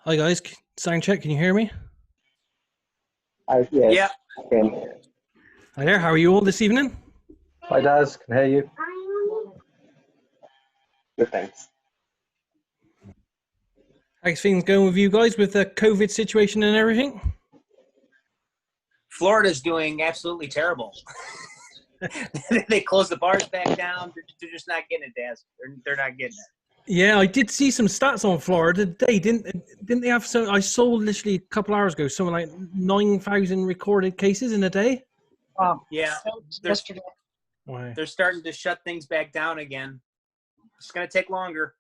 Hi guys, sound check. Can you hear me? Yes, Yeah, I can. Hi there. How are you all this evening? Hi, Daz. Can hear you. Good, thanks. How's things going with you guys with the COVID situation and everything? Florida's doing absolutely terrible. They closed the bars back down. They're just not getting it, Daz. They're not getting it. Yeah, I did see some stats on Florida today. Didn't they have some? I saw literally a couple hours ago something like 9,000 recorded cases in a day. Yeah, Yesterday. Wow. they're starting to shut things back down again. It's going to take longer.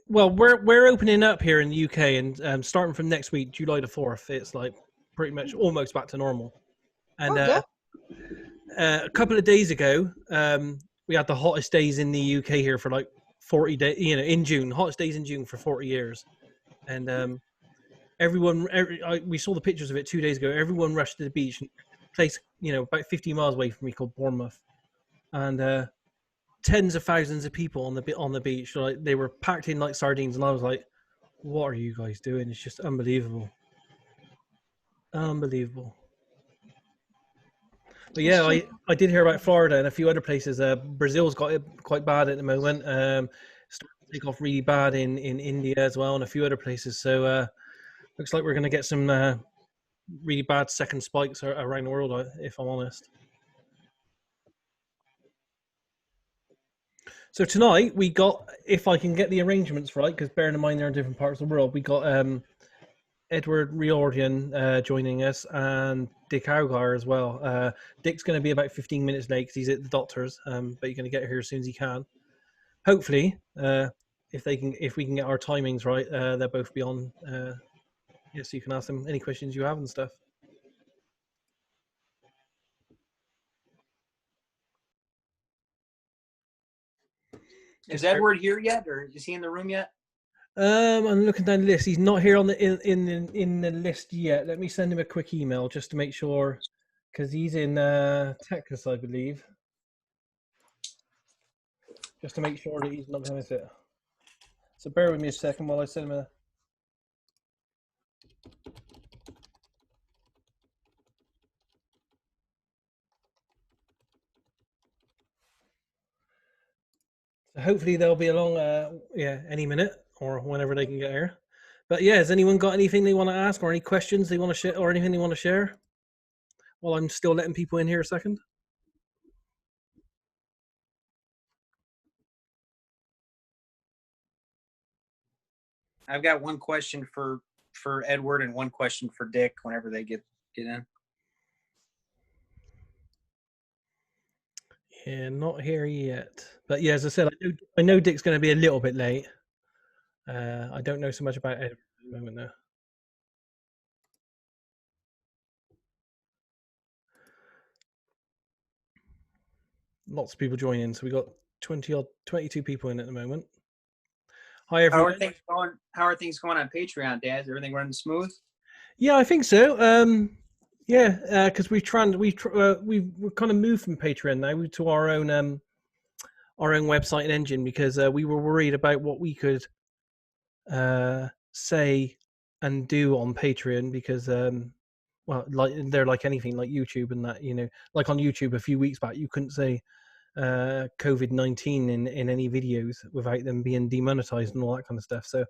We're opening up here in the UK, and starting from next week, July the 4th, it's like pretty much almost back to normal. And a couple of days ago, we had the hottest days in the UK here for like 40 days, in June, hottest days in June for 40 years. And we saw the pictures of it 2 days ago. Everyone rushed to the beach, place, about 50 miles away from me, called Bournemouth. And tens of thousands of people on the beach. So, like, they were packed in like sardines. And I was like, what are you guys doing? It's just unbelievable. Unbelievable. But yeah, I did hear about Florida and a few other places. Brazil's got it quite bad at the moment. Starting to take off really bad in India as well, and a few other places. So looks like we're going to get some really bad second spikes around the world, if I'm honest. So tonight we got, if I can get the arrangements right, because bearing in mind they're in different parts of the world, we got Edward Riordan joining us, and Dick Allgire as well. Dick's going to be about 15 minutes late because he's at the doctor's, but he's going to get here as soon as he can. Hopefully, if we can get our timings right, they'll both be on. So you can ask them any questions you have and stuff. Is Edward here yet, or is he in the room yet? I'm looking down the list. He's not here on the in the list yet. Let me send him a quick email just to make sure, because he's in Texas, I believe. Just to make sure that he's not going to miss it. So bear with me a second while I send him a. So hopefully they'll be along, any minute or whenever they can get here. But yeah, has anyone got anything they want to ask or any questions they want to share or anything they want to share? While I'm still letting people in here a second. I've got one question for Edward and one question for Dick whenever they get in. Yeah, not here yet. But yeah, as I said, I know Dick's going to be a little bit late. I don't know so much about Edward at the moment, though. Lots of people joining, so we got 22 people in at the moment. Hi, everyone. How are things going on Patreon, Dad? Everything running smooth? Yeah, I think so. Because we're kind of moved from Patreon now to our own website and engine, because we were worried about what we could say and do on Patreon, because they're like anything, like YouTube and that, like on YouTube a few weeks back, you couldn't say COVID-19 in any videos without them being demonetized and all that kind of stuff. So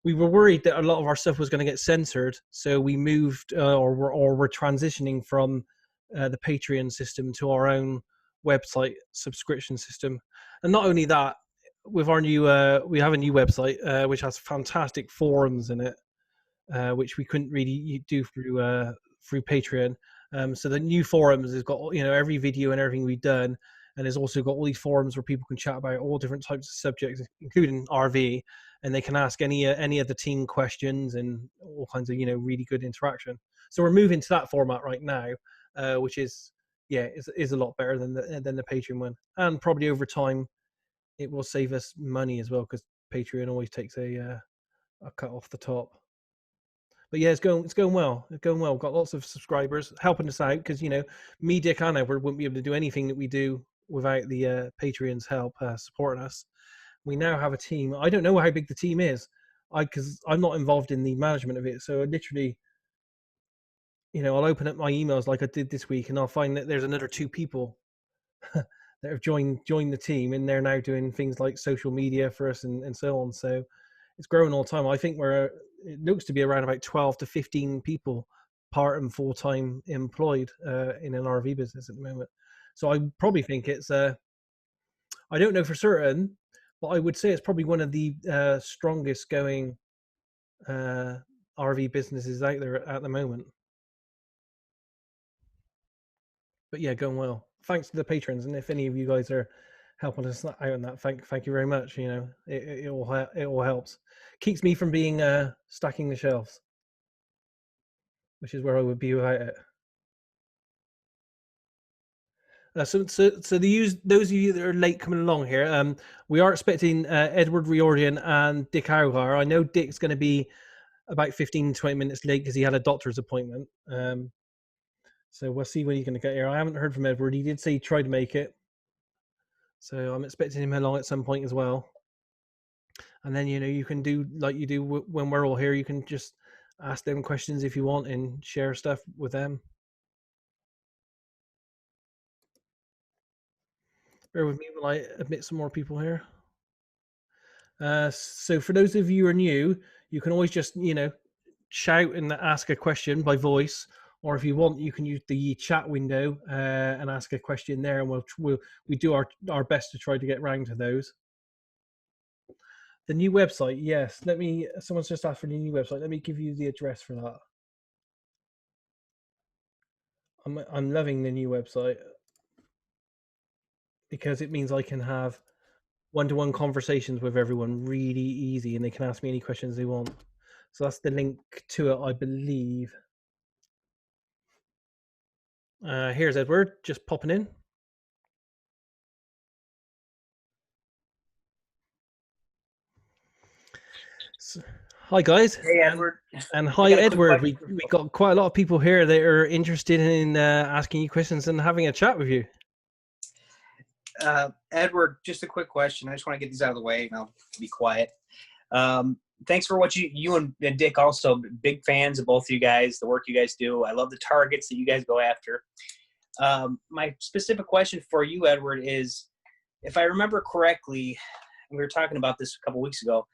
we were worried that a lot of our stuff was going to get censored. So we moved or we're transitioning from the Patreon system to our own website subscription system. And not only that, with our new, we have a new website which has fantastic forums in it, which we couldn't really do through Patreon. So the new forums has got every video and everything we've done, and it's also got all these forums where people can chat about all different types of subjects, including RV, and they can ask any of the team questions and all kinds of really good interaction. So we're moving to that format right now, which is a lot better than the Patreon one, and probably over time it will save us money as well, because Patreon always takes a cut off the top. But yeah, it's going well. It's going well. We've got lots of subscribers helping us out, because me, Dick, and Edward wouldn't be able to do anything that we do without the Patreon's help supporting us. We now have a team. I don't know how big the team is. because I'm not involved in the management of it, so I literally, I'll open up my emails like I did this week, and I'll find that there's another 2 people that have joined the team, and they're now doing things like social media for us and so on. So it's growing all the time. I think it looks to be around about 12 to 15 people part and full time employed in an RV business at the moment. So I probably think it's I don't know for certain, but I would say it's probably one of the strongest going RV businesses out there at the moment. But yeah, going well. Thanks to the patrons, and if any of you guys are helping us out on that, thank you very much. It all helps. Keeps me from being stacking the shelves, which is where I would be without it. So those of you that are late coming along here, we are expecting Edward Riordan and Dick Allgire. I know Dick's going to be about 15-20 minutes late because he had a doctor's appointment. So we'll see when he's going to get here. I haven't heard from Edward. He did say he tried to make it, so I'm expecting him along at some point as well. And then you can do like you do when we're all here. You can just ask them questions if you want and share stuff with them. Bear with me while I admit some more people here. So for those of you who are new, you can always just shout and ask a question by voice, or if you want, you can use the chat window and ask a question there, and we do our best to try to get round to those. The new website, yes. Someone's just asked for the new website. Let me give you the address for that. I'm loving the new website because it means I can have one-to-one conversations with everyone really easy, and they can ask me any questions they want. So that's the link to it, I believe. Here's Edward, just popping in. So, hi guys. Hey Edward. And hi Edward. We got quite a lot of people here that are interested in asking you questions and having a chat with you. Edward, just a quick question. I just want to get these out of the way and I'll be quiet. Thanks for what you and Dick also, big fans of both of you guys, the work you guys do. I love the targets that you guys go after. My specific question for you, Edward, is if I remember correctly, we were talking about this a couple weeks ago,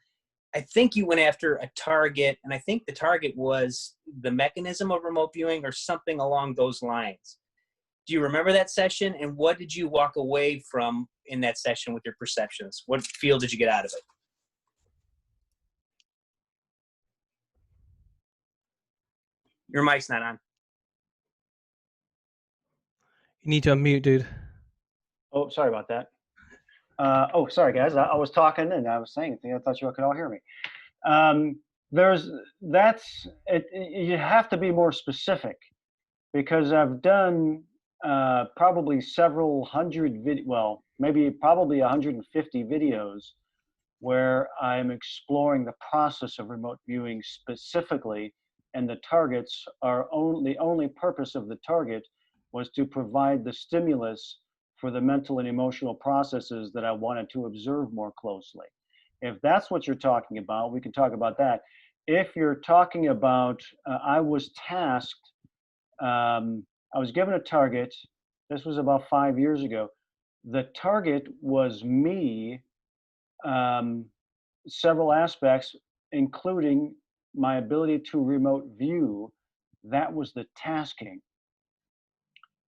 I think you went after a target, and I think the target was the mechanism of remote viewing or something along those lines. Do you remember that session, and what did you walk away from in that session with your perceptions? What feel did you get out of it? Your mic's not on. You need to unmute, dude. Oh, sorry about that. Sorry guys. I was talking and I was saying things. I thought you could all hear me. You have to be more specific, because I've done probably several hundred probably 150 videos where I'm exploring the process of remote viewing specifically, and the targets are the only purpose of the target was to provide the stimulus for the mental and emotional processes that I wanted to observe more closely. If that's what you're talking about, we can talk about that. If you're talking about, I was tasked, I was given a target. This was about 5 years ago. The target was me, several aspects, including my ability to remote view. That was the tasking.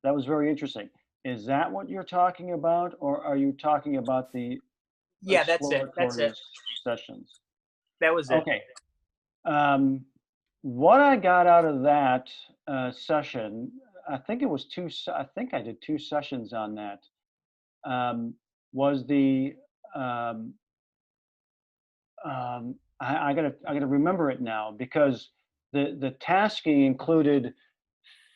That was very interesting. Is that what you're talking about, or are you talking about the that's it. Sessions? That was it. Okay. What I got out of that session, I think I did 2 sessions on that. Was the I gotta remember it now, because the tasking included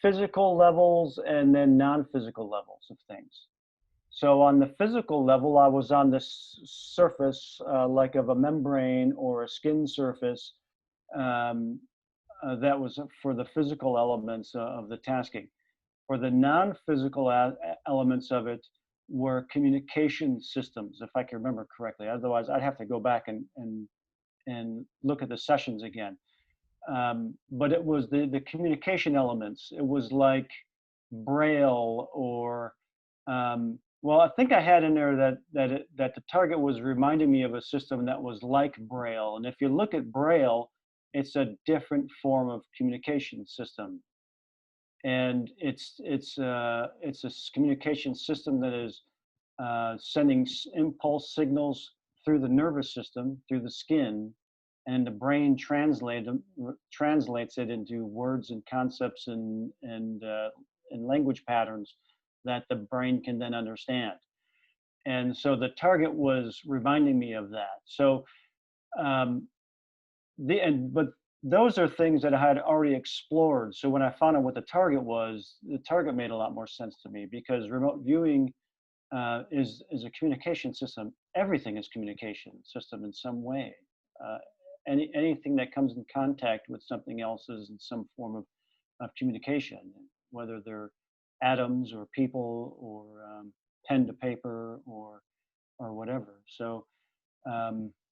physical levels and then non-physical levels of things. So on the physical level, I was on the surface like of a membrane or a skin surface. That was for the physical elements of the tasking. For the non-physical elements of it were communication systems, if I can remember correctly. Otherwise, I'd have to go back and and look at the sessions again. But it was the communication elements. It was like Braille or well, I think I had in there that the target was reminding me of a system that was like Braille. And if you look at Braille, it's a different form of communication system, and it's a communication system that is sending impulse signals through the nervous system, through the skin, and the brain translates it into words and concepts and language patterns that the brain can then understand. And so the target was reminding me of that. So but those are things that I had already explored. So when I found out what the target was, the target made a lot more sense to me, because remote viewing is a communication system. Everything is communication system in some way. Anything that comes in contact with something else is in some form of communication, whether they're atoms or people or pen to paper or whatever. So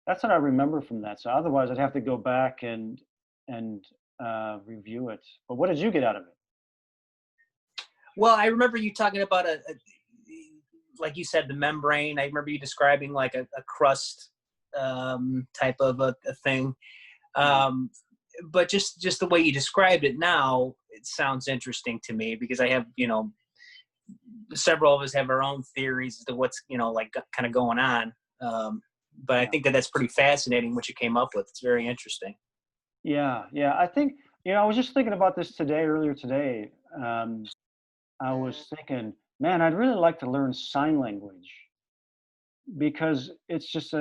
that's what I remember from that. So otherwise, I'd have to go back and review it. But what did you get out of it? Well, I remember you talking about like you said, the membrane. I remember you describing like a crust type of a thing. But just the way you described it now, it sounds interesting to me, because I have, several of us have our own theories as to what's, like kind of going on. But I think that's pretty fascinating what you came up with. It's very interesting. Yeah. I think, I was just thinking about this earlier today. I was thinking, man, I'd really like to learn sign language, because it's just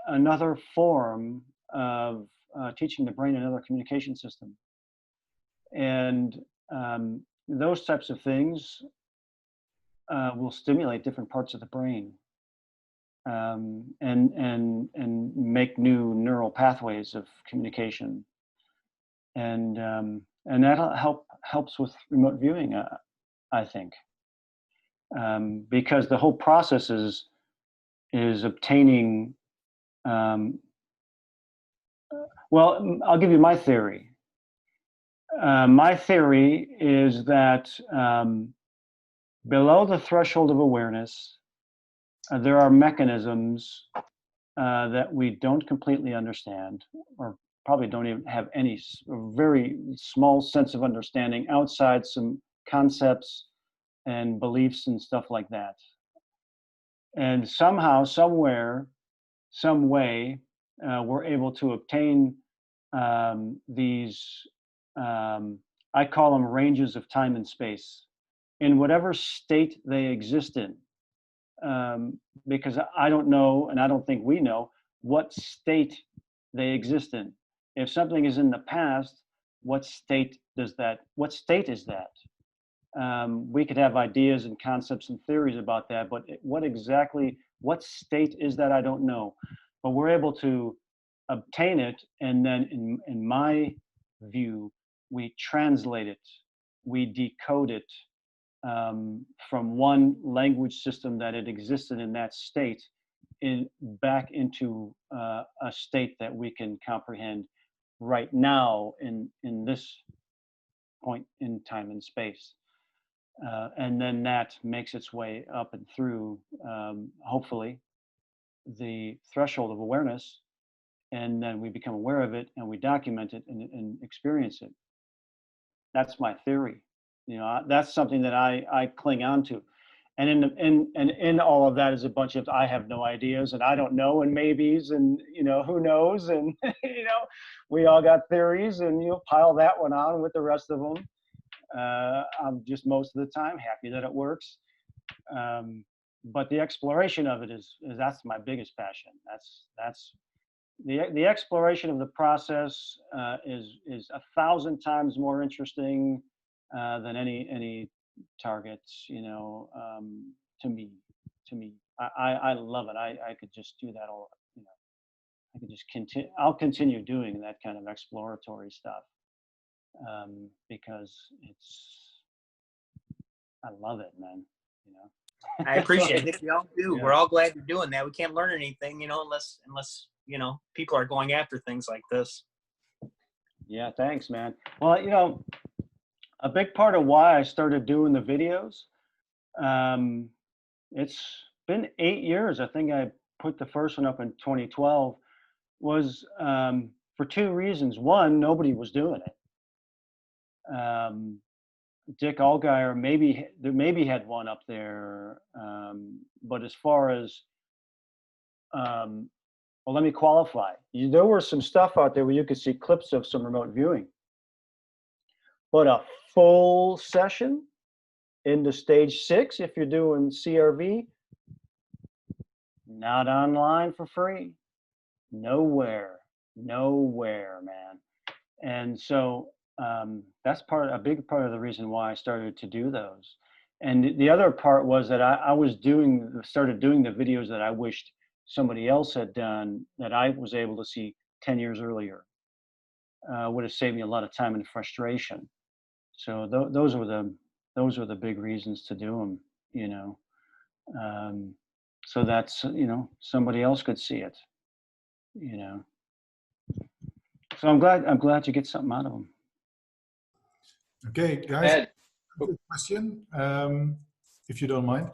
another form of teaching the brain another communication system. And those types of things will stimulate different parts of the brain, and make new neural pathways of communication. And that helps with remote viewing, I think, because the whole process is obtaining. Well, I'll give you my theory. My theory is that below the threshold of awareness, there are mechanisms that we don't completely understand, or probably don't even have any very small sense of understanding outside some concepts and beliefs and stuff like that. And somehow, somewhere, some way, we're able to obtain these, I call them ranges of time and space, in whatever state they exist in. Because I don't know, and I don't think we know, what state they exist in. If something is in the past, what state is that? We could have ideas and concepts and theories about that, but what state is that? I don't know. But we're able to obtain it, and then in my view, we translate it, we decode it from one language system that it existed in that state back into a state that we can comprehend right now in this point in time and space. And then that makes its way up and through, hopefully, the threshold of awareness, and then we become aware of it and we document it and experience it. That's my theory. That's something that I cling on to. And in all of that is a bunch of I have no ideas and I don't know and maybes and who knows, and we all got theories, and pile that one on with the rest of them. I'm just most of the time happy that it works. But the exploration of it that's my biggest passion. That's the exploration of the process is 1,000 times more interesting than any targets, to me. I love it. I could just do that all, I could just continue. I'll continue doing that kind of exploratory stuff because I love it, man. I appreciate it. We all do. Yeah. We're all glad you're doing that. We can't learn anything, unless you know, people are going after things like this. Yeah, thanks, man. Well, you know, a big part of why I started doing the videos, it's been 8 years. I think I put the first one up in 2012, was for two reasons. One, nobody was doing it. Dick Allgire maybe had one up there, but as far as well, let me qualify. There was some stuff out there where you could see clips of some remote viewing, but a full session into stage 6, if you're doing CRV, not online for free, nowhere, man. And so that's a big part of the reason why I started to do those. And the other part was that I started doing the videos that I wished somebody else had done, that I was able to see 10 years earlier. Would have saved me a lot of time and frustration. So those were the big reasons to do them, you know. So that's, you know, somebody else could see it, you know. So I'm glad you get something out of them. Okay, guys. Ed. Question, if you don't mind.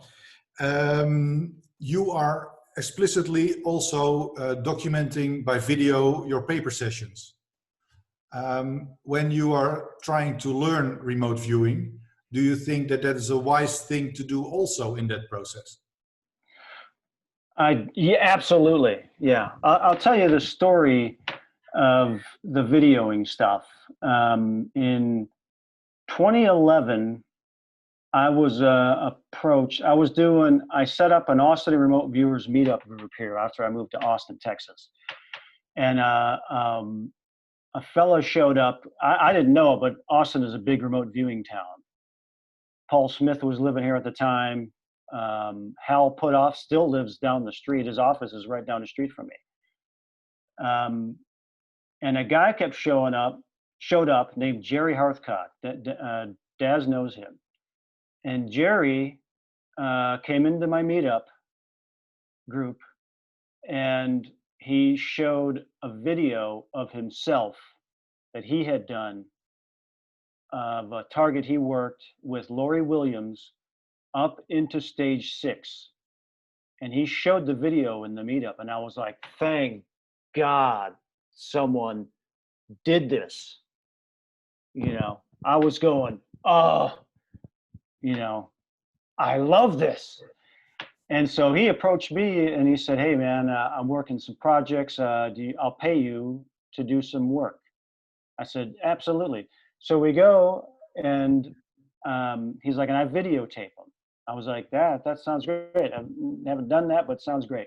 You are explicitly also documenting by video your paper sessions. When you are trying to learn remote viewing, do you think that that is a wise thing to do also in that process? Yeah, absolutely. Yeah, I'll tell you the story of the videoing stuff. In 2011, I was approached. I set up an Austin Remote Viewers meetup group here after I moved to Austin, Texas. And a fellow showed up. I didn't know, but Austin is a big remote viewing town. Paul Smith was living here at the time. Hal Putoff still lives down the street. His office is right down the street from me. And a guy kept showed up named Jerry Hearthcott. Daz knows him. And Jerry came into my meetup group, and he showed a video of himself that he had done of a target he worked with Lori Williams up into stage 6. And he showed the video in the meetup, and I was like, thank God someone did this. You know, I was going, oh, you know, I love this. And so he approached me and he said, hey man, I'm working some projects. I'll pay you to do some work. I said, absolutely. So we go, and he's like, and I videotape them. I was like, that sounds great. I haven't done that, but sounds great.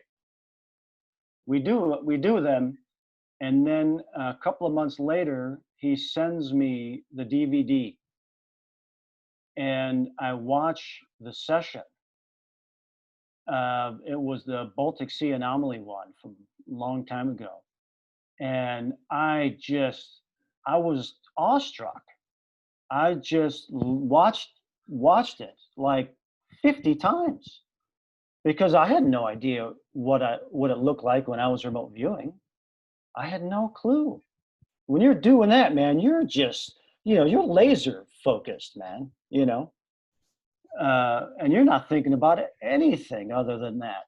We do them. And then a couple of months later, he sends me the DVD, and I watch the session. It was the Baltic Sea anomaly one from a long time ago. And I was awestruck. I just watched it like 50 times because I had no idea what it looked like when I was remote viewing. I had no clue. When you're doing that, man, you're just, you know, you're laser focused, man, you know, and you're not thinking about anything other than that.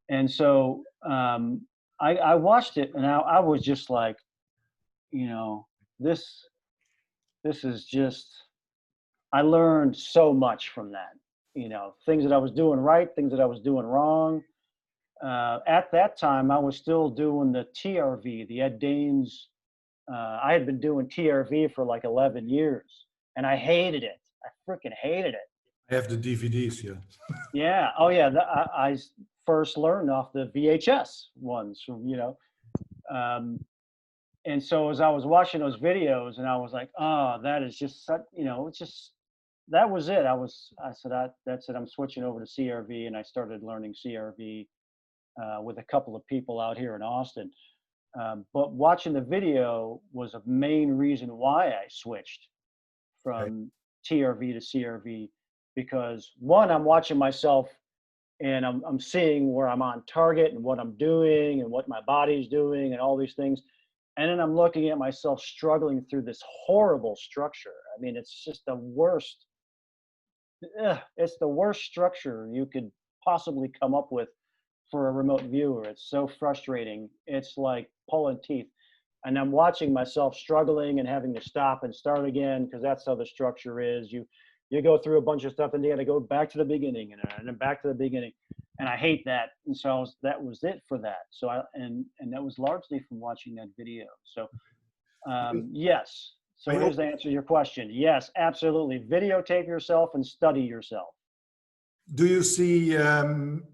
And so I watched it, and I was just like, you know, this is just, I learned so much from that, you know, things that I was doing right, things that I was doing wrong. At that time, I was still doing the TRV, the Ed Danes. I had been doing TRV for like 11 years, and I hated it. I freaking hated it. I have the DVDs, yeah. Yeah. Oh, yeah. I first learned off the VHS ones, you know. And so as I was watching those videos, and I was like, oh, that is just such, you know, it's just, that was it. I said, that's it. I'm switching over to CRV, and I started learning CRV with a couple of people out here in Austin. But watching the video was a main reason why I switched from TRV to CRV, because one, I'm watching myself and I'm seeing where I'm on target and what I'm doing and what my body's doing and all these things. And then I'm looking at myself struggling through this horrible structure. I mean, it's just the worst. It's the worst structure you could possibly come up with for a remote viewer. It's so frustrating. It's like pulling teeth. And I'm watching myself struggling and having to stop and start again, because that's how the structure is. You go through a bunch of stuff and you got to go back to the beginning and then back to the beginning. And I hate that. And so that was it for that. So and that was largely from watching that video. So yes. So here's the answer to your question. Yes, absolutely. Videotape yourself and study yourself. Do you see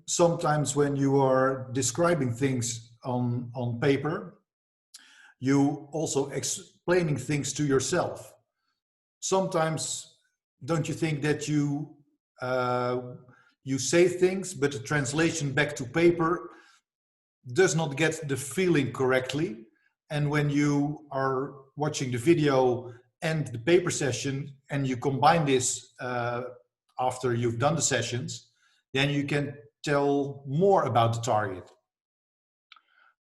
sometimes when you are describing things on paper, you also explaining things to yourself? Sometimes, don't you think that you say things, but the translation back to paper does not get the feeling correctly? And when you are watching the video and the paper session, and you combine this after you've done the sessions, then you can tell more about the target.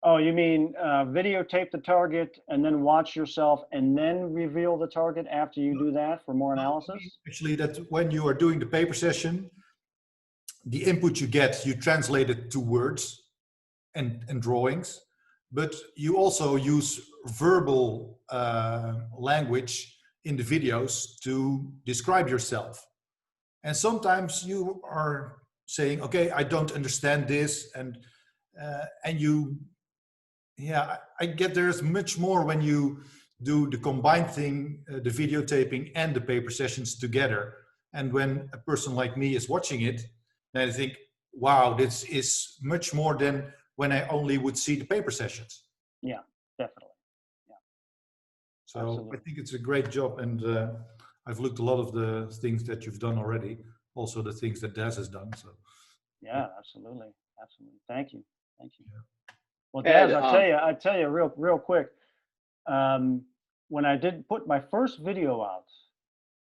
Oh, you mean videotape the target and then watch yourself and then reveal the target after you do that for more analysis? Actually, that when you are doing the paper session, the input you get, you translate it to words and drawings, but you also use verbal language in the videos to describe yourself. And sometimes you are saying, okay, I don't understand this. And you, yeah, I get there's much more when you do the combined thing, the videotaping and the paper sessions together. And when a person like me is watching it, then I think, wow, this is much more than when I only would see the paper sessions. Yeah, definitely. Yeah. So absolutely. I think it's a great job. And I've looked a lot of the things that you've done already, also the things that Daz has done. So yeah, absolutely. Absolutely. Thank you. Thank you. Yeah. Well, Daz, Ed, I tell you real quick, when I did put my first video out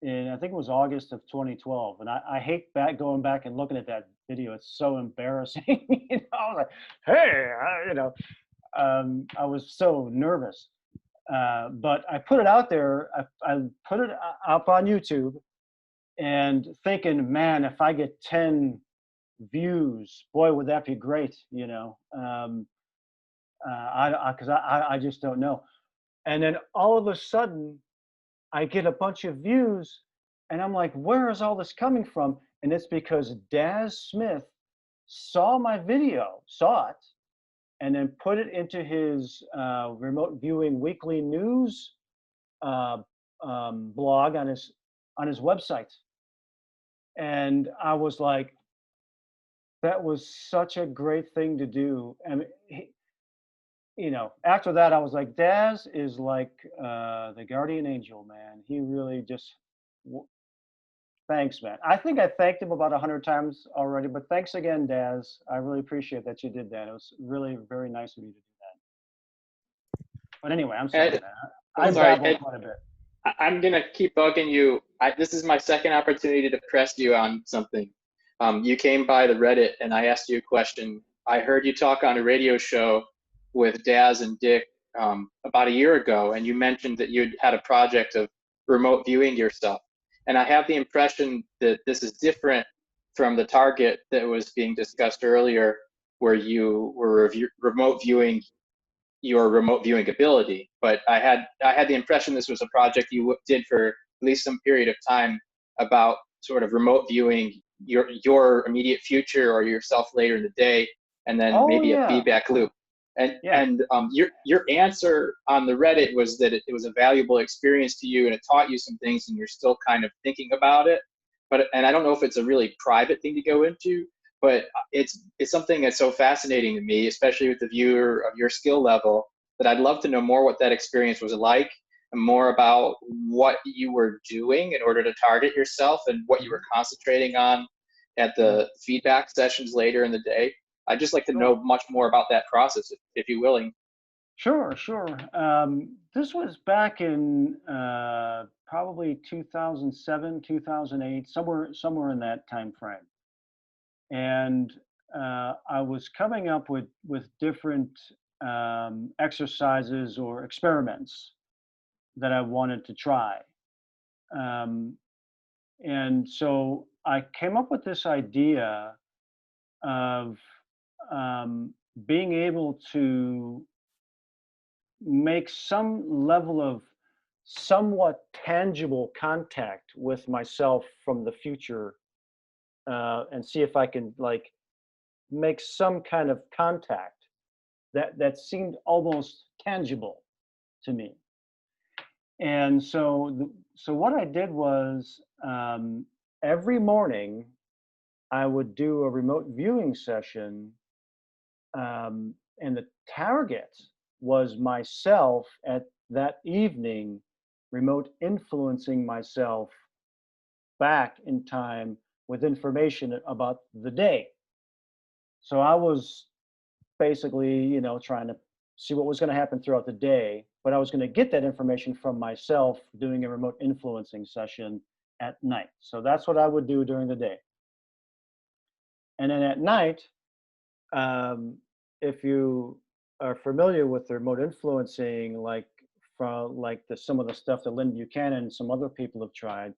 in, I think it was August of 2012, and I hate going back and looking at that video. It's so embarrassing. You know, I was like, hey, I was so nervous. But I put it out there. I put it up on YouTube, and thinking, man, if I get 10 views, boy, would that be great, you know? Because I just don't know. And then all of a sudden, I get a bunch of views, and I'm like, where is all this coming from? And it's because Daz Smith saw my video, saw it, and then put it into his remote viewing weekly news blog on his website. And I was like, that was such a great thing to do. And you know, after that, I was like, Daz is like the guardian angel, man. He really just, thanks, man. I think I thanked him about 100 times already, but thanks again, Daz. I really appreciate that you did that. It was really very nice of you to do that. But anyway, I'm sorry, Ed, man. I'm I sorry, babbled Ed, quite a bit. I'm gonna keep bugging you. This is my second opportunity to press you on something. You came by the Reddit and I asked you a question. I heard you talk on a radio show with Daz and Dick about a year ago, and you mentioned that you'd had a project of remote viewing yourself. And I have the impression that this is different from the target that was being discussed earlier, where you were remote viewing your remote viewing ability. But I had the impression this was a project you did for at least some period of time about sort of remote viewing your immediate future or yourself later in the day, and then maybe a feedback loop. And your answer on the Reddit was that it was a valuable experience to you and it taught you some things, and you're still kind of thinking about it. And I don't know if it's a really private thing to go into, but it's something that's so fascinating to me, especially with the viewer of your skill level, that I'd love to know more what that experience was like, and more about what you were doing in order to target yourself and what you were concentrating on at the feedback sessions later in the day. I'd just like to know much more about that process, if you're willing. Sure. This was back in probably 2007, 2008, somewhere in that time frame. and I was coming up with different exercises or experiments that I wanted to try. And so I came up with this idea of being able to make some level of somewhat tangible contact with myself from the future, and see if I can like make some kind of contact that seemed almost tangible to me. And so so what I did was, every morning I would do a remote viewing session, and the target was myself at that evening, remote influencing myself back in time with information about the day. So I was basically, you know, trying to see what was going to happen throughout the day, but I was going to get that information from myself doing a remote influencing session at night. So that's what I would do during the day. And then at night, if you are familiar with the remote influencing, like from like some of the stuff that Lynn Buchanan and some other people have tried,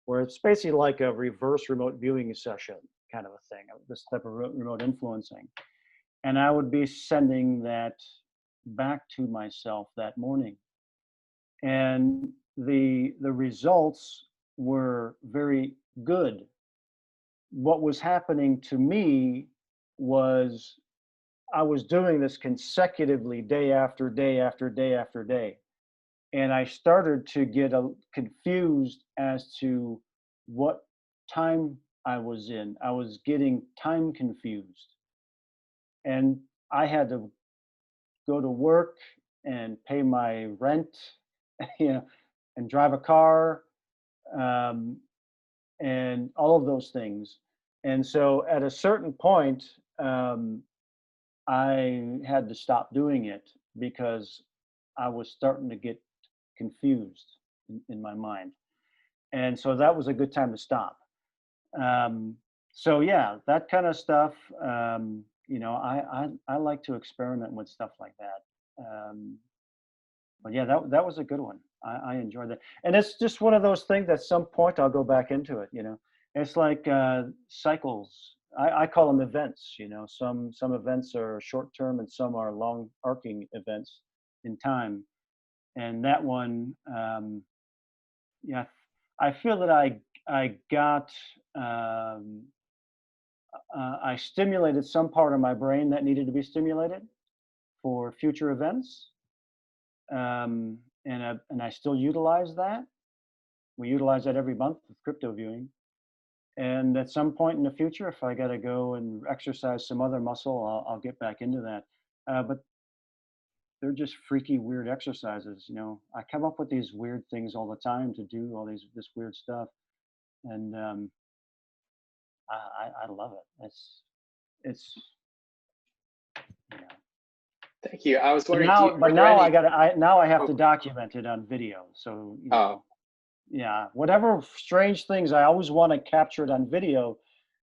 where it's basically like a reverse remote viewing session kind of a thing, this type of remote influencing. And I would be sending that back to myself that morning. And the results were very good. What was happening to me was I was doing this consecutively day after day after day after day. And I started to get confused as to what time I was in. I was getting time confused. And I had to go to work and pay my rent, you know, and drive a car, and all of those things. And so at a certain point, I had to stop doing it because I was starting to get confused in my mind. And so that was a good time to stop. So yeah, that kind of stuff. You know, I like to experiment with stuff like that. But yeah, that was a good one. I enjoyed that, and it's just one of those things. At some point, I'll go back into it. You know, it's like cycles. I call them events. You know, some events are short term, and some are long arcing events in time. And that one, yeah, I feel that I got. I stimulated some part of my brain that needed to be stimulated for future events, and I still utilize that. We utilize that every month with crypto viewing. And at some point in the future, if I got to go and exercise some other muscle, I'll get back into that. But they're just freaky, weird exercises. You know, I come up with these weird things all the time to do all this weird stuff, and I love it. It's you know. Thank you. I was But wondering. now I have to document it on video. So you know, yeah, whatever strange things, I always want to capture it on video,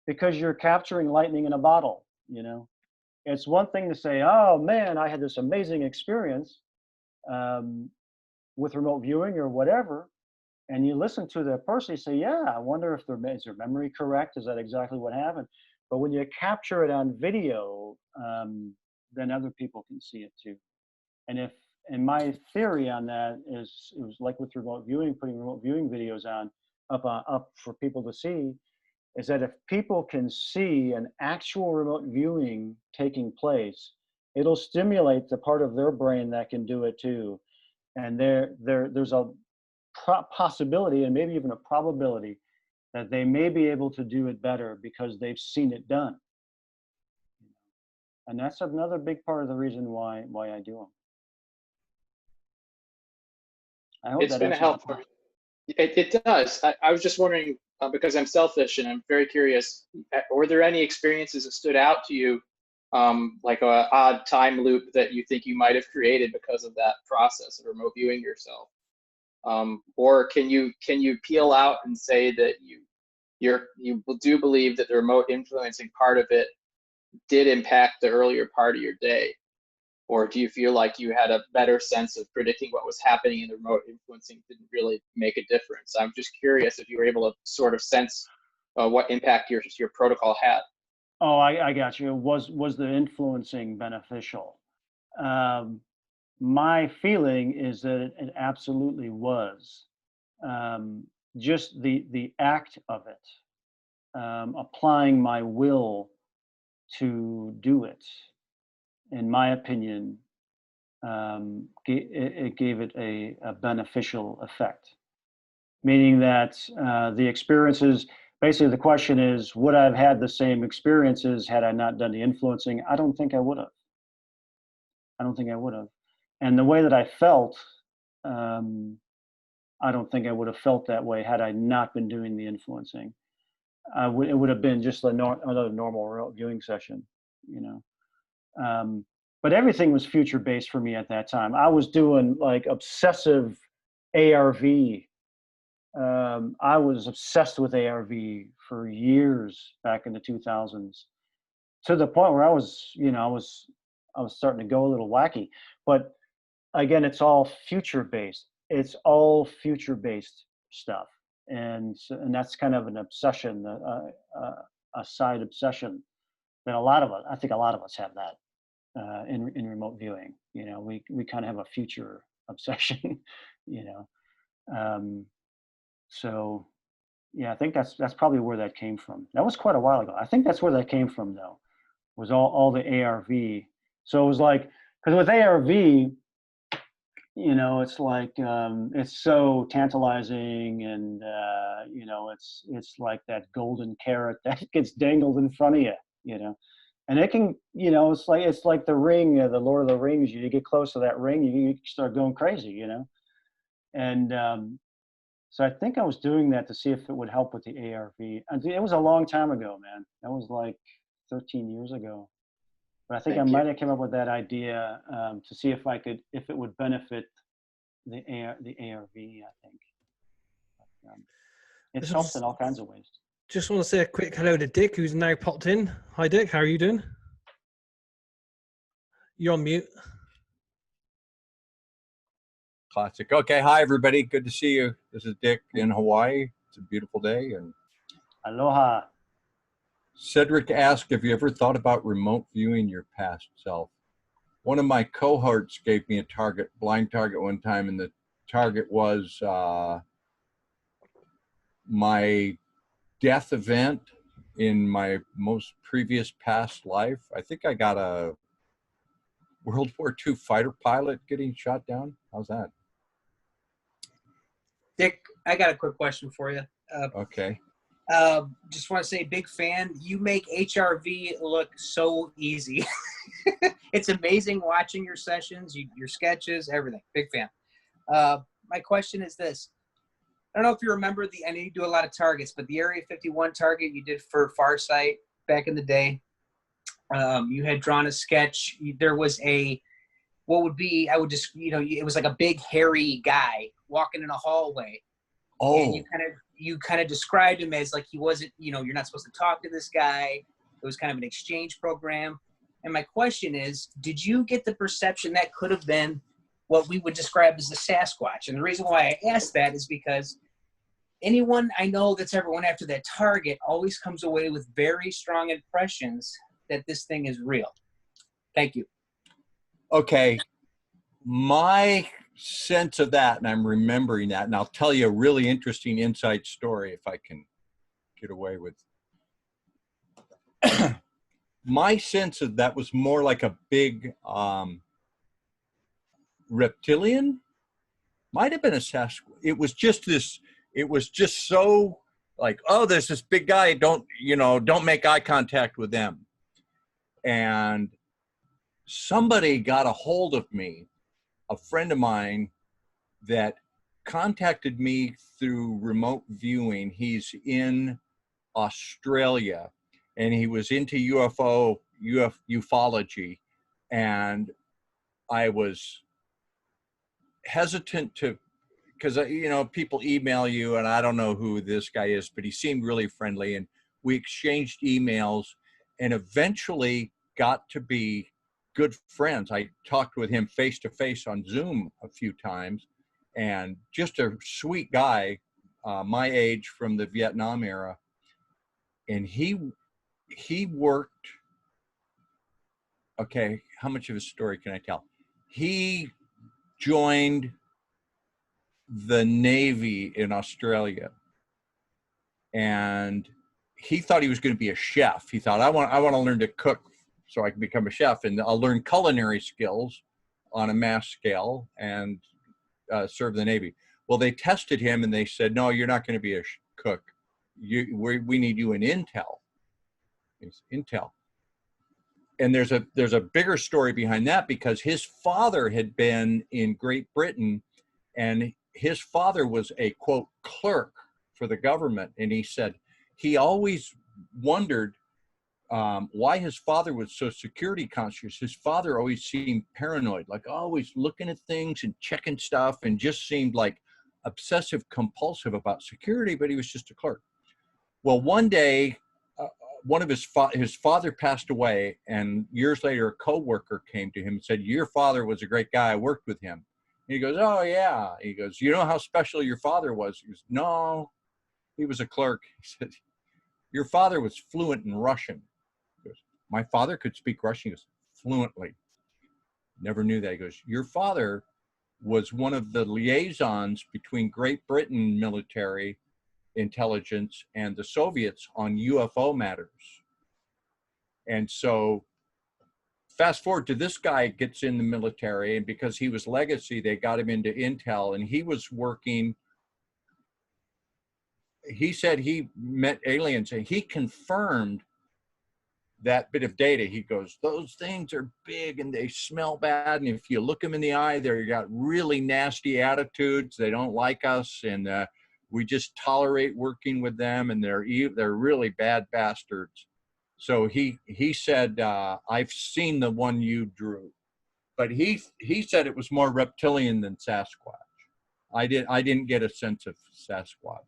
because you're capturing lightning in a bottle. You know, it's one thing to say, "Oh man, I had this amazing experience with remote viewing or whatever," and you listen to the person, you say, "Yeah, I wonder if is their memory correct? Is that exactly what happened?" But when you capture it on video, then other people can see it too. And my theory on that is, it was like with remote viewing, putting remote viewing videos up for people to see, is that if people can see an actual remote viewing taking place, it'll stimulate the part of their brain that can do it too. And there's a possibility, and maybe even a probability, that they may be able to do it better because they've seen it done. And that's another big part of the reason why I do them. I hope It's been a help. It does. I was just wondering, because I'm selfish and I'm very curious, were there any experiences that stood out to you, like a odd time loop that you think you might have created because of that process of remote viewing yourself? Or can you peel out and say that you do believe that the remote influencing part of it did impact the earlier part of your day? Or do you feel like you had a better sense of predicting what was happening and the remote influencing didn't really make a difference? I'm just curious if you were able to sort of sense what impact your protocol had. Oh, I got you. Was the influencing beneficial? My feeling is that it absolutely was. Just the act of it, applying my will to do it, in my opinion, it gave it a beneficial effect. Meaning that the experiences, basically the question is, would I have had the same experiences had I not done the influencing? I don't think I would have. I don't think I would have. And the way that I felt, I don't think I would have felt that way had I not been doing the influencing. It would have been just another normal viewing session, you know. But everything was future based for me at that time. I was doing like obsessive ARV. I was obsessed with ARV for years back in the 2000s, to the point where I was starting to go a little wacky. But again, it's all future based. It's all future based stuff, and that's kind of an obsession, a side obsession that I think a lot of us have that in remote viewing. You know, we kind of have a future obsession. You know, so yeah, I think that's probably where that came from. That was quite a while ago. I think that's where that came from, though, was all the ARV. So it was like, because with ARV, you know, it's like it's so tantalizing, and you know, it's like that golden carrot that gets dangled in front of you, you know, and it can, you know, it's like the ring, the Lord of the Rings. You get close to that ring, you start going crazy, you know, and so I think I was doing that to see if it would help with the ARV. And it was a long time ago, man. That was like 13 years ago. But I think I might have come up with that idea to see if it would benefit the ARV. I think it's helped in all kinds of ways. Just want to say a quick hello to Dick, who's now popped in. Hi, Dick. How are you doing? You're on mute. Classic. Okay, hi everybody. Good to see you. This is Dick in Hawaii. It's a beautiful day. And aloha. Cedric asked, have you ever thought about remote viewing your past self? One of my cohorts gave me a blind target one time, and the target was my death event in my most previous past life. I think I got a World War II fighter pilot getting shot down. How's that? Dick, I got a quick question for you. Okay. Just want to say, big fan. You make HRV look so easy. It's amazing watching your sessions, your sketches, everything. Big fan. My question is this. I don't know if you remember I know you do a lot of targets, but the Area 51 target you did for Farsight back in the day, you had drawn a sketch. There was it was like a big hairy guy walking in a hallway. Oh. And you kind of described him as like he wasn't, you're not supposed to talk to this guy. It was kind of an exchange program. And my question is, did you get the perception that could have been what we would describe as the Sasquatch? And the reason why I ask that is because anyone I know that's ever went after that target always comes away with very strong impressions that this thing is real. Thank you. Okay. My sense of that, and I'm remembering that, and I'll tell you a really interesting inside story if I can get away with. My sense of that was more like a big reptilian. Might have been a Sasquatch. It was just so like, oh, there's this big guy, don't make eye contact with them. And somebody got a hold of me, a friend of mine that contacted me through remote viewing. He's in Australia, and he was into ufology, and I was hesitant to because you know, people email you, and I don't know who this guy is, but he seemed really friendly, and we exchanged emails, and eventually got to be good friends. I talked with him face to face on Zoom a few times, and just a sweet guy, my age, from the Vietnam era. And he worked. Okay, how much of his story can I tell? He joined the Navy in Australia, and he thought he was going to be a chef. He thought, I want to learn to cook so I can become a chef, and I'll learn culinary skills on a mass scale and serve the Navy. Well, they tested him and they said, no, you're not going to be a cook. We need you in Intel. It's Intel. And there's a bigger story behind that, because his father had been in Great Britain, and his father was a, quote, clerk for the government. And he said he always wondered why his father was so security conscious. His father always seemed paranoid, like always looking at things and checking stuff, and just seemed like obsessive compulsive about security, but he was just a clerk. Well, one day, one of his father passed away, and years later, a coworker came to him and said, your father was a great guy. I worked with him. And he goes, oh, yeah. He goes, you know how special your father was? He goes, no, he was a clerk. He said, your father was fluent in Russian. He goes, my father could speak Russian. He goes, fluently. Never knew that. He goes, your father was one of the liaisons between Great Britain military intelligence and the Soviets on UFO matters. And so fast forward to this guy gets in the military, and because he was legacy, they got him into Intel, and he was working. He said he met aliens, and he confirmed that bit of data. He goes, those things are big and they smell bad, and if you look them in the eye, they've got really nasty attitudes. They don't like us, and we just tolerate working with them, and they're really bad bastards. So he said, I've seen the one you drew, but he said it was more reptilian than Sasquatch. I didn't get a sense of Sasquatch,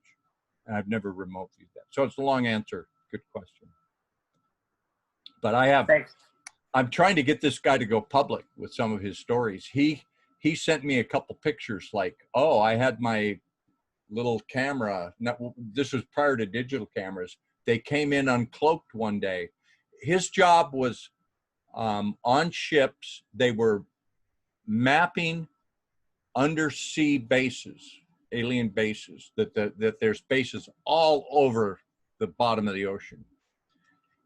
and I've never remote viewed that. So it's a long answer. Good question. But I'm trying to get this guy to go public with some of his stories. He sent me a couple pictures, like, oh, I had my little camera. This was prior to digital cameras. They came in uncloaked one day. His job was on ships. They were mapping undersea bases, alien bases, that there's bases all over the bottom of the ocean.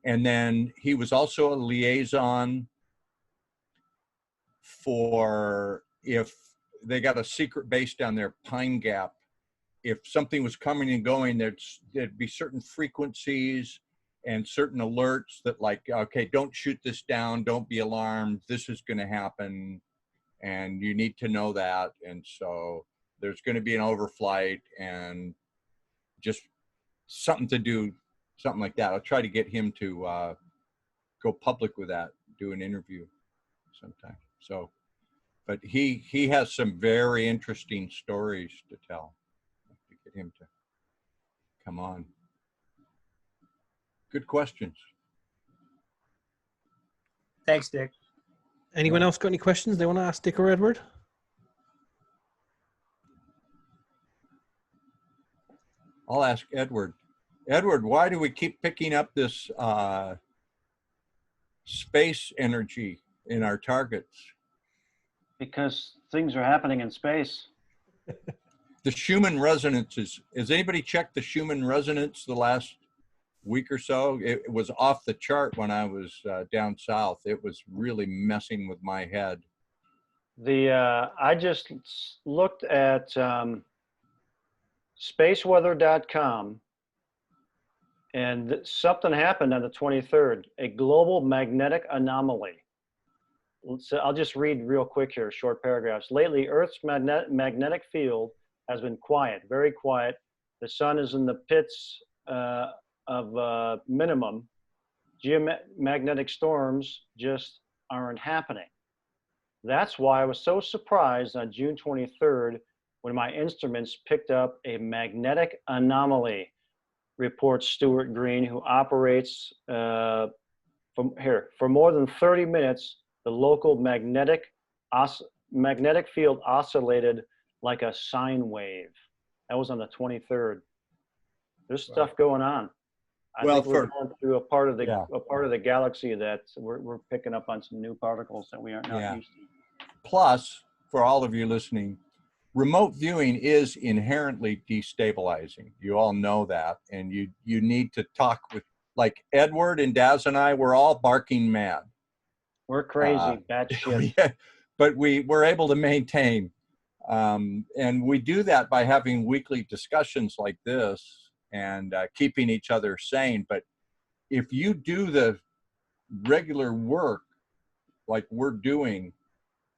And then he was also a liaison for, if they got a secret base down there, Pine Gap, if something was coming and going, there'd be certain frequencies and certain alerts that, like, okay, don't shoot this down, don't be alarmed, this is going to happen, and you need to know that. And so there's going to be an overflight, and just something to do, something like that. I'll try to get him to go public with that, do an interview sometime. So, but he has some very interesting stories to tell. To get him to come on. Good questions. Thanks, Dick. Anyone else got any questions they want to ask Dick or Edward? I'll ask Edward. Edward, why do we keep picking up this space energy in our targets? Because things are happening in space. The Schumann resonances. Has anybody checked the Schumann resonance the last week or so? It was off the chart when I was down south. It was really messing with my head. I just looked at spaceweather.com, and something happened on the 23rd, a global magnetic anomaly. So I'll just read real quick here, short paragraphs. Lately, Earth's magnetic field has been quiet, very quiet. The sun is in the pits of minimum. Geomagnetic storms just aren't happening. That's why I was so surprised on June 23rd when my instruments picked up a magnetic anomaly, reports Stuart Green, who operates for more than 30 minutes. The local magnetic field oscillated like a sine wave. That was on the 23rd. There's stuff going on. I think we're going through a part of the galaxy that we're picking up on some new particles that we aren't not used to. Plus, for all of you listening, remote viewing is inherently destabilizing. You all know that, and you need to talk with, like Edward and Daz and I, we're all barking mad. We're crazy, bad shit. But we're able to maintain, and we do that by having weekly discussions like this and keeping each other sane. But if you do the regular work like we're doing,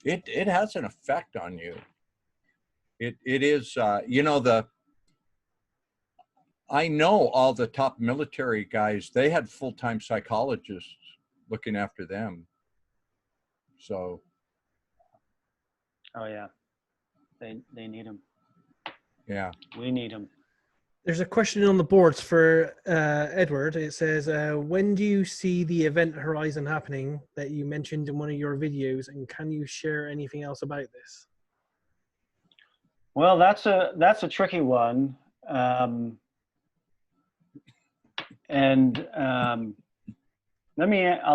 it has an effect on you. It is, you know, I know all the top military guys, they had full-time psychologists looking after them. So. Oh yeah, they need them. Yeah. We need them. There's a question on the boards for Edward. It says, when do you see the event horizon happening that you mentioned in one of your videos, and can you share anything else about this? Well, that's a tricky one. I'll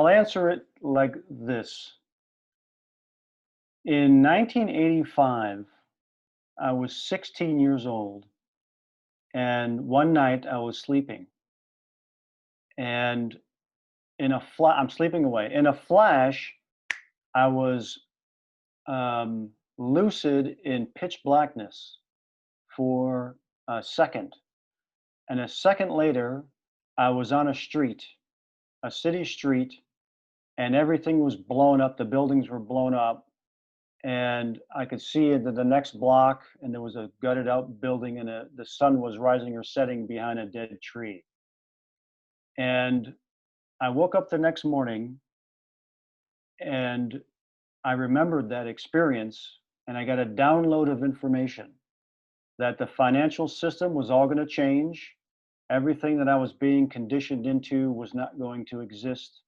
answer it like this. In 1985, I was 16 years old, and one night I was sleeping, and I'm sleeping away. In a flash, I was lucid in pitch blackness for a second, and a second later, I was on a city street, and everything was blown up. The buildings were blown up. And I could see the next block, and there was a gutted out building, and the sun was rising or setting behind a dead tree. And I woke up the next morning, and I remembered that experience, and I got a download of information that the financial system was all going to change. Everything that I was being conditioned into was not going to exist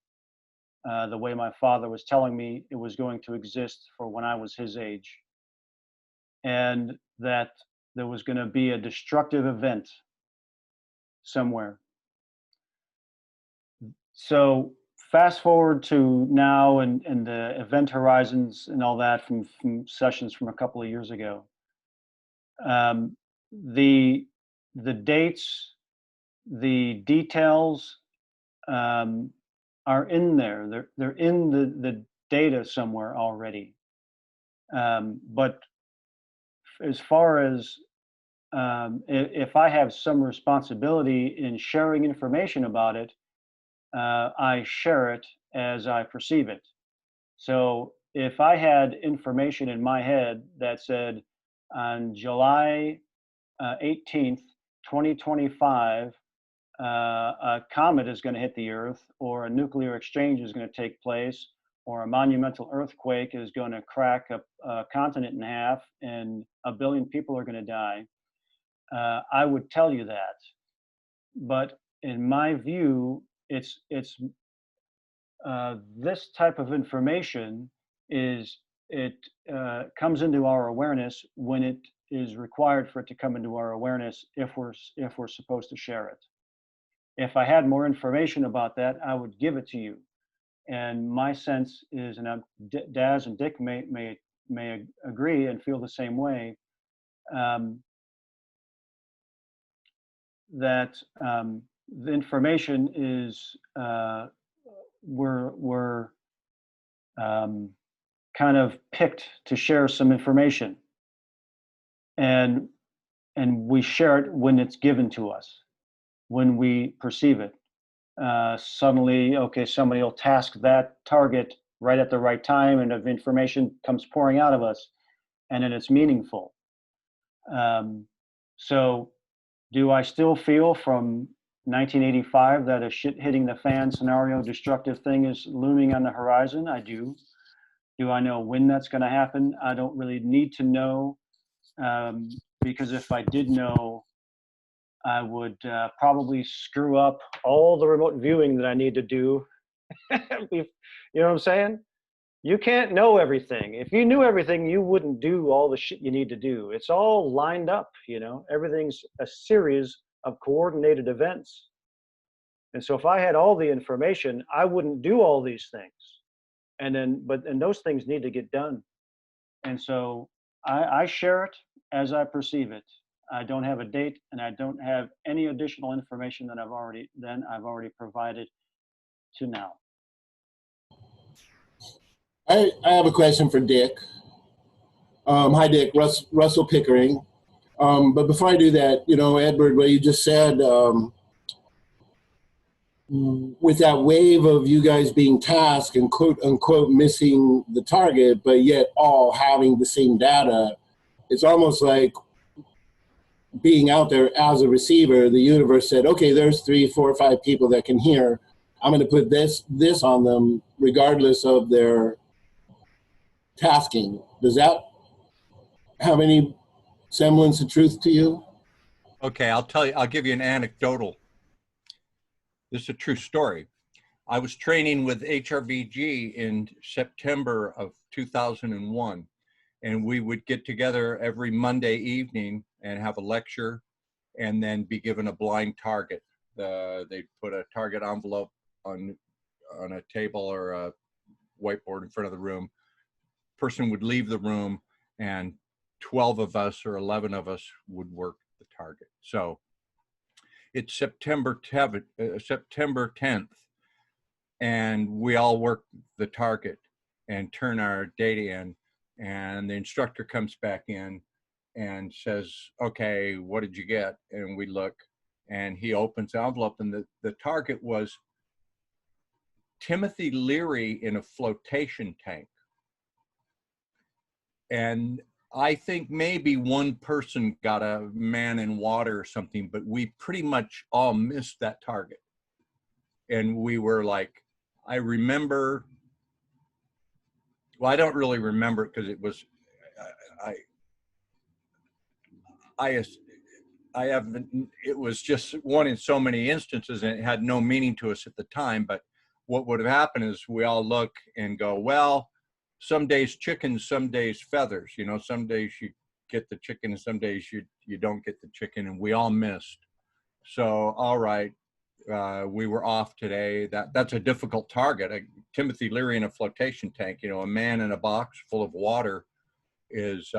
the way my father was telling me it was going to exist for when I was his age. And that there was going to be a destructive event somewhere. So fast forward to now and the event horizons and all that from sessions from a couple of years ago. The dates, the details, are in there. They're in the data somewhere already. But as far as if I have some responsibility in sharing information about it, I share it as I perceive it. So if I had information in my head that said on July 18th, 2025, a comet is going to hit the Earth, or a nuclear exchange is going to take place, or a monumental earthquake is going to crack a continent in half, and 1 billion people are going to die, I would tell you that. But in my view, it's this type of information comes into our awareness when it is required for it to come into our awareness, if we're supposed to share it. If I had more information about that, I would give it to you. And my sense is, and Daz and Dick may agree and feel the same way, that the information is we're kind of picked to share some information, and we share it when it's given to us, when we perceive it. Suddenly, okay, somebody will task that target right at the right time, and if information comes pouring out of us, and then it's meaningful. So do I still feel from 1985 that a shit hitting the fan scenario, destructive thing is looming on the horizon? I do. Do I know when that's going to happen? I don't really need to know. because if I did know, I would probably screw up all the remote viewing that I need to do. You know what I'm saying? You can't know everything. If you knew everything, you wouldn't do all the shit you need to do. It's all lined up, you know? Everything's a series of coordinated events. And so if I had all the information, I wouldn't do all these things. And those things need to get done. And so I share it as I perceive it. I don't have a date, and I don't have any additional information that I've already provided to now. I have a question for Dick. Hi, Dick. Russell Pickering. But before I do that, you know, Edward, what you just said, with that wave of you guys being tasked and quote unquote missing the target, but yet all having the same data, it's almost like being out there as a receiver, the universe said, okay, there's 3, 4, 5 people that can hear. I'm going to put this on them regardless of their tasking. Does that have any semblance of truth to you? Okay, I'll give you an anecdotal. This is a true story. I was training with HRVG in September of 2001, and we would get together every Monday evening and have a lecture and then be given a blind target. They'd put a target envelope on a table or a whiteboard in front of the room. Person would leave the room, and 12 of us or 11 of us would work the target. So it's September 10th, and we all work the target and turn our data in, and the instructor comes back in and says, okay, what did you get? And we look, and he opens the envelope, and the target was Timothy Leary in a flotation tank. And I think maybe one person got a man in water or something, but we pretty much all missed that target. And we were like, I remember, well, I don't really remember it because it was, it was just one in so many instances, and it had no meaning to us at the time. But what would have happened is we all look and go, well, some days chickens, some days feathers. You know, some days you get the chicken and some days you don't get the chicken, and we all missed. So, all right, we were off today. That's a difficult target. Timothy Leary in a flotation tank, you know, a man in a box full of water is,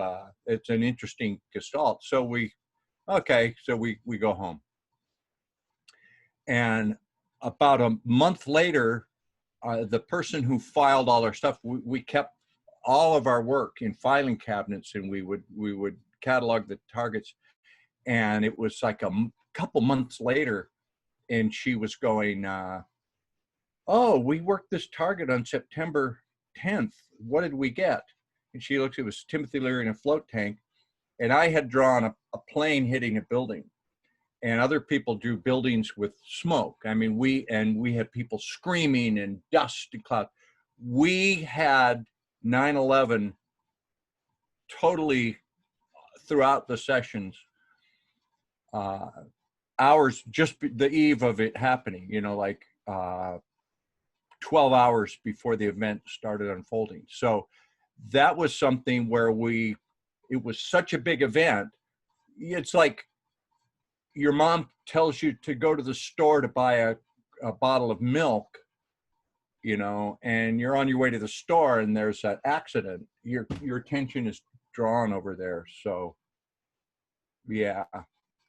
it's an interesting gestalt. So we go home. And about a month later, the person who filed all our stuff, we kept all of our work in filing cabinets, and we would catalog the targets. And it was like a couple months later, and she was going, oh, we worked this target on September 10th. What did we get? And she looked, it was Timothy Leary in a float tank. And I had drawn a plane hitting a building, and other people drew buildings with smoke. I mean, we had people screaming and dust and cloud. We had 9/11 totally throughout the sessions, hours, just the eve of it happening, you know, like 12 hours before the event started unfolding. So that was something where it was such a big event. It's like your mom tells you to go to the store to buy a bottle of milk, you know, and you're on your way to the store and there's that accident. Your attention is drawn over there. So yeah,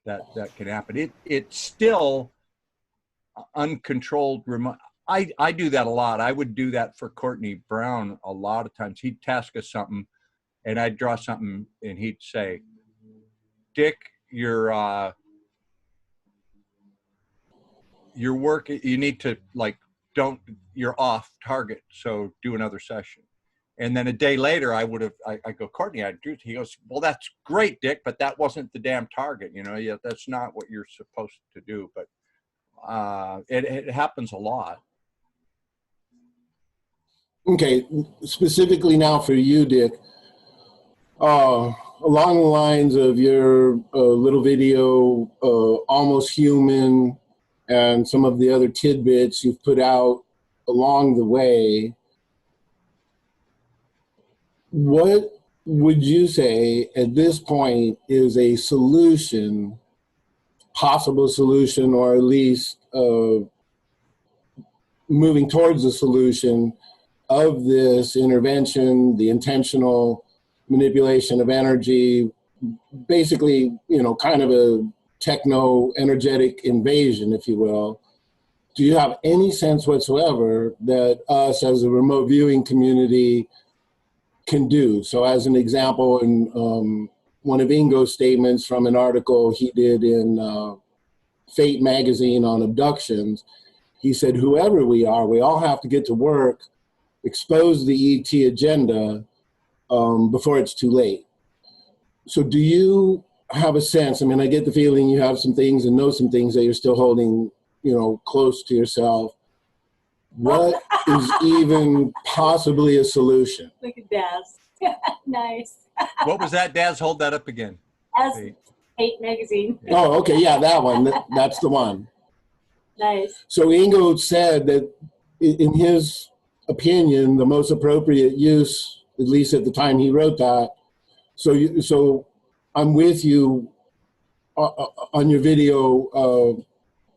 that can happen. It's still uncontrolled remote. I do that a lot. I would do that for Courtney Brown a lot of times. He'd task us something, and I'd draw something, and he'd say, Dick, your work, you need to, like, you're off target, so do another session. And then a day later, I go, Courtney, I drew. He goes, well, that's great, Dick, but that wasn't the damn target. You know, yeah, that's not what you're supposed to do. But it happens a lot. Okay, specifically now for you, Dick. along the lines of your little video, Almost Human, and some of the other tidbits you've put out along the way, what would you say at this point is a solution, possible solution, or at least moving towards a solution of this intervention, the intentional manipulation of energy, basically, you know, kind of a techno-energetic invasion, if you will? Do you have any sense whatsoever that us as a remote viewing community can do? So as an example, in one of Ingo's statements from an article he did in Fate magazine on abductions, he said, whoever we are, we all have to get to work, expose the ET agenda before it's too late. So do you have a sense, I mean, I get the feeling you have some things and know some things that you're still holding, you know, close to yourself. What is even possibly a solution? Look at Daz. Nice. What was that, Daz? Hold that up again. As Fate magazine. Oh, okay, yeah, that one. That's the one. Nice. So Ingo said that in his opinion, the most appropriate use, at least at the time he wrote that, so I'm with you on your video,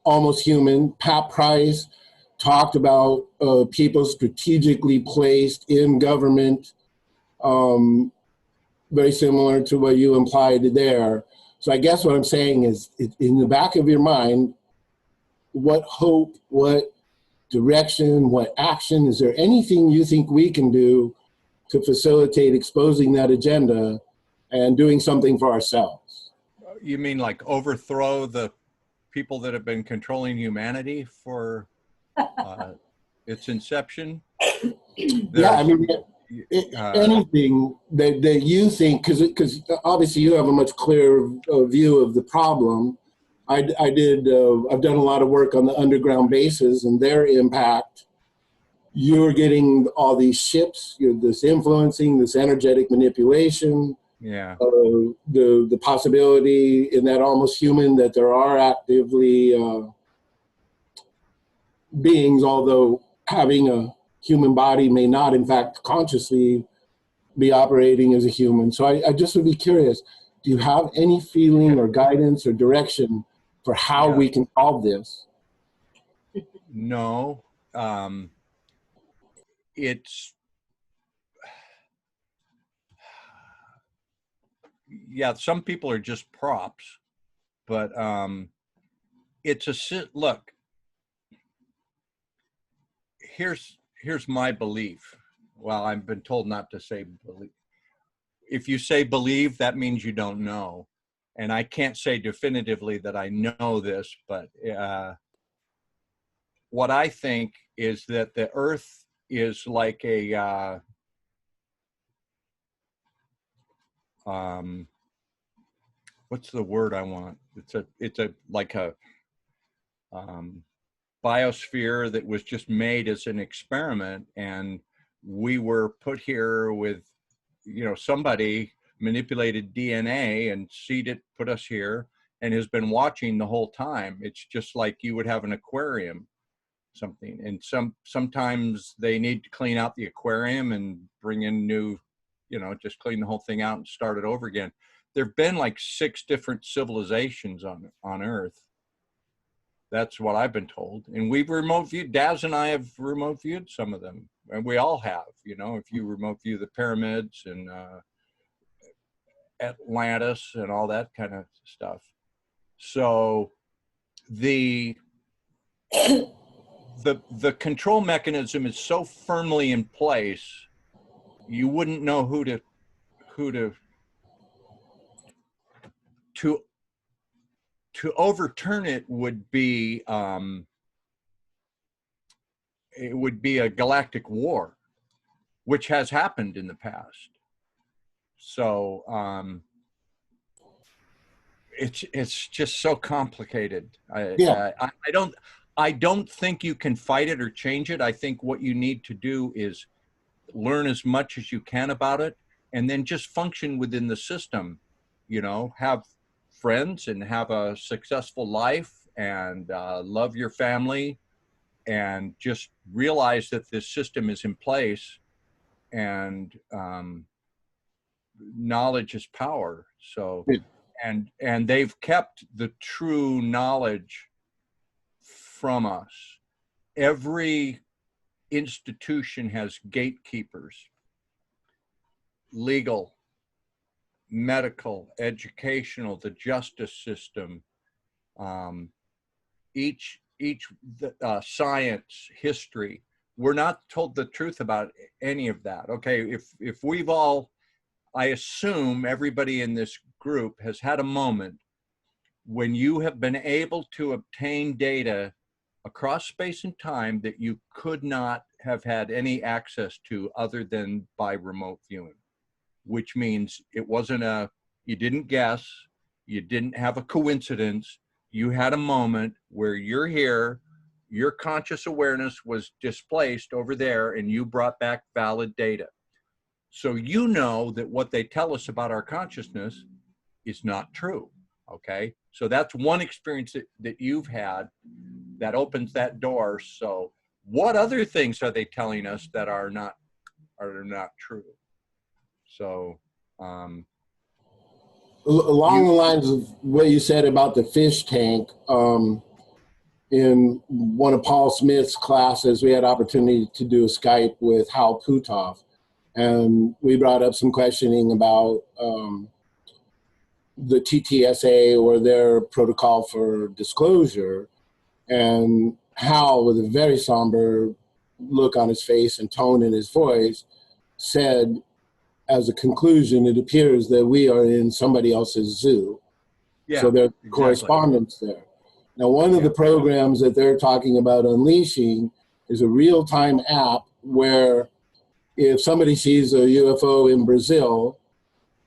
Almost Human. Pat Price talked about people strategically placed in government, very similar to what you implied there. So I guess what I'm saying is, in the back of your mind, what hope, what direction, what action, is there anything you think we can do to facilitate exposing that agenda and doing something for ourselves? You mean like overthrow the people that have been controlling humanity for its inception? Yeah, I mean, anything that you think, because obviously you have a much clearer view of the problem. I've done a lot of work on the underground bases and their impact. You're getting all these ships, this influencing, this energetic manipulation. Yeah. The possibility in that Almost Human that there are actively beings, although having a human body may not, in fact, consciously be operating as a human. So I just would be curious, do you have any feeling or guidance or direction for how we can solve this? No. It's, yeah, some people are just props, but it's look, here's my belief. Well, I've been told not to say believe. If you say believe, that means you don't know. And I can't say definitively that I know this, but what I think is that the Earth is like a what's the word I want? It's like a biosphere that was just made as an experiment, and we were put here with, you know, somebody manipulated DNA and seeded it, put us here, and has been watching the whole time. It's just like you would have an aquarium, something, and sometimes they need to clean out the aquarium and bring in new, you know, just clean the whole thing out and start it over again. There've been like 6 different civilizations on Earth. That's what I've been told. And we've remote viewed, Daz and I have remote viewed some of them. And we all have, you know, if you remote view the pyramids and Atlantis and all that kind of stuff. So the control mechanism is so firmly in place, you wouldn't know who to overturn it would be it would be a galactic war, which has happened in the past. So it's just so complicated. I don't think you can fight it or change it. I think what you need to do is learn as much as you can about it and then just function within the system, you know, have friends and have a successful life and love your family, and just realize that this system is in place, and knowledge is power. So, and they've kept the true knowledge from us. Every institution has gatekeepers: legal, medical, educational, the justice system, science, history. We're not told the truth about any of that. Okay, if we've all, I assume everybody in this group has had a moment when you have been able to obtain data across space and time that you could not have had any access to other than by remote viewing, which means it wasn't you didn't guess, you didn't have a coincidence, you had a moment where you're here, your conscious awareness was displaced over there, and you brought back valid data. So you know that what they tell us about our consciousness is not true, okay? So that's one experience that you've had that opens that door. So what other things are they telling us that are not true? So along the lines of what you said about the fish tank, in one of Paul Smith's classes, we had opportunity to do a Skype with Hal Puthoff, and we brought up some questioning about the TTSA or their protocol for disclosure, and Hal, with a very somber look on his face and tone in his voice, said, as a conclusion, it appears that we are in somebody else's zoo. yeah, So there's exactly. correspondence there. Now, one of the programs that they're talking about unleashing is a real-time app where if somebody sees a UFO in Brazil,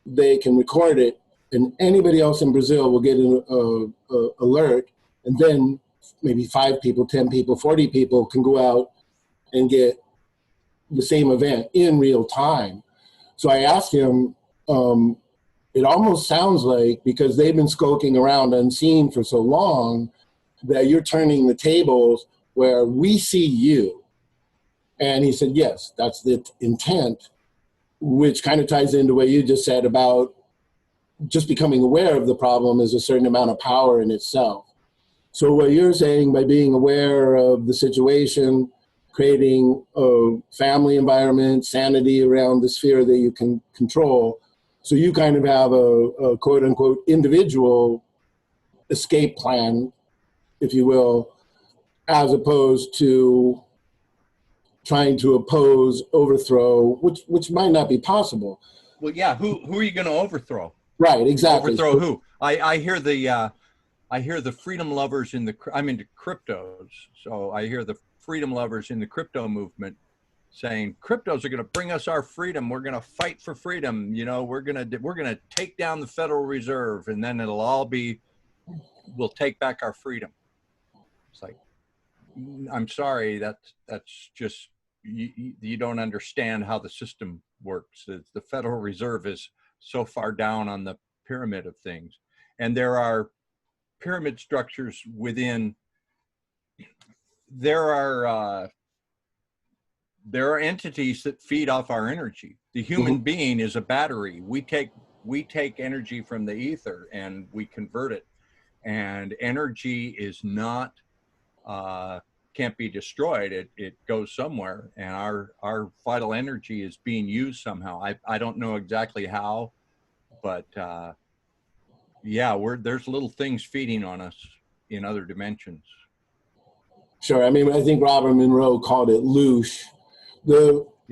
they can record it, and anybody else in Brazil will get an alert, and then maybe 5 people, 10 people, 40 people can go out and get the same event in real time. So I asked him, it almost sounds like, because they've been skulking around unseen for so long, that you're turning the tables where we see you. And he said, yes, that's the intent, which kind of ties into what you just said about just becoming aware of the problem is a certain amount of power in itself. So what you're saying, by being aware of the situation, creating a family environment, sanity around the sphere that you can control, so you kind of have a quote unquote individual escape plan, if you will, as opposed to trying to oppose, overthrow, which might not be possible. Well, yeah, who are you going to overthrow? Right, exactly. Overthrow who? I hear the freedom lovers I'm into cryptos, so I hear the freedom lovers in the crypto movement saying cryptos are going to bring us our freedom. We're going to fight for freedom. You know, we're going to take down the Federal Reserve, and then we'll take back our freedom. It's like, I'm sorry, that's just, you don't understand how the system works. The Federal Reserve is so far down on the pyramid of things, and there are pyramid structures within. There are entities that feed off our energy. The human being is a battery. We take energy from the ether and we convert it, and energy is not can't be destroyed. It goes somewhere, and our vital energy is being used somehow. I don't know exactly how, but yeah, there's little things feeding on us in other dimensions. Sure. I mean, I think Robert Monroe called it loosh.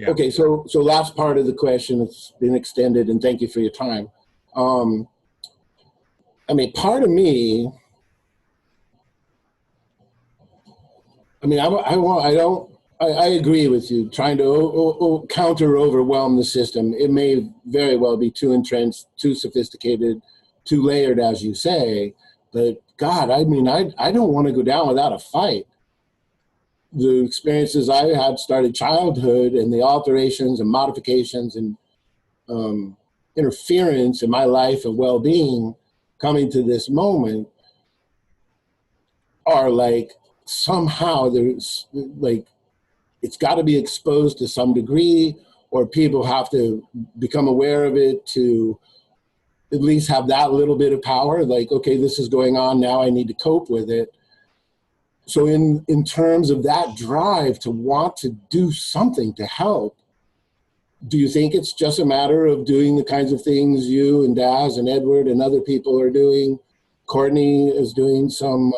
Okay, so last part of the question, it's been extended, and thank you for your time. I mean, part of me, I mean, I agree with you, trying to counter overwhelm the system. It may very well be too entrenched, too sophisticated, too layered, as you say, but God, I mean, I don't want to go down without a fight. The experiences I had started childhood, and the alterations and modifications and interference in my life and well-being coming to this moment are like, somehow there's like, it's got to be exposed to some degree, or people have to become aware of it to at least have that little bit of power. Like, okay, this is going on now, I need to cope with it. So in terms of that drive to want to do something to help, do you think it's just a matter of doing the kinds of things you and Daz and Edward and other people are doing? Courtney is doing some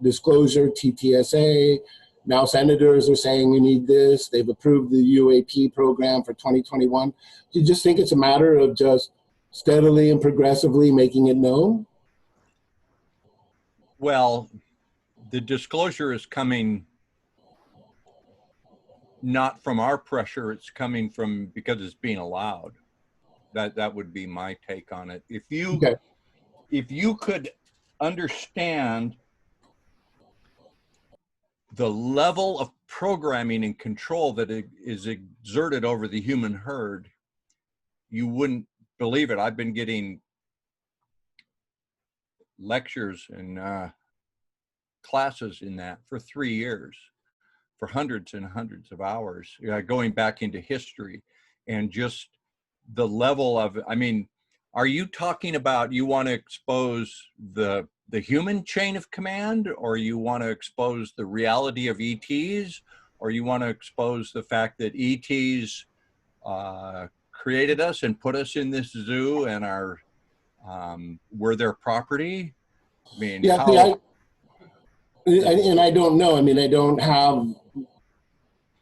disclosure, TTSA. Now senators are saying we need this. They've approved the UAP program for 2021. Do you just think it's a matter of just steadily and progressively making it known? Well, the disclosure is coming not from our pressure, it's coming from because it's being allowed. That would be my take on it. If you could understand the level of programming and control that is exerted over the human herd, you wouldn't believe it. I've been getting lectures and classes in that for 3 years, for hundreds and hundreds of hours, going back into history, and just the level of, I mean, are you talking about you want to expose the human chain of command, or you want to expose the reality of ETs, or you want to expose the fact that ETs created us and put us in this zoo and are we're their property? I mean, yeah, and I don't know. I mean, I don't have.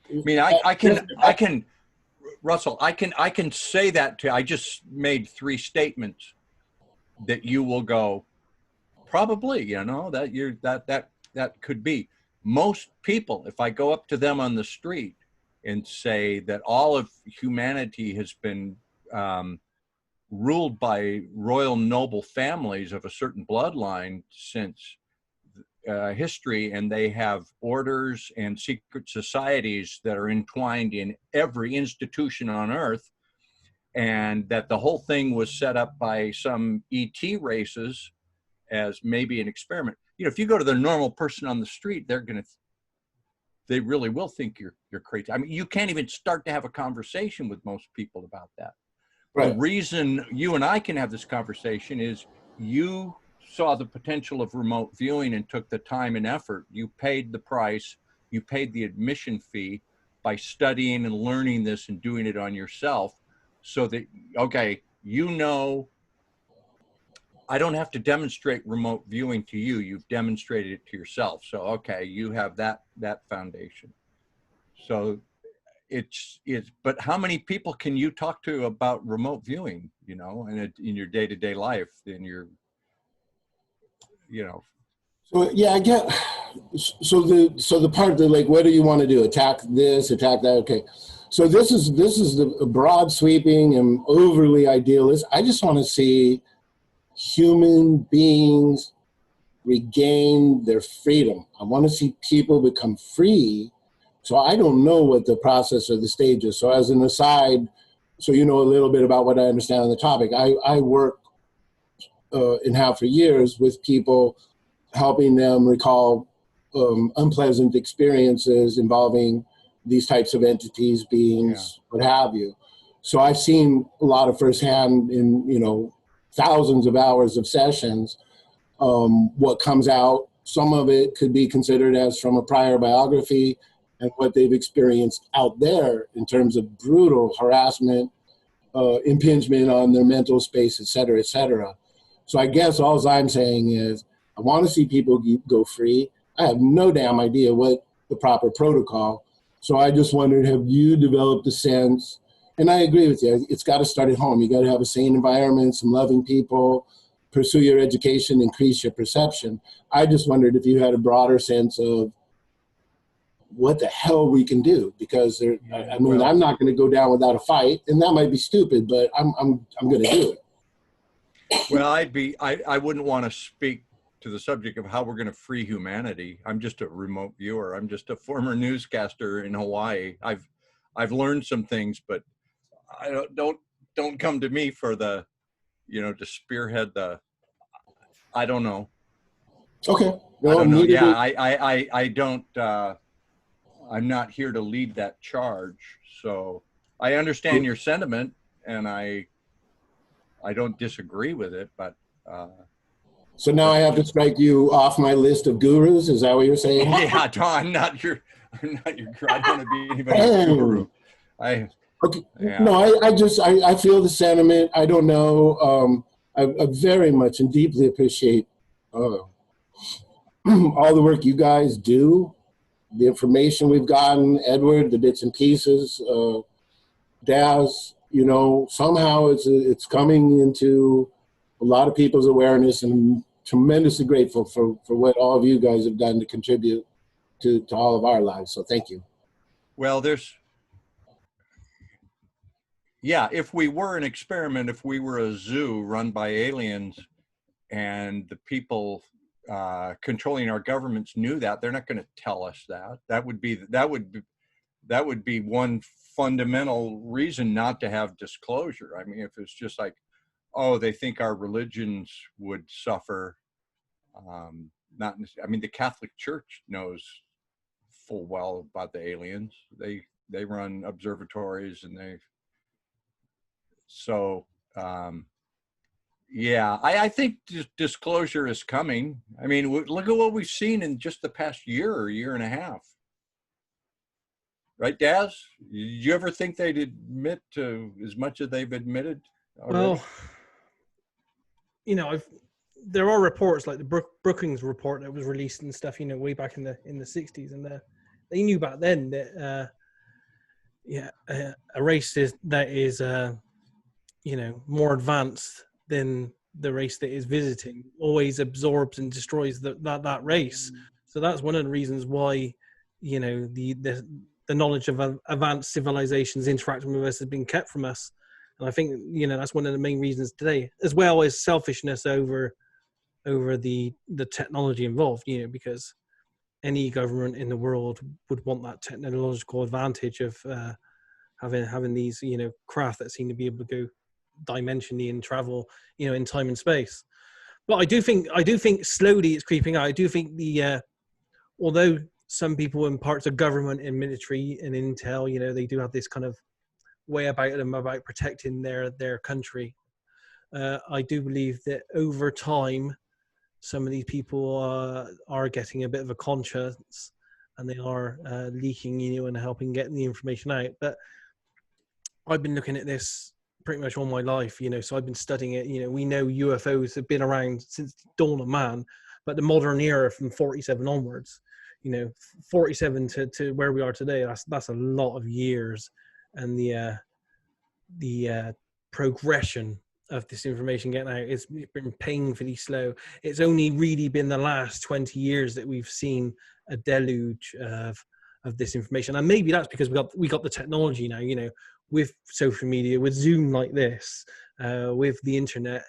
I mean, I can, Russell, I can say that to. I just made 3 statements that you will go, probably, you know, that could be. Most people, if I go up to them on the street and say that all of humanity has been ruled by royal noble families of a certain bloodline since history, and they have orders and secret societies that are entwined in every institution on earth, and that the whole thing was set up by some ET races as maybe an experiment. You know, if you go to the normal person on the street, they really will think you're crazy. I mean, you can't even start to have a conversation with most people about that. Right. The reason you and I can have this conversation is you saw the potential of remote viewing and took the time and effort. You paid the price, you paid the admission fee by studying and learning this and doing it on yourself, so that, okay, you know, I don't have to demonstrate remote viewing to you. You've demonstrated it to yourself. So, okay, you have that foundation. So it's, but how many people can you talk to about remote viewing, you know, and in your day-to-day life, in your, you know? So yeah, I get, so the part that, like, what do you want to do? Attack this, attack that. Okay. So this is the broad sweeping and overly idealist. I just want to see human beings regain their freedom. I want to see people become free. So I don't know what the process or the stage is. So as an aside, so you know a little bit about what I understand on the topic, I work and have for years with people, helping them recall unpleasant experiences involving these types of entities, beings, what have you. So I've seen a lot of firsthand in, you know, thousands of hours of sessions, what comes out. Some of it could be considered as from a prior biography and what they've experienced out there in terms of brutal harassment, impingement on their mental space, et cetera, et cetera. So I guess all I'm saying is I want to see people go free. I have no damn idea what the proper protocol. So I just wondered, have you developed a sense? And I agree with you. It's got to start at home. You got to have a sane environment, some loving people, pursue your education, increase your perception. I just wondered if you had a broader sense of what the hell we can do, because I mean, I'm not going to go down without a fight, and that might be stupid, but I'm going to do it. Well, I wouldn't want to speak to the subject of how we're going to free humanity. I'm just a remote viewer. I'm just a former newscaster in Hawaii. I've learned some things, but I don't don't come to me for the, to spearhead the, I don't know. Okay. I don't know. neither Yeah, do- I don't, I'm not here to lead that charge. So I understand your sentiment, and I don't disagree with it, but. So now I have to strike you off my list of gurus. Is that what you're saying? Yeah, I'm not your guru. I don't want to be anybody's guru. Okay. Yeah. No, I feel the sentiment. I don't know. I very much and deeply appreciate all the work you guys do, the information we've gotten, Edward, the bits and pieces, Daz. Somehow it's coming into a lot of people's awareness, and I'm tremendously grateful for what all of you guys have done to contribute to all of our lives. So thank you. Well, if we were an experiment, if we were a zoo run by aliens, and the people controlling our governments knew that, they're not going to tell us that. That would be one fundamental reason not to have disclosure. I mean, if it's just like, oh, they think our religions would suffer. The Catholic Church knows full well about the aliens. They run observatories, and I think disclosure is coming. I mean, look at what we've seen in just the past year or year and a half. Right, Daz? Did you ever think they'd admit to as much as they've admitted already? Well, there are reports like the Brookings report that was released and stuff, way back in the 60s, and they knew back then that a race that is more advanced than the race that is visiting always absorbs and destroys that race. So that's one of the reasons why the knowledge of advanced civilizations interacting with us has been kept from us. And I think that's one of the main reasons today, as well as selfishness over the technology involved, because any government in the world would want that technological advantage of having these craft that seem to be able to go dimensionally and travel in time and space. But I do think slowly it's creeping out. I do think although some people in parts of government and military and intel, they do have this kind of way about them about protecting their country. I do believe that over time, some of these people are getting a bit of a conscience, and they are leaking, and helping getting the information out. But I've been looking at this pretty much all my life, so I've been studying it. We know UFOs have been around since the dawn of man, but the modern era from 47 onwards, 47 to where we are today, that's a lot of years. And the progression of this information getting out, it's been painfully slow. It's only really been the last 20 years that we've seen a deluge of this information. And maybe that's because we got the technology now, with social media, with Zoom like this, with the internet.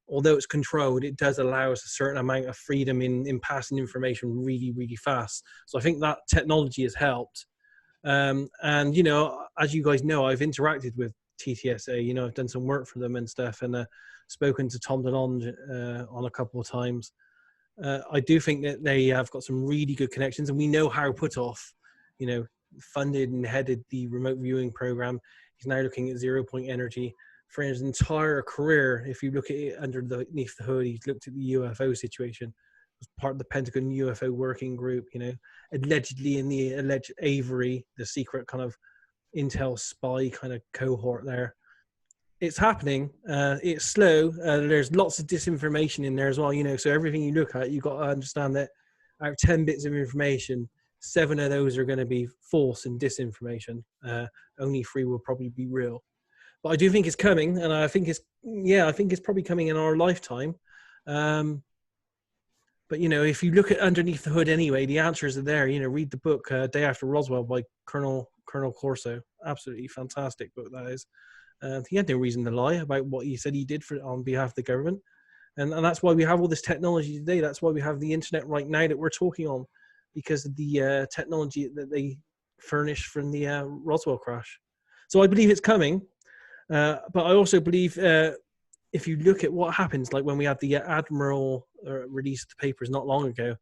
Although it's controlled, it does allow us a certain amount of freedom in passing information really, really fast. So I think that technology has helped. And, as you guys know, I've interacted with TTSA, I've done some work for them and stuff, and spoken to Tom DeLonge on a couple of times. I do think that they have got some really good connections, and we know how Putoff, funded and headed the remote viewing program. He's now looking at 0 Point Energy. For his entire career, if you look at it underneath the hood, he's looked at the UFO situation. Was part of the Pentagon UFO working group, allegedly in the alleged Avery, the secret kind of intel spy kind of cohort there. It's happening. It's slow. There's lots of disinformation in there as well, so everything you look at, you've got to understand that out of 10 bits of information, 7 of those are going to be false and disinformation. Only 3 will probably be real. But I do think it's coming, and I think it's probably coming in our lifetime. But, if you look at underneath the hood anyway, the answers are there. Read the book Day After Roswell by Colonel Corso. Absolutely fantastic book, that is. He had no reason to lie about what he said he did on behalf of the government. And that's why we have all this technology today. That's why we have the internet right now that we're talking on, because of the technology that they furnished from the Roswell crash. So I believe it's coming. But I also believe if you look at what happens, like when we had the Admiral released the papers not long ago,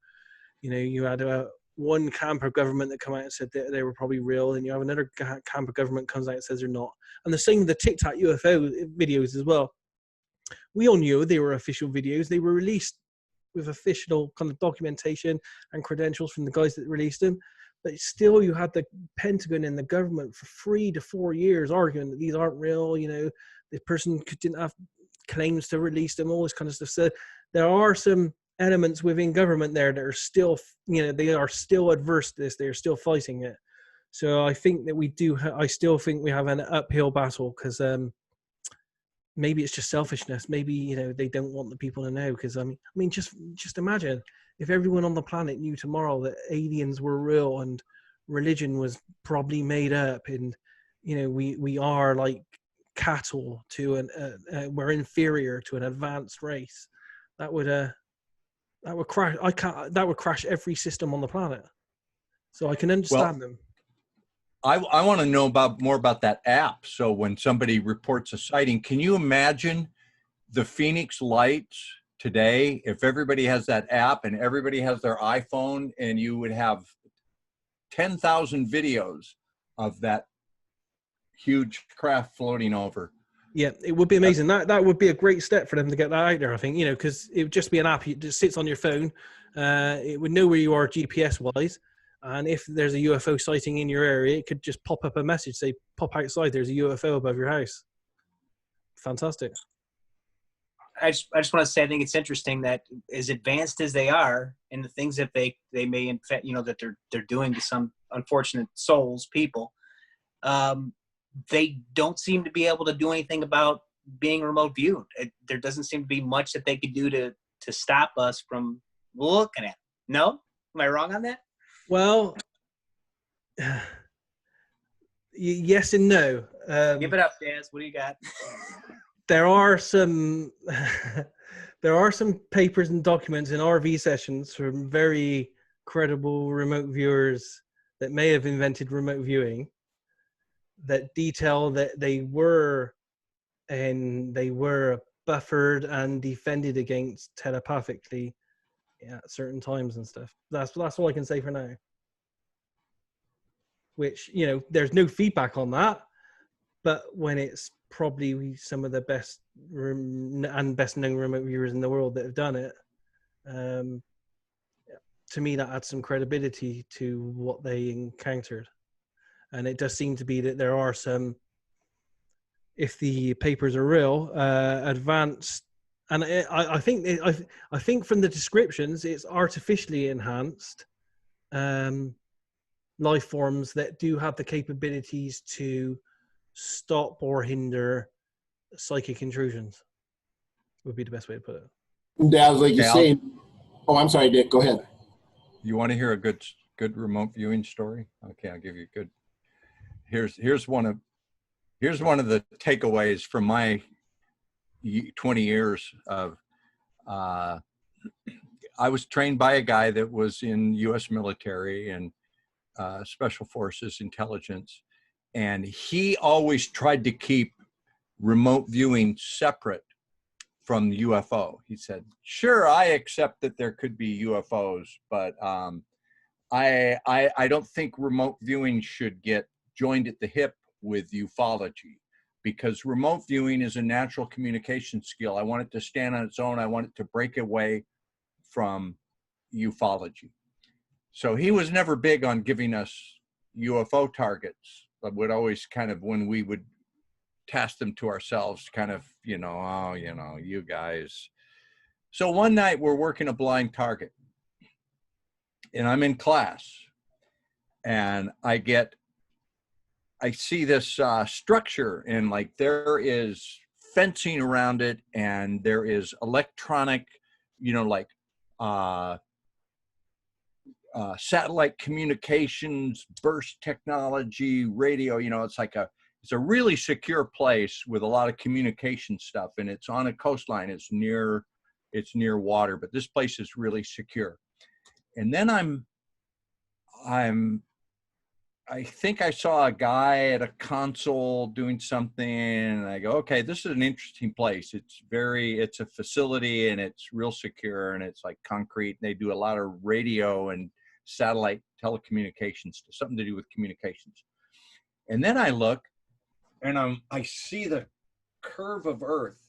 you know, you had one camp of government that come out and said that they were probably real, and you have another camp of government comes out and says they're not. And the same with the Tic Tac UFO videos as well. We all knew they were official videos. They were released with official kind of documentation and credentials from the guys that released them. But still, you had the Pentagon and the government for 3 to 4 years arguing that these aren't real. You know, the person didn't have claims to release them, all this kind of stuff. So there are some elements within government there that are still, you know, they are still adverse to this. They are still fighting it. So I think that we do. I still think we have an uphill battle because maybe it's just selfishness. Maybe, you know, they don't want the people to know. Because I mean, just imagine if everyone on the planet knew tomorrow that aliens were real and religion was probably made up, and you know, we are like cattle to we're inferior to an advanced race. That would crash. That would crash every system on the planet. So I can understand them. I want to know more about that app. So when somebody reports a sighting, can you imagine the Phoenix Lights today if everybody has that app and everybody has their iPhone, and you would have 10,000 videos of that huge craft floating over? Yeah, it would be amazing. That would be a great step for them to get that out there, I think, you know, because it would just be an app. It just sits on your phone. It would know where you are GPS-wise. And if there's a UFO sighting in your area, it could just pop up a message, say, pop outside, there's a UFO above your house. Fantastic. I just want to say, I think it's interesting that as advanced as they are and the things that they may infect, you know, that they're doing to some unfortunate souls, people, they don't seem to be able to do anything about being remote viewed. There doesn't seem to be much that they could do to stop us from looking at it. No? Am I wrong on that? Well, yes and no. Give it up, Daz. What do you got? There are some papers and documents in RV sessions from very credible remote viewers that may have invented remote viewing that detail that they were buffered and defended against telepathically at certain times and stuff. That's all I can say for now. Which, you know, there's no feedback on that, but when it's probably some of the best and best known remote viewers in the world that have done it, to me that adds some credibility to what they encountered. And it does seem to be that there are some, if the papers are real, advanced. And I think from the descriptions, it's artificially enhanced life forms that do have the capabilities to stop or hinder psychic intrusions. Would be the best way to put it. That was like you're saying. Oh, I'm sorry, Dick. Go ahead. You want to hear a good remote viewing story? Okay, I'll give you a good. Here's one of the takeaways from my 20 years of. I was trained by a guy that was in U.S. military and special forces intelligence, and he always tried to keep remote viewing separate from the UFO. He said, "Sure, I accept that there could be UFOs, but I don't think remote viewing should get joined at the hip with ufology, because remote viewing is a natural communication skill. I want it to stand on its own. I want it to break away from ufology." So he was never big on giving us UFO targets, but would always kind of, when we would task them to ourselves, kind of, you know, oh, you know, you guys. So one night we're working a blind target and I'm in class and I see this structure, and like there is fencing around it and there is electronic, you know, like satellite communications, burst technology, radio, you know, it's a really secure place with a lot of communication stuff, and it's on a coastline. It's near water, but this place is really secure. And then I'm I think I saw a guy at a console doing something, and I go, okay, this is an interesting place. It's a facility, and it's real secure, and it's like concrete. They do a lot of radio and satellite telecommunications, something to do with communications. And then I look, and I see the curve of Earth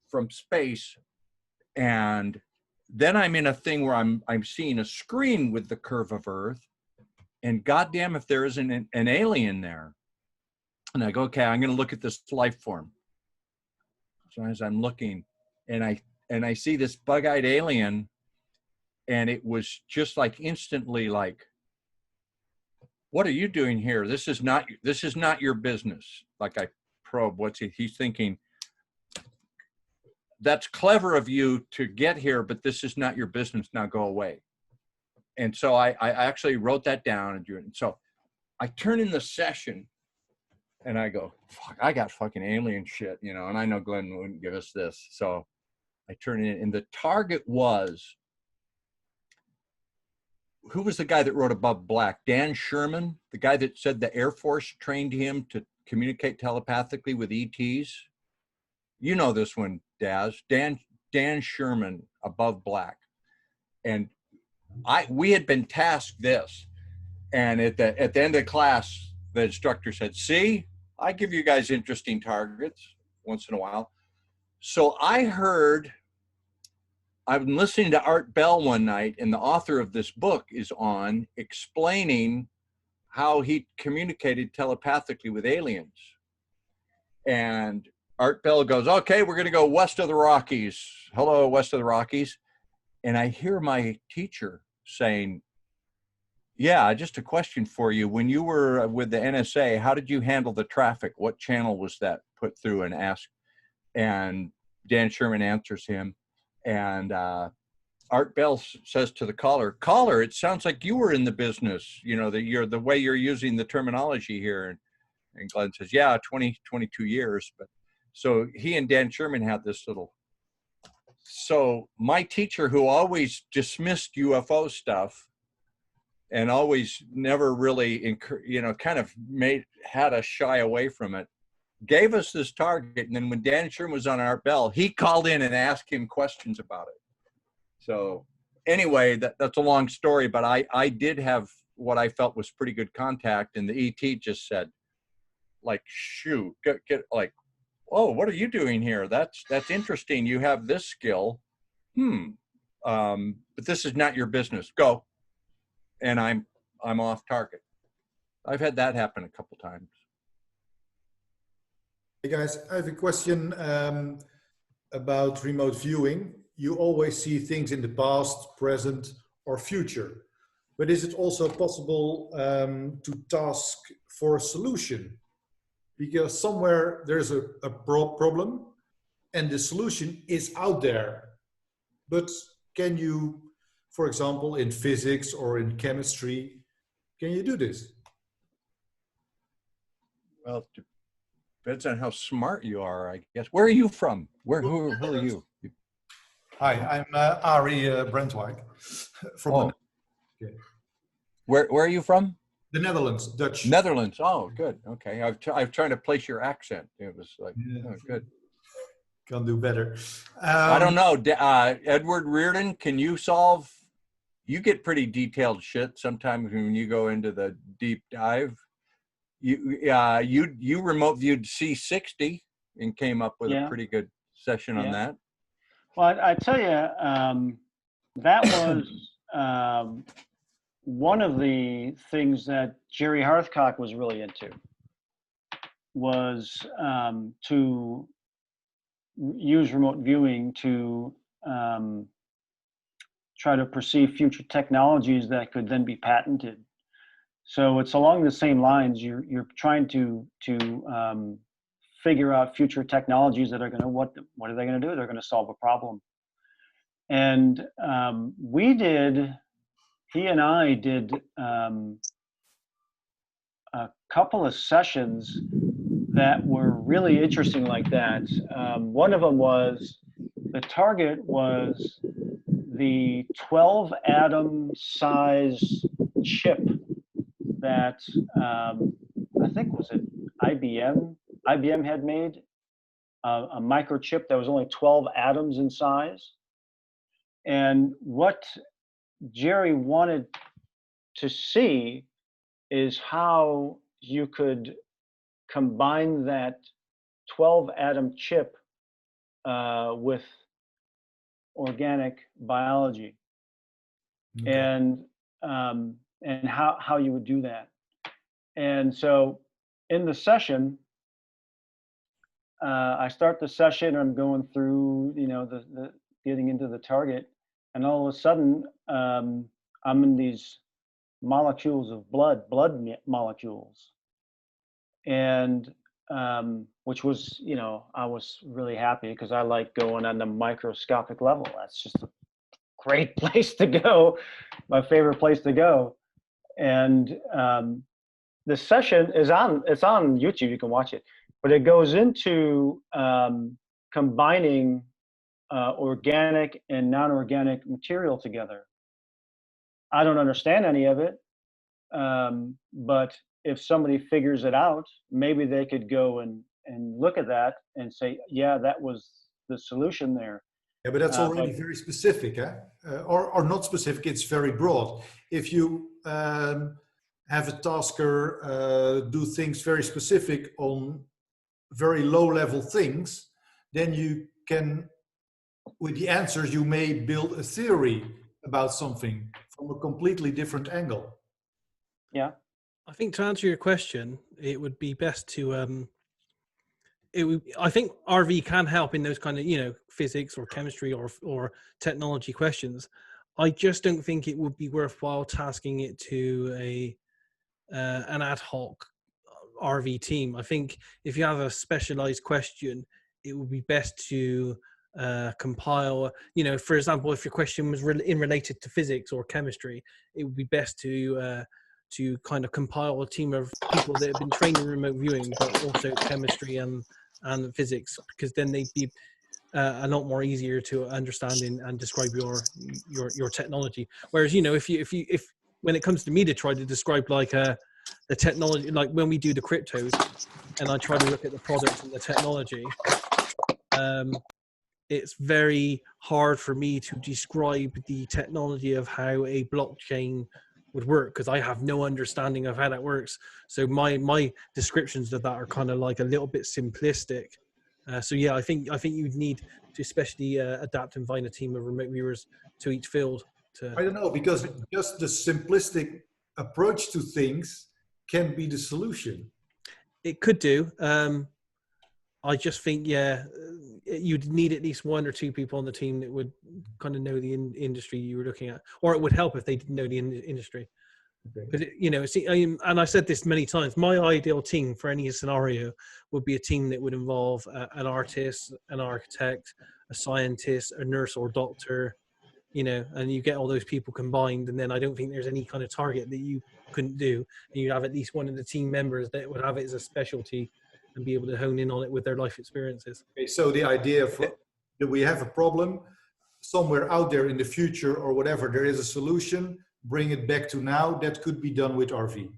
from space, and then I'm in a thing where I'm seeing a screen with the curve of Earth. And goddamn if there isn't an alien there. And I go, okay, I'm going to look at this life form. So as I'm looking, and I see this bug-eyed alien, and it was just like instantly like, what are you doing here? This is not your business. Like I probe, he's thinking, that's clever of you to get here, but this is not your business. Now go away. And so I actually wrote that down and drew it. And so I turn in the session and I go, fuck, I got fucking alien shit, you know, and I know Glenn wouldn't give us this. So I turn it in, and the target was, who was the guy that wrote Above Black? Dan Sherman, the guy that said the Air Force trained him to communicate telepathically with ETs. You know this one, Daz. Dan Sherman, Above Black. And we had been tasked this, and at the end of the class, the instructor said, see, I give you guys interesting targets once in a while. So I've been listening to Art Bell one night, and the author of this book is on explaining how he communicated telepathically with aliens. And Art Bell goes, okay, we're going to go west of the Rockies. Hello, west of the Rockies. And I hear my teacher saying, yeah, just a question for you. When you were with the NSA, how did you handle the traffic? What channel was that put through? And asked, and Dan Sherman answers him. And Art Bell says to the caller, it sounds like you were in the business, you know, the way you're using the terminology here. And Glenn says, yeah, 22 years. But so he and Dan Sherman had this little. So my teacher, who always dismissed UFO stuff and always never really, kind of had us shy away from it, gave us this target. And then when Dan Sherman was on Art Bell, he called in and asked him questions about it. So anyway, that's a long story, but I did have what I felt was pretty good contact. And the ET just said, like, shoot, get like, oh, what are you doing here? That's interesting. You have this skill. But this is not your business. Go. And I'm off target. I've had that happen a couple times. Hey guys, I have a question about remote viewing. You always see things in the past, present, or future. But is it also possible to task for a solution? Because somewhere there's a problem and the solution is out there. But can you, for example, in physics or in chemistry, can you do this? Well, it depends on how smart you are, I guess. Where are you from? Who are you? Hi, I'm Ari Brentwijk from okay. Where are you from? The Netherlands, Dutch. Netherlands. Oh, good. Okay. I've trying to place your accent. It was like, oh, good. Can do better. I don't know. Edward Riordan, can you solve? You get pretty detailed shit sometimes when you go into the deep dive. You remote viewed C60 and came up with a pretty good session on that. Well, I tell you, that was one of the things that Jerry Hearthcock was really into, was to use remote viewing to try to perceive future technologies that could then be patented. So it's along the same lines. You're trying to figure out future technologies that are going to, what are they going to do? They're going to solve a problem. And he and I did a couple of sessions that were really interesting like that. One of them was, the target was the 12 atom size chip that I think was it IBM had made a microchip that was only 12 atoms in size. And what Jerry wanted to see is how you could combine that 12 atom chip with organic biology, Okay. and how you would do that. And so in the session, I start the session, I'm going through, the getting into the target, and all of a sudden, I'm in these molecules of blood molecules. And which was, I was really happy because I like going on the microscopic level. That's just a great place to go, my favorite place to go. And the session it's on YouTube, you can watch it, but it goes into combining organic and non-organic material together. I don't understand any of it, but if somebody figures it out, maybe they could go and look at that and say, yeah, that was the solution there. Yeah, but that's already very specific, eh? Or not specific, it's very broad. If you have a tasker do things very specific on very low-level things, then you can, with the answers, you may build a theory about something from a completely different angle. Yeah. I think to answer your question, it would be best to I think RV can help in those kind of, physics or chemistry or technology questions. I just don't think it would be worthwhile tasking it to an ad hoc RV team. I think if you have a specialized question, it would be best to compile, for example, if your question was related to physics or chemistry, it would be best to kind of compile a team of people that have been trained in remote viewing, but also chemistry and physics, because then they'd be a lot more easier to understand and describe your technology. Whereas, if when it comes to me to try to describe like the technology, like when we do the cryptos, and I try to look at the products and the technology, it's very hard for me to describe the technology of how a blockchain would work, because I have no understanding of how that works. So my descriptions of that are kind of like a little bit simplistic. So yeah, I think you'd need to especially adapt and find a team of remote viewers to each field. I don't know, because just the simplistic approach to things can be the solution. It could do. I just think, you'd need at least one or two people on the team that would kind of know the industry you were looking at, or it would help if they didn't know the industry. But and I said this many times, my ideal team for any scenario would be a team that would involve an artist, an architect, a scientist, a nurse or doctor, and you get all those people combined, and then I don't think there's any kind of target that you couldn't do, and you have at least one of the team members that would have it as a specialty and be able to hone in on it with their life experiences. Okay, so the idea that we have a problem somewhere out there in the future or whatever, there is a solution, bring it back to now, that could be done with RV.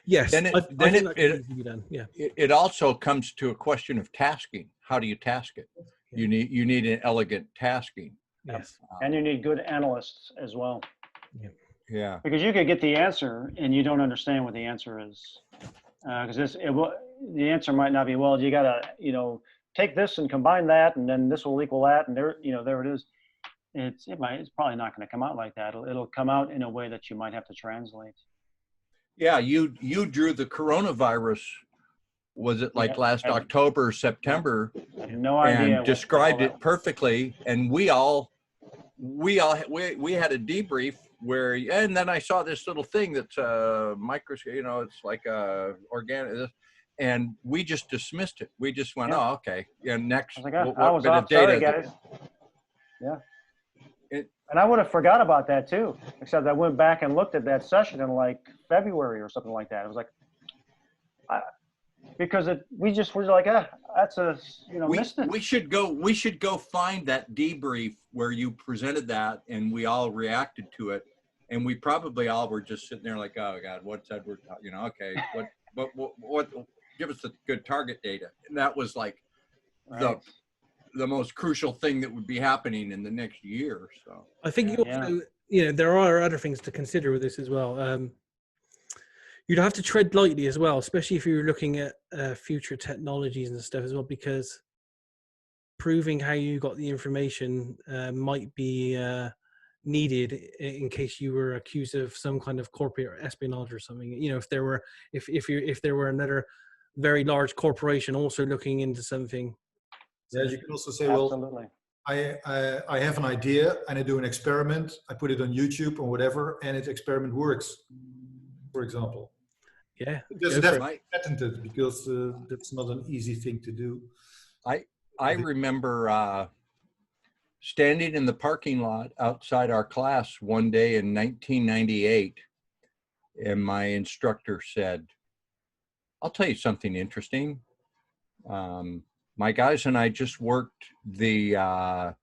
Yes, then I think that could be done. Yeah. It also comes to a question of tasking. How do you task it? You need an elegant tasking. Yes. And you need good analysts as well. Yeah. Because you could get the answer and you don't understand what the answer is. Because the answer might not be, well, you got to, take this and combine that, and then this will equal that, and there it is. It's probably not going to come out like that. It'll come out in a way that you might have to translate. Yeah, you drew the coronavirus. Was it like last October, September? I have no idea. And described it perfectly, and we had a debrief where, and then I saw this little thing that's a microscope, it's like a organic, and we just dismissed it. We just went, oh, okay. Yeah, next. I was like, I was off. Sorry, guys. Yeah. And I would have forgot about that too, except I went back and looked at that session in like February or something like that. It was like, because we were like, that's a, missed it. We should go find that debrief where you presented that and we all reacted to it And we probably all were just sitting there like, oh God, what's Edward, you know, okay, what give us the good target data. And that was like Right. the most crucial thing that would be happening in the next year. So I think you Yeah. also, there are other things to consider with this as well. You'd have to tread lightly as well, especially if you're looking at future technologies and stuff as well, because proving how you got the information might be needed in case you were accused of some kind of corporate espionage or something. You know, if there were another very large corporation also looking into something. Yeah, you can also say, well, Absolutely. I have an idea and I do an experiment. I put it on YouTube or whatever, and its experiment works, for example. Yeah, It doesn't go have for to be patented because that's not an easy thing to do. I remember standing in the parking lot outside our class one day in 1998, and my instructor said, I'll tell you something interesting. My guys and I just worked the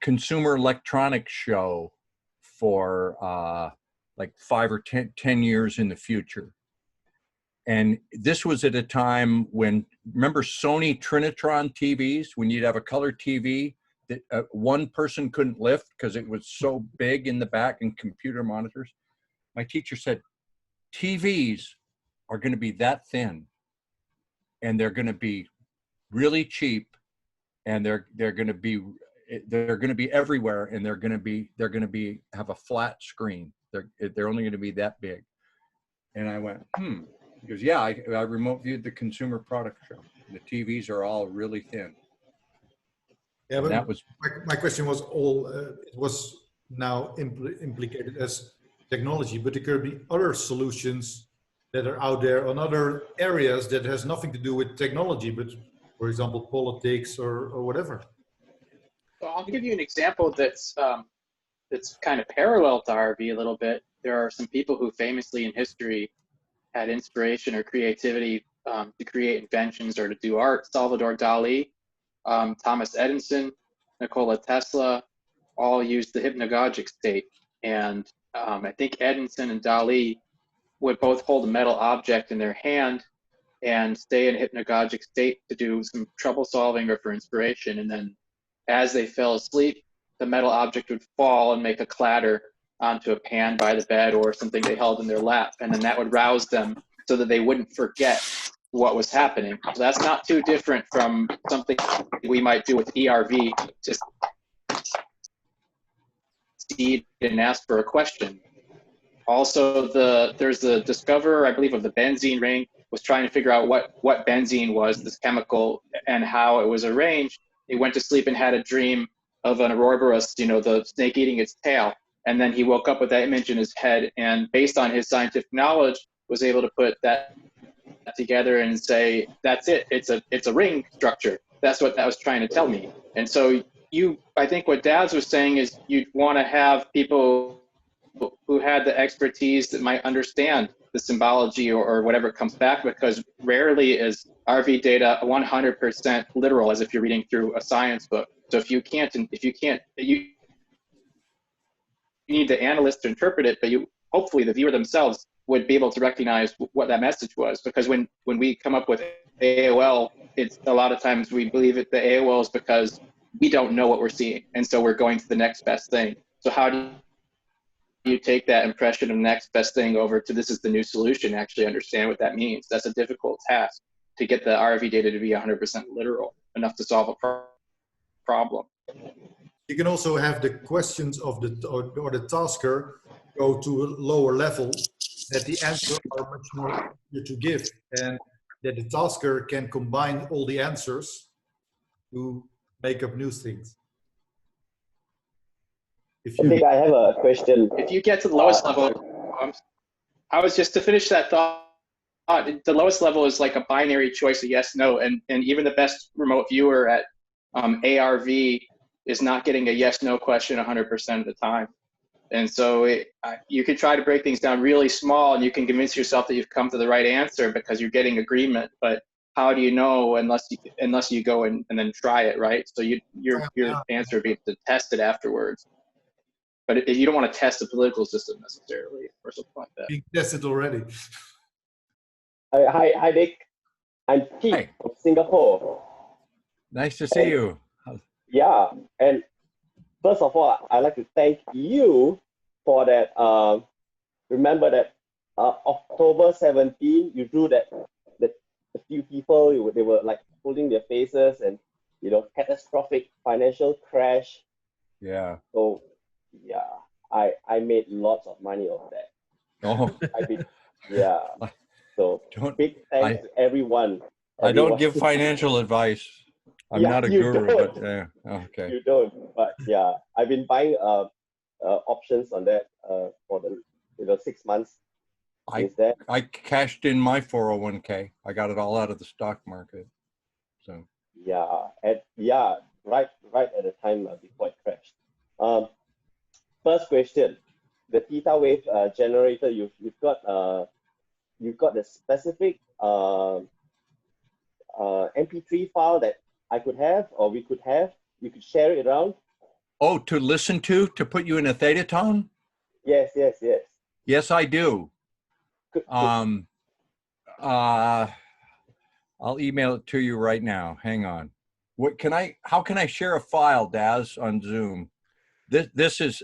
Consumer Electronics Show for like 5 or 10 years in the future. And this was at a time when, remember Sony Trinitron TVs, when you'd have a color TV that one person couldn't lift because it was so big in the back, and computer monitors? My teacher said, TVs are going to be that thin, and they're going to be really cheap, and they're going to be everywhere, and they're going to be have a flat screen. They're only going to be that big. And I went, He goes, yeah, I remote viewed the consumer product show. The TVs are all really thin. Yeah, but that was my question was all, it was now implicated as technology, but there could be other solutions that are out there on other areas that has nothing to do with technology, but for example, politics or whatever. So I'll give you an example that's kind of parallel to RV a little bit. There are some people who famously in history had inspiration or creativity to create inventions or to do art. Salvador Dali, Thomas Edison, Nikola Tesla, all used the hypnagogic state. And I think Edison and Dali would both hold a metal object in their hand and stay in a hypnagogic state to do some trouble solving or for inspiration. And then as they fell asleep, the metal object would fall and make a clatter onto a pan by the bed or something they held in their lap. And then that would rouse them so that they wouldn't forget what was happening. So that's not too different from something we might do with ERV, just see and ask for a question. Also, there's the discoverer, I believe, of the benzene ring was trying to figure out what benzene was, this chemical, and how it was arranged. He went to sleep and had a dream of an Ouroboros, the snake eating its tail. And then he woke up with that image in his head, and based on his scientific knowledge, was able to put that together and say, that's it. It's a ring structure. That's what that was trying to tell me. And so I think what Daz was saying is you'd want to have people who had the expertise that might understand the symbology or whatever comes back, because rarely is RV data 100% literal, as if you're reading through a science book. So if you need the analyst to interpret it, but hopefully the viewer themselves would be able to recognize what that message was. Because when we come up with AOL, it's a lot of times we believe the AOL is because we don't know what we're seeing, and so we're going to the next best thing. So how do you take that impression of next best thing over to this is the new solution, actually understand what that means? That's a difficult task, to get the RV data to be 100% literal enough to solve a problem. You can also have the questions of the tasker go to a lower level, that the answers are much more easier to give, and that the tasker can combine all the answers to make up new things. I think I have a question. If you get to the lowest level, I was just to finish that thought, the lowest level is like a binary choice of yes, no, and even the best remote viewer at ARV is not getting a yes, no question 100% of the time. And so you could try to break things down really small, and you can convince yourself that you've come to the right answer because you're getting agreement. But how do you know unless you go and then try it, right? So your answer would be to test it afterwards. But if you don't want to test the political system necessarily or something like that. You tested already. Hi, Dick. I'm Pete Hi. from Singapore. Nice to see you. Yeah, and first of all, I'd like to thank you for that. Remember that October 17, you drew that a few people, they were like holding their faces and, catastrophic financial crash. Yeah. So, yeah, I made lots of money off that. Oh. Yeah. So big thanks to everyone. I don't give financial advice. I'm not a guru, but yeah. Okay. You don't, but yeah, I've been buying options on that for the 6 months. I cashed in my 401k. I got it all out of the stock market. So right at the time before it crashed. First question: the theta wave generator. You've got the specific MP3 file that I could have, or we could have. You could share it around. Oh, to listen to put you in a theta tone? Yes. Yes, I do. I'll email it to you right now. Hang on. How can I share a file, Daz, on Zoom? This is,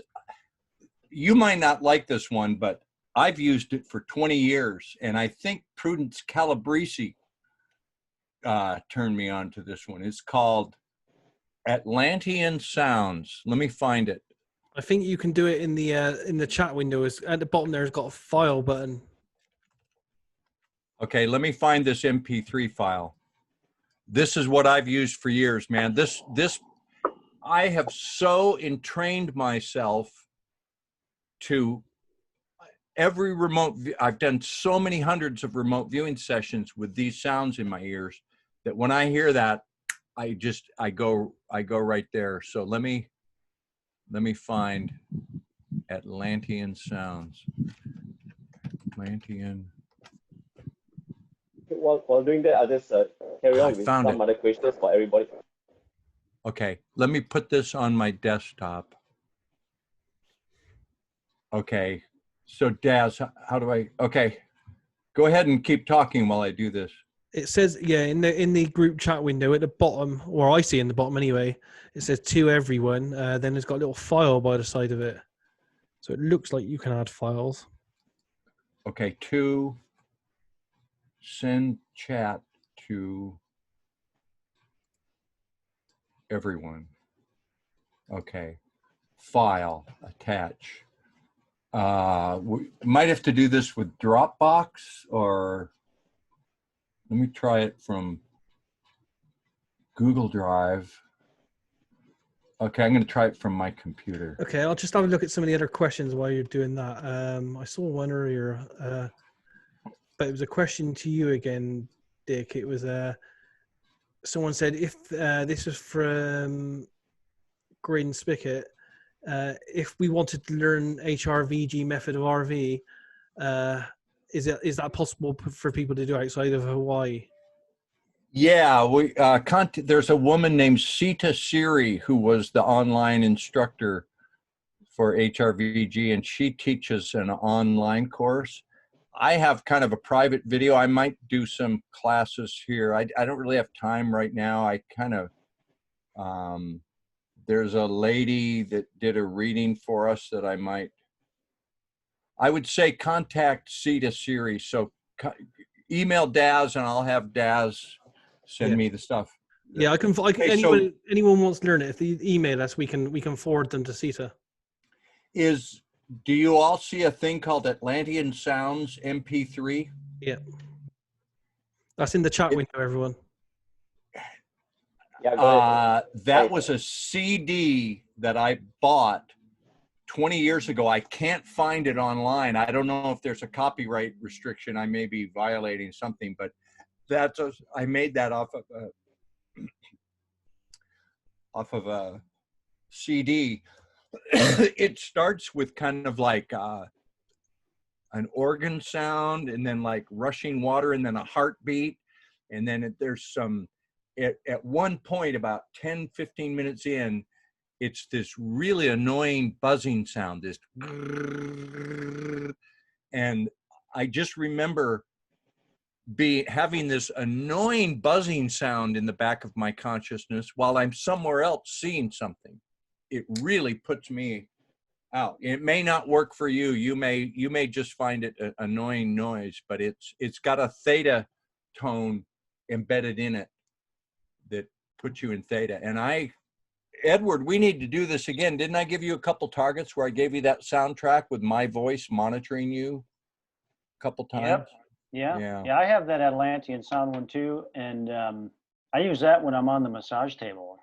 you might not like this one, but I've used it for 20 years, and I think Prudence Calabrese turned me on to this one. It's called Atlantean Sounds. Let me find it. I think you can do it in the chat window. At the bottom there's got a file button. Okay, let me find this MP3 file. This is what I've used for years, man. This I have so entrained myself to every I've done so many hundreds of remote viewing sessions with these sounds in my ears that when I hear that, I go right there. So let me find Atlantean Sounds. Atlantean. While doing that, I'll just carry on with some other questions for everybody. Okay, let me put this on my desktop. Okay, so Daz, how do I? Okay, go ahead and keep talking while I do this. It says, in the group chat window at the bottom, or I see in the bottom anyway, it says to everyone. Then it's got a little file by the side of it, so it looks like you can add files. Okay, to send chat to everyone. Okay, file, attach. We might have to do this with Dropbox, or let me try it from Google Drive. Okay, I'm going to try it from my computer. Okay, I'll just have a look at some of the other questions while you're doing that. I saw one earlier, but it was a question to you again, Dick. It was someone said, if this is from Grin Spigot, if we wanted to learn HRVG method of RV, is that possible for people to do outside of Hawaii? Yeah, there's a woman named Sita Siri who was the online instructor for HRVG, and she teaches an online course. I have kind of a private video. I might do some classes here. I don't really have time right now. I kind of, there's a lady that did a reading for us that I would say contact Sita Siri. So email Daz and I'll have Daz send me the stuff. Yeah, I can. Anyone wants to learn it, if they email us, we can forward them to Sita. Do you all see a thing called Atlantean Sounds MP3? Yeah. That's in the chat window, everyone. Yeah, that was a CD that I bought 20 years ago. I can't find it online. I don't know if there's a copyright restriction. I may be violating something, but I made that off of a CD. It starts with kind of like an organ sound, and then like rushing water, and then a heartbeat, and then there's some. At one point, about 10-15 minutes in, it's this really annoying buzzing sound, this, and I just remember having this annoying buzzing sound in the back of my consciousness while I'm somewhere else seeing something. It really puts me out. It may not work for you. You may just find it an annoying noise, but it's got a theta tone embedded in it that puts you in theta. And Edward, we need to do this again. Didn't I give you a couple targets where I gave you that soundtrack with my voice monitoring you a couple times? Yep. Yeah. I have that Atlantean sound one too, and I use that when I'm on the massage table.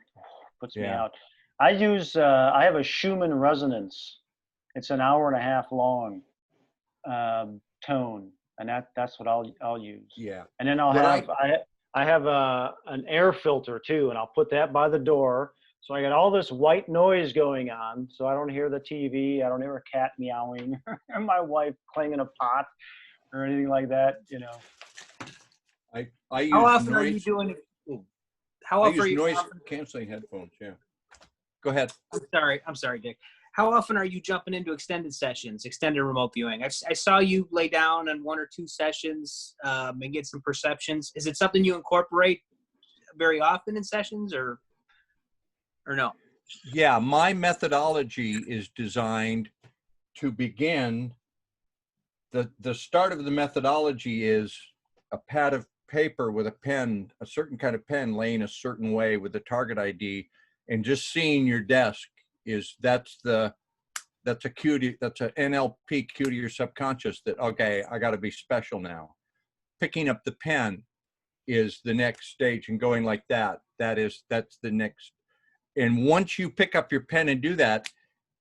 Puts me out. I have a Schumann resonance. It's an 1.5 hour long tone, and that's what I'll use. Yeah. And then I have an air filter too, and I'll put that by the door. So I got all this white noise going on, so I don't hear the TV, I don't hear a cat meowing, or my wife clanging a pot, or anything like that, you know. I use how often noise, are you doing? How often are you noise canceling headphones? Yeah. Go ahead. I'm sorry, Dick. How often are you jumping into extended sessions, extended remote viewing? I saw you lay down on 1 or 2 sessions and get some perceptions. Is it something you incorporate very often in sessions, or no? Yeah, my methodology is designed to begin. The start of the methodology is a pad of paper with a pen, a certain kind of pen laying a certain way with the target ID, and just seeing your desk that's a cue, that's an NLP cue to your subconscious that, okay, I got to be special now. Picking up the pen is the next stage, and going like that, that's the next. And once you pick up your pen and do that,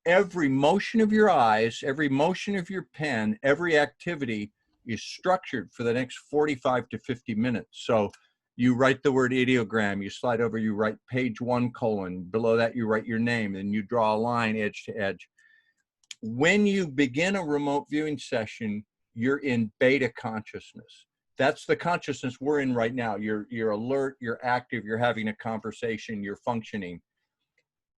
every motion of your eyes, every motion of your pen, every activity is structured for the next 45 to 50 minutes. So you write the word ideogram, you slide over, you write page 1 : below that you write your name, and you draw a line edge to edge. When you begin a remote viewing session, you're in beta consciousness. That's the consciousness we're in right now. You're alert, you're active, you're having a conversation, you're functioning.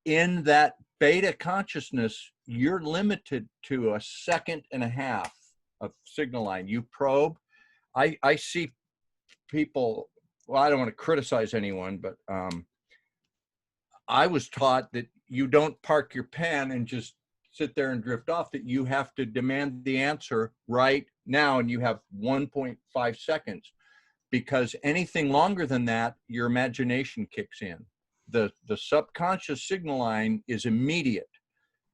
In that beta consciousness, you're limited to 1.5 seconds of signal line. You probe. I see people, well, I don't want to criticize anyone, but I was taught that you don't park your pen and just sit there and drift off, that you have to demand the answer right now, and you have 1.5 seconds, because anything longer than that, your imagination kicks in. The subconscious signal line is immediate.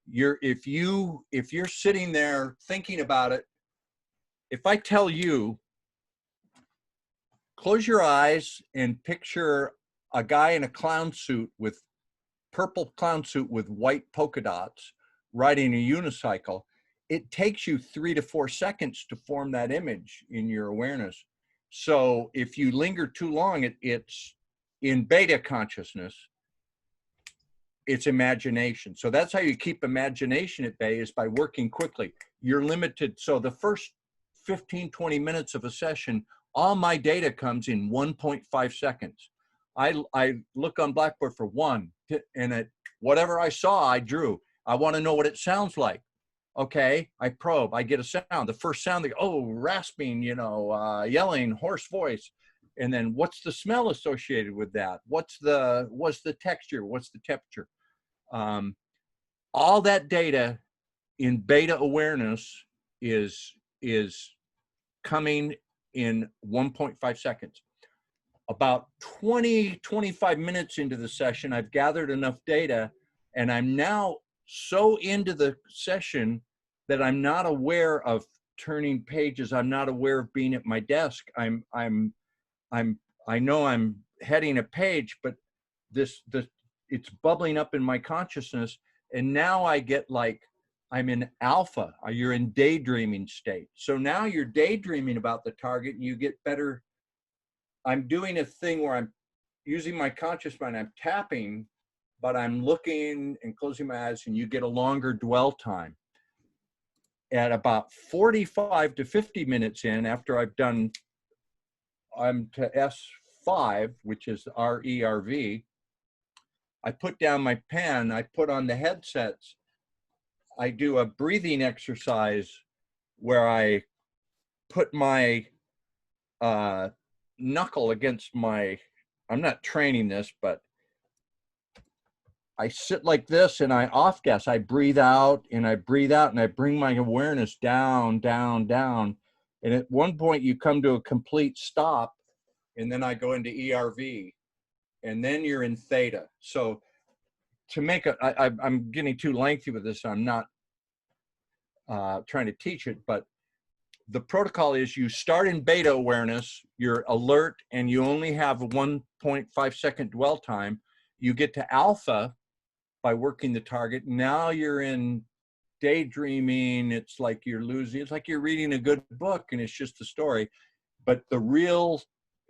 If you're sitting there thinking about it, if I tell you, close your eyes and picture a guy in a clown suit, with purple clown suit with white polka dots, riding a unicycle, it takes you 3 to 4 seconds to form that image in your awareness. So if you linger too long, it's in beta consciousness, it's imagination. So that's how you keep imagination at bay, is by working quickly. You're limited. So the first 15, 20 minutes of a session, all my data comes in 1.5 seconds. I look on Blackboard for 1, and whatever I saw, I drew. I want to know what it sounds like. Okay, I probe, I get a sound. The first sound, they go, oh, rasping, yelling, hoarse voice. And then what's the smell associated with that? What's the texture? What's the temperature? All that data in beta awareness is coming in 1.5 seconds. About 20, 25 minutes into the session, I've gathered enough data, and I'm now so into the session that I'm not aware of turning pages. I'm not aware of being at my desk. I know I'm heading a page, but it's bubbling up in my consciousness, and now I get like I'm in alpha. You're in daydreaming state. So now you're daydreaming about the target, and you get better. I'm doing a thing where I'm using my conscious mind. I'm tapping, but I'm looking and closing my eyes, and you get a longer dwell time. At about 45 to 50 minutes in, after I'm to S5, which is RERV, I put down my pen, I put on the headsets, I do a breathing exercise where I put my knuckle against my, I'm not training this, but I sit like this and I off gas. I breathe out and I breathe out and I bring my awareness down, down, down. And at one point you come to a complete stop, and then I go into ERV, and then you're in theta. So to make I'm getting too lengthy with this. I'm not trying to teach it, but the protocol is you start in beta awareness, you're alert, and you only have a 1.5 second dwell time. You get to alpha by working the target. Now you're in daydreaming. It's like you're losing. It's like you're reading a good book and it's just a story. But the real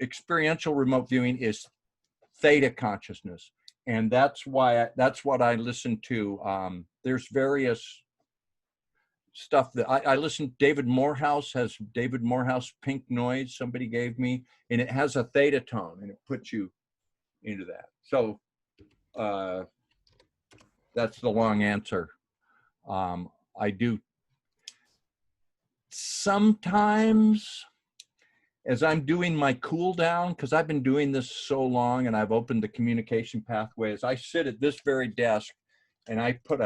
experiential remote viewing is theta consciousness. And that's why, that's what I listen to. There's various stuff that I listen. David Morehouse has David Morehouse Pink Noise, somebody gave me, and it has a theta tone and it puts you into that. So that's the long answer. I do sometimes, as I'm doing my cool down, because I've been doing this so long and I've opened the communication pathways, I sit at this very desk and I put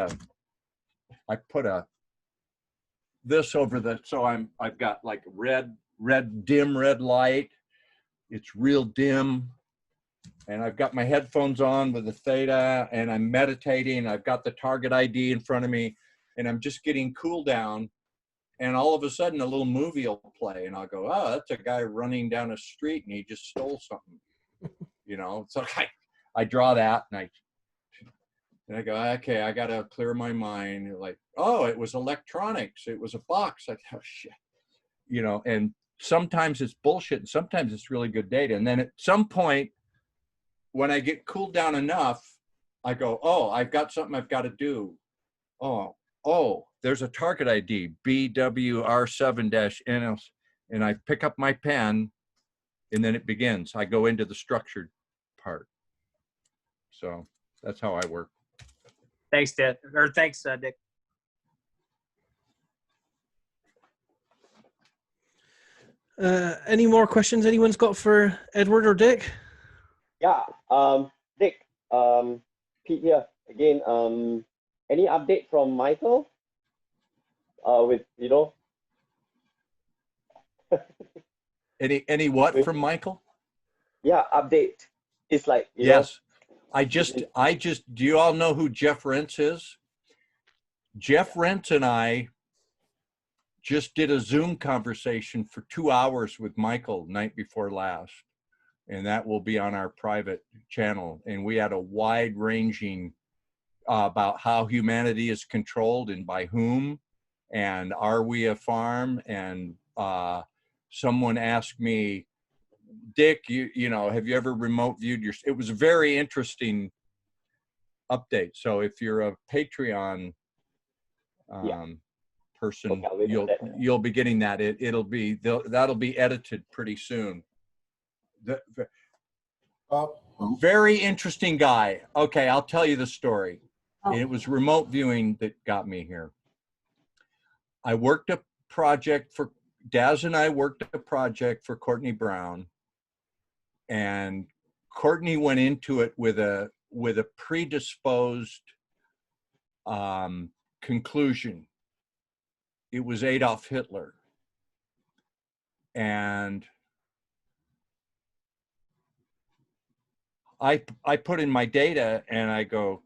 this over the, so I've got like dim red light. It's real dim. And I've got my headphones on with the theta and I'm meditating. I've got the target ID in front of me and I'm just getting cool down. And all of a sudden a little movie will play and I'll go, oh, that's a guy running down a street and he just stole something, you know? So I draw that and I go, okay, I got to clear my mind. Like, oh, it was electronics. It was a box. Like, oh shit, you know, and sometimes it's bullshit and sometimes it's really good data. And then at some point, when I get cooled down enough, I go, oh, I've got something I've got to do. Oh, there's a target ID, BWR7-NS, and I pick up my pen, and then it begins. I go into the structured part. So that's how I work. Thanks, Dick. Dick. Any more questions anyone's got for Edward or Dick? Yeah, Dick, Pete here again. Any update from Michael? With, you know. Any what from Michael? Yeah, update. It's like, you yes. know. I just, do you all know who Jeff Rentz is? Jeff Rentz and I just did a Zoom conversation for 2 hours with Michael night before last. And that will be on our private channel. And we had a wide ranging about how humanity is controlled and by whom, and are we a farm? And someone asked me, Dick, you know, have you ever remote viewed your, it was a very interesting update. So if you're a Patreon person, you'll be getting that. It'll be, that'll be edited pretty soon. Very interesting guy. Okay, I'll tell you the story. It was remote viewing that got me here. I worked a project for, Daz and I worked a project for Courtney Brown, and Courtney went into it with a predisposed conclusion. It was Adolf Hitler. And I put in my data and I go,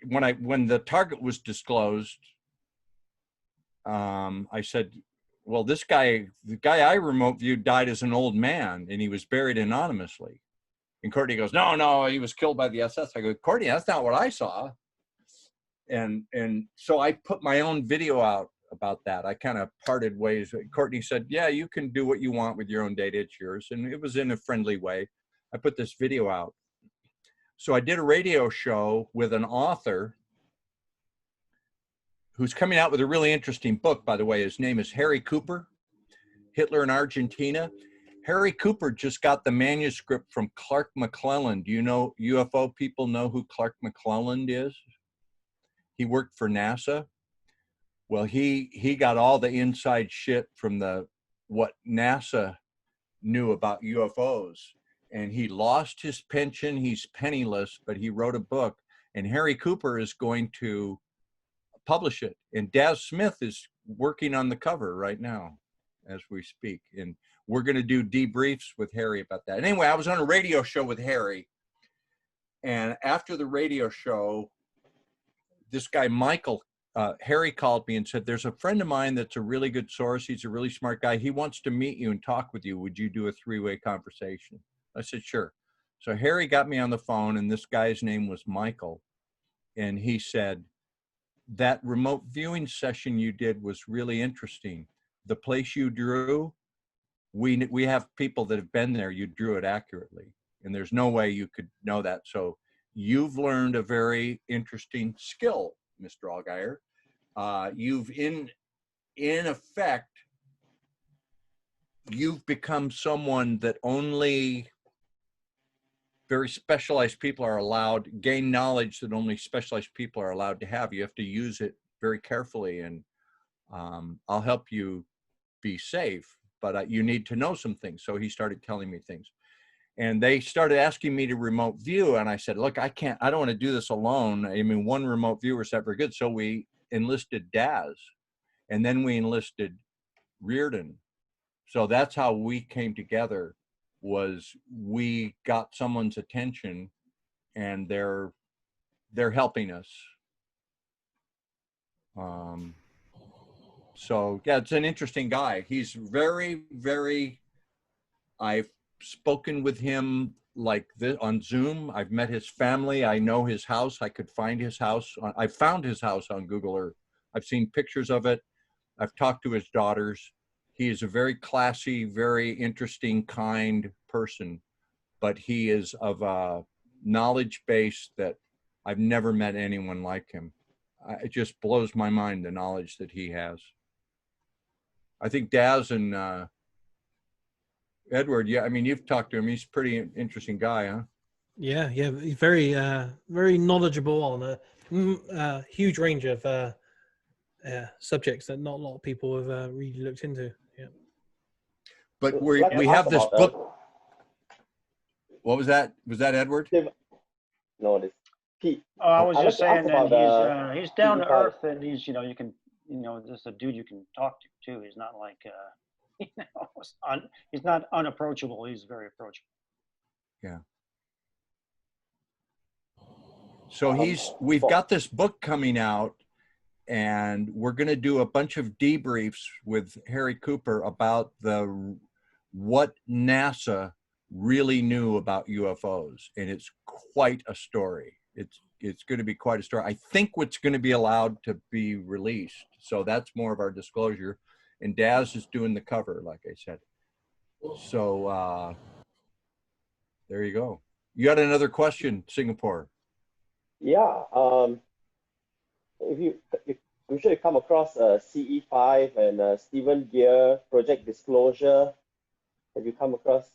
when the target was disclosed, I said, well, the guy I remote viewed died as an old man and he was buried anonymously. And Courtney goes, no, he was killed by the SS. I go, Courtney, that's not what I saw. And so I put my own video out about that. I kind of parted ways. Courtney said, yeah, you can do what you want with your own data, it's yours. And it was in a friendly way. I put this video out. So I did a radio show with an author who's coming out with a really interesting book, by the way. His name is Harry Cooper, Hitler in Argentina. Harry Cooper just got the manuscript from Clark McClelland. Do you know, UFO people know who Clark McClelland is? He worked for NASA. Well, he got all the inside shit from what NASA knew about UFOs. And he lost his pension. He's penniless, but he wrote a book. And Harry Cooper is going to publish it. And Daz Smith is working on the cover right now as we speak. And we're going to do debriefs with Harry about that. And anyway, I was on a radio show with Harry. And after the radio show, this guy, Michael, Harry called me and said, there's a friend of mine that's a really good source. He's a really smart guy. He wants to meet you and talk with you. Would you do a three-way conversation? I said, sure. So Harry got me on the phone, and this guy's name was Michael. And he said, that remote viewing session you did was really interesting. The place you drew, we have people that have been there. You drew it accurately. And there's no way you could know that. So you've learned a very interesting skill, Mr. Allgire. You've in effect, you've become someone that only very specialized people are allowed, gain knowledge that only specialized people are allowed to have. You have to use it very carefully, and I'll help you be safe, but you need to know some things. So he started telling me things. And they started asking me to remote view. And I said, look, I don't want to do this alone. I mean, one remote viewer is not very good. So we enlisted Daz, and then we enlisted Riordan. So that's how we came together, was we got someone's attention, and they're helping us. So yeah, it's an interesting guy. He's very, very, I've spoken with him like this on Zoom. I've met his family. I know his house. I could find his house. I found his house on Google Earth. I've seen pictures of it. I've talked to his daughters. He is a very classy, very interesting, kind person, but he is of a knowledge base that I've never met anyone like him. It just blows my mind, the knowledge that he has. I think Daz and Edward, yeah, I mean, you've talked to him. He's a pretty interesting guy, huh? Yeah, he's very, very knowledgeable on a huge range of subjects that not a lot of people have really looked into. Yeah. But we have this book. What was that? Was that Edward? No, this Pete. Oh, I was just saying that he's down to earth, and he's just a dude you can talk to too. He's not like he's not unapproachable. He's very approachable. Yeah. So we've got this book coming out, and we're going to do a bunch of debriefs with Harry Cooper about what NASA really knew about UFOs, and it's quite a story. It's going to be quite a story. I think what's going to be allowed to be released. So that's more of our disclosure. And Daz is doing the cover, like I said. So there you go. You got another question, Singapore? Yeah. I'm sure you come across CE5 and Stephen Gear, Project Disclosure. Have you come across?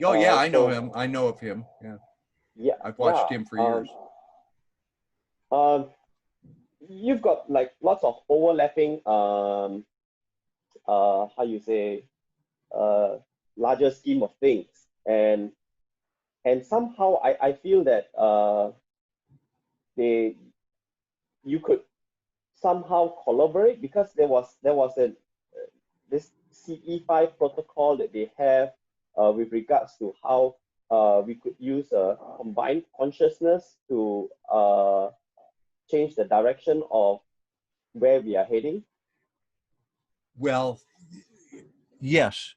Oh yeah, I know him. I know of him. Yeah. Yeah. I've watched him for years. You've got like lots of overlapping larger scheme of things, and somehow I feel that you could somehow collaborate, because there was this CE5 protocol that they have with regards to how we could use a combined consciousness to change the direction of where we are heading. Well, yes.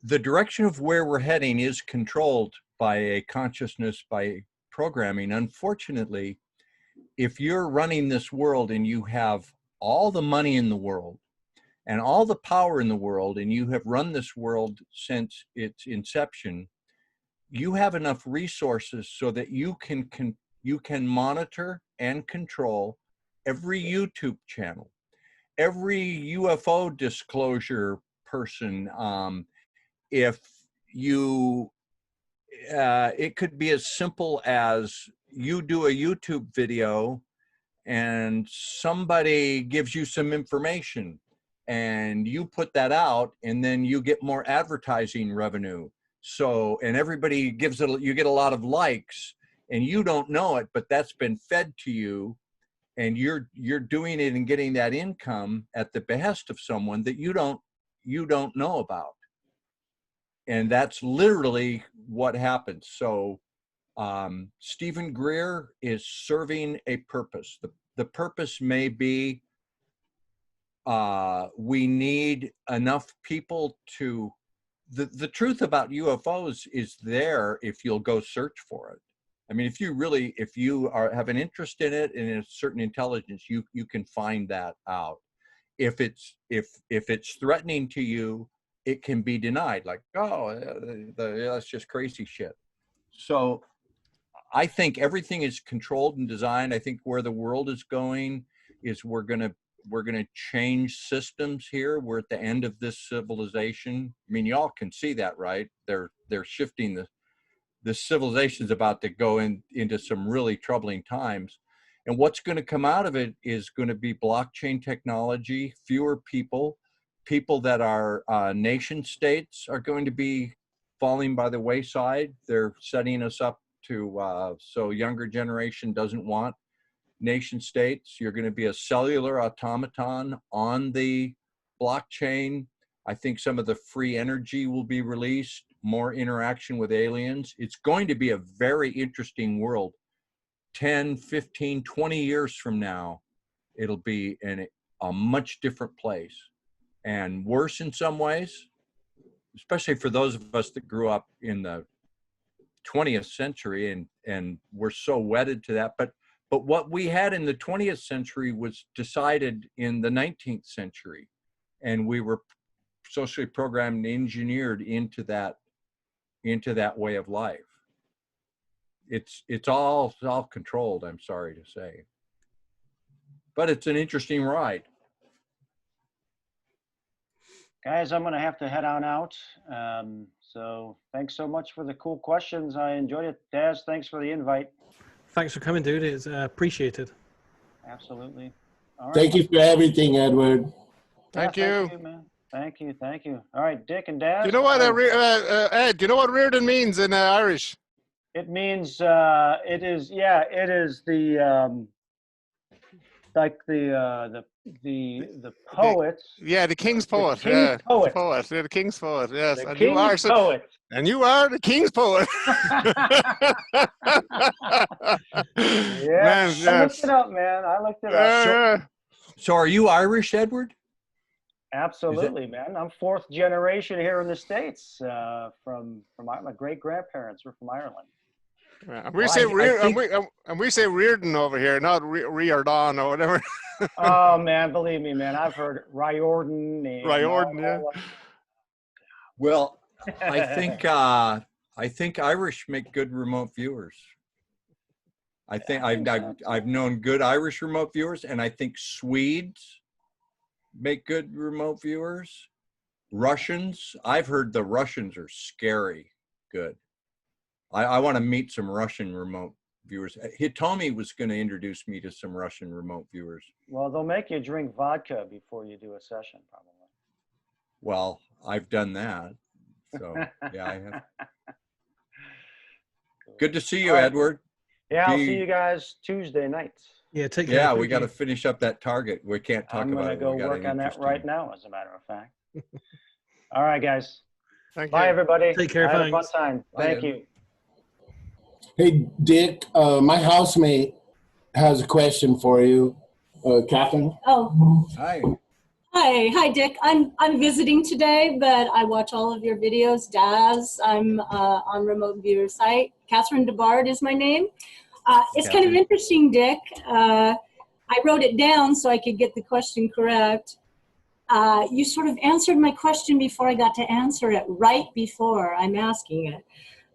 The direction of where we're heading is controlled by a consciousness, by programming. Unfortunately, if you're running this world and you have all the money in the world and all the power in the world, and you have run this world since its inception, you have enough resources so that you can monitor and control every YouTube channel, every UFO disclosure person, if you, it could be as simple as you do a YouTube video and somebody gives you some information and you put that out, and then you get more advertising revenue. So, and everybody gives it, you get a lot of likes and you don't know it, but that's been fed to you, and you're doing it and getting that income at the behest of someone that you don't know about. And that's literally what happens. So Stephen Greer is serving a purpose. The purpose may be we need enough people to, the truth about UFOs is there if you'll go search for it. I mean, if you have an interest in it and a certain intelligence, you can find that out. If it's threatening to you, it can be denied, like, oh, that's just crazy shit. So I think everything is controlled and designed. I think where the world is going is we're gonna change systems here. We're at the end of this civilization. I mean, y'all can see that, right? They're shifting the civilization's about to go into some really troubling times. And what's going to come out of it is going to be blockchain technology, fewer people that are nation states are going to be falling by the wayside. They're setting us up to, so younger generation doesn't want nation states. You're going to be a cellular automaton on the blockchain. I think some of the free energy will be released, more interaction with aliens. It's going to be a very interesting world. 10, 15, 20 years from now, it'll be in a much different place, and worse in some ways, especially for those of us that grew up in the 20th century and we're so wedded to that. But what we had in the 20th century was decided in the 19th century, and we were socially programmed and engineered into that way of life. It's all controlled, I'm sorry to say. But it's an interesting ride. Guys, I'm going to have to head on out. So thanks so much for the cool questions. I enjoyed it. Daz, thanks for the invite. Thanks for coming, dude. It's appreciated. Absolutely. All right. Thank you for everything, Edward. Thank you. Thank you, man. Thank you. Thank you. All right, Dick and Daz. You know what, Ed, do you know what Riordan means in Irish? It means, it is the, like the poet. Yeah, the king's poet. The king's poet. Poet. Yeah, the king's poet. Yes. The And king's poet. And you are the king's poet. Yeah, Man, I yes. looked it up, man. I looked it up. So are you Irish, Edward? Absolutely, man. I'm fourth generation here in the States. From my great grandparents were from Ireland. Yeah, we say we say Riordan over here, not Riordan or whatever. Oh man, believe me, man. I've heard Riordan. Riordan, yeah. Well, I think Irish make good remote viewers. I think I've known good Irish remote viewers, and I think Swedes make good remote viewers. Russians, I've heard the Russians are scary good. I want to meet some Russian remote viewers. Hitomi was going to introduce me to some Russian remote viewers. Well, they'll make you drink vodka before you do a session, probably. Well, I've done that. So, yeah, I have. Good to see you, Edward. Yeah, I'll see you guys Tuesday night. Yeah, take care. Yeah, we got to finish up that target. We can't talk about it. I'm going to go work on that right now, as a matter of fact. All right, guys. Bye, everybody. Take care. I had a fun time. Thank you. Hey, Dick, my housemate has a question for you. Catherine? Oh. Hi. Hi, Dick. I'm visiting today, but I watch all of your videos. Daz, I'm on Remote Viewer site. Catherine DeBard is my name. It's kind of interesting, Dick. I wrote it down so I could get the question correct. You sort of answered my question before I got to answer it, right before I'm asking it.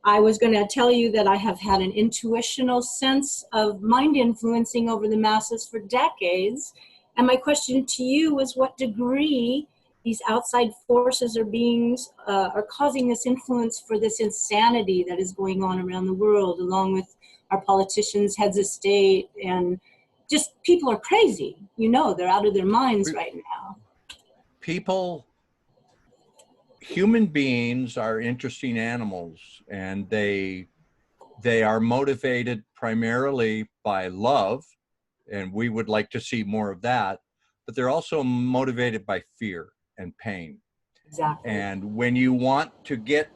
I was going to tell you that I have had an intuitional sense of mind influencing over the masses for decades. And my question to you was, what degree these outside forces or beings are causing this influence for this insanity that is going on around the world, along with our politicians, heads of state, and just people are crazy. You know, they're out of their minds right now. Human beings are interesting animals, and they are motivated primarily by love, and we would like to see more of that, but they're also motivated by fear and pain. Exactly. And when you want to get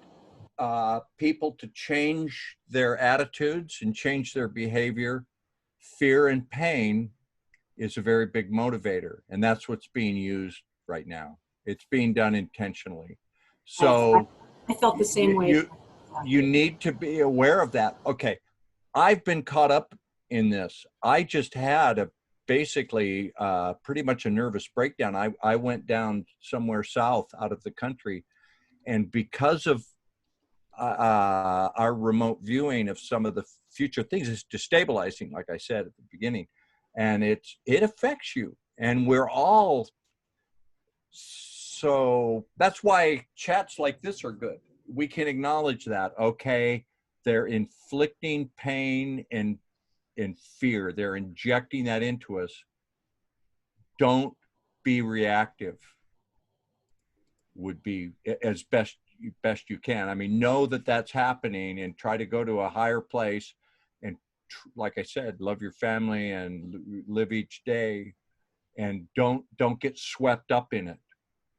people to change their attitudes and change their behavior, fear and pain is a very big motivator, and that's what's being used right now. It's being done intentionally. So I felt the same way. You need to be aware of that. Okay, I've been caught up in this. I just had basically pretty much a nervous breakdown. I went down somewhere south out of the country, and because of our remote viewing of some of the future things, it's destabilizing, like I said at the beginning, and it affects you, and we're all. So that's why chats like this are good. We can acknowledge that, okay, they're inflicting pain and fear. They're injecting that into us. Don't be reactive would be as best you can. I mean, know that that's happening and try to go to a higher place. And like I said, love your family and live each day, and don't get swept up in it,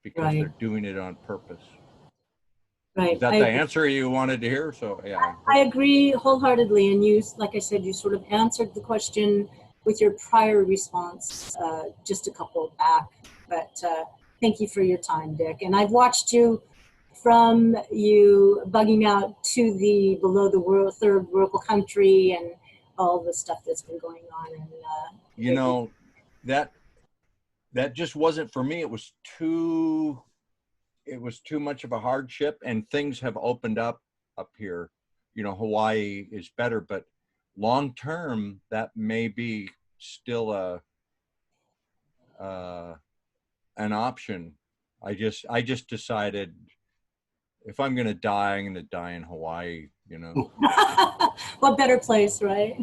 because Right. they're doing it on purpose. Right. Is that the answer you wanted to hear? So yeah. I agree wholeheartedly, and you, like I said, you sort of answered the question with your prior response just a couple back. But thank you for your time, Dick. And I've watched you from you bugging out to the below the world, third world country, and all the stuff that's been going on. And you know, that just wasn't for me. It was too much of a hardship, and things have opened up here. You know, Hawaii is better, but long term, that may be still an option. I just decided, if I'm going to die, I'm going to die in Hawaii, you know. What better place, right?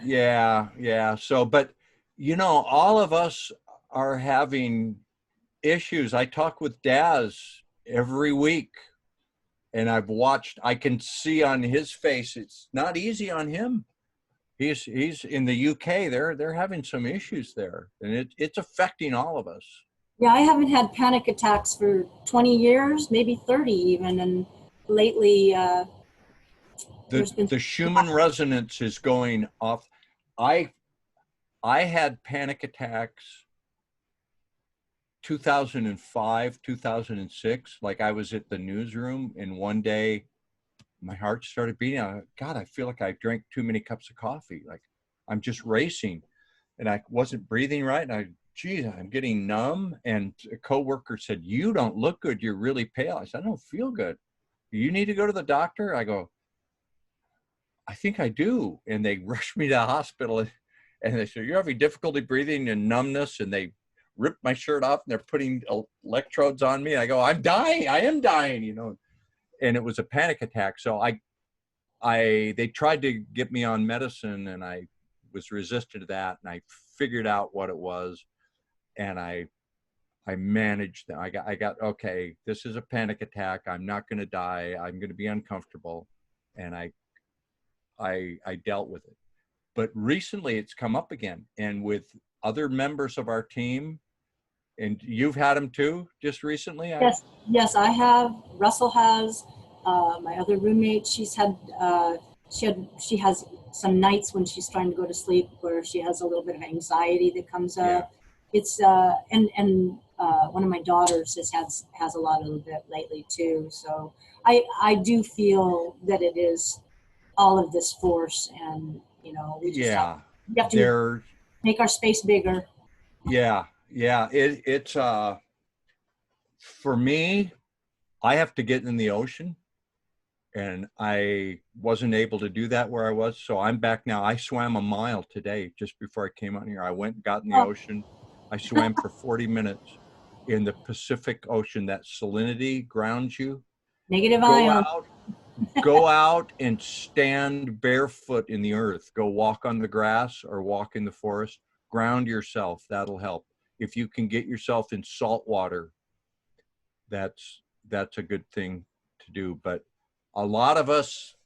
Yeah. So, but, you know, all of us are having issues. I talk with Daz every week, and I can see on his face, it's not easy on him. He's in the UK. They're having some issues there, and it's affecting all of us. Yeah, I haven't had panic attacks for 20 years, maybe 30 even, and lately the Schumann resonance is going off. I had panic attacks 2005, 2006. Like, I was at the newsroom, and one day my heart started beating. God, I feel like I drank too many cups of coffee. Like, I'm just racing, and I wasn't breathing right. And geez, I'm getting numb. And a coworker said, "You don't look good. You're really pale." I said, "I don't feel good. You need to go to the doctor." I go, "I think I do." And they rushed me to the hospital, and they said, "You're having difficulty breathing and numbness." And they ripped my shirt off, and they're putting electrodes on me. I go, "I'm dying. I am dying," you know. And it was a panic attack. So they tried to get me on medicine, and I was resistant to that. And I figured out what it was, and I managed that. I got, okay, this is a panic attack. I'm not going to die. I'm going to be uncomfortable. And I dealt with it. But recently it's come up again, and with other members of our team, and you've had them too, just recently? Yes, I have. Russell has. My other roommate, she has some nights when she's trying to go to sleep where she has a little bit of anxiety that comes up. Yeah. It's and one of my daughters has a lot of it lately too. So I do feel that it is all of this force, and you know, we just have to make our space bigger. Yeah. It's for me, I have to get in the ocean, and I wasn't able to do that where I was. So I'm back now. I swam a mile today just before I came out here. I went and got in the ocean. I swam for 40 minutes. in the Pacific Ocean, that salinity grounds you. Negative ion. Go out and stand barefoot in the earth. Go walk on the grass or walk in the forest. Ground yourself. That'll help. If you can get yourself in salt water, that's a good thing to do. But a lot of us,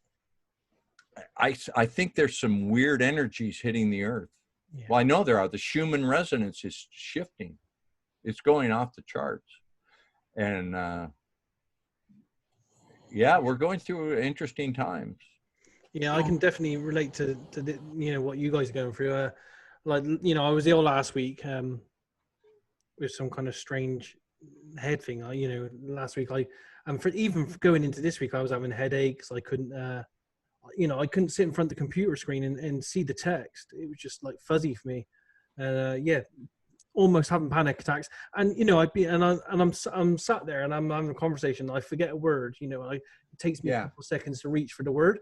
I think there's some weird energies hitting the earth. Yeah. Well, I know there are. The Schumann resonance is shifting. It's going off the charts. And yeah, we're going through interesting times. Yeah, I can definitely relate to the, what you guys are going through. I was ill last week with some kind of strange head thing. Last week even going into this week, I was having headaches. I couldn't, I couldn't sit in front of the computer screen and see the text. It was just like fuzzy for me. Almost having panic attacks. And I'm sat there and I'm having a conversation. I forget a word. It takes me a couple of seconds to reach for the word,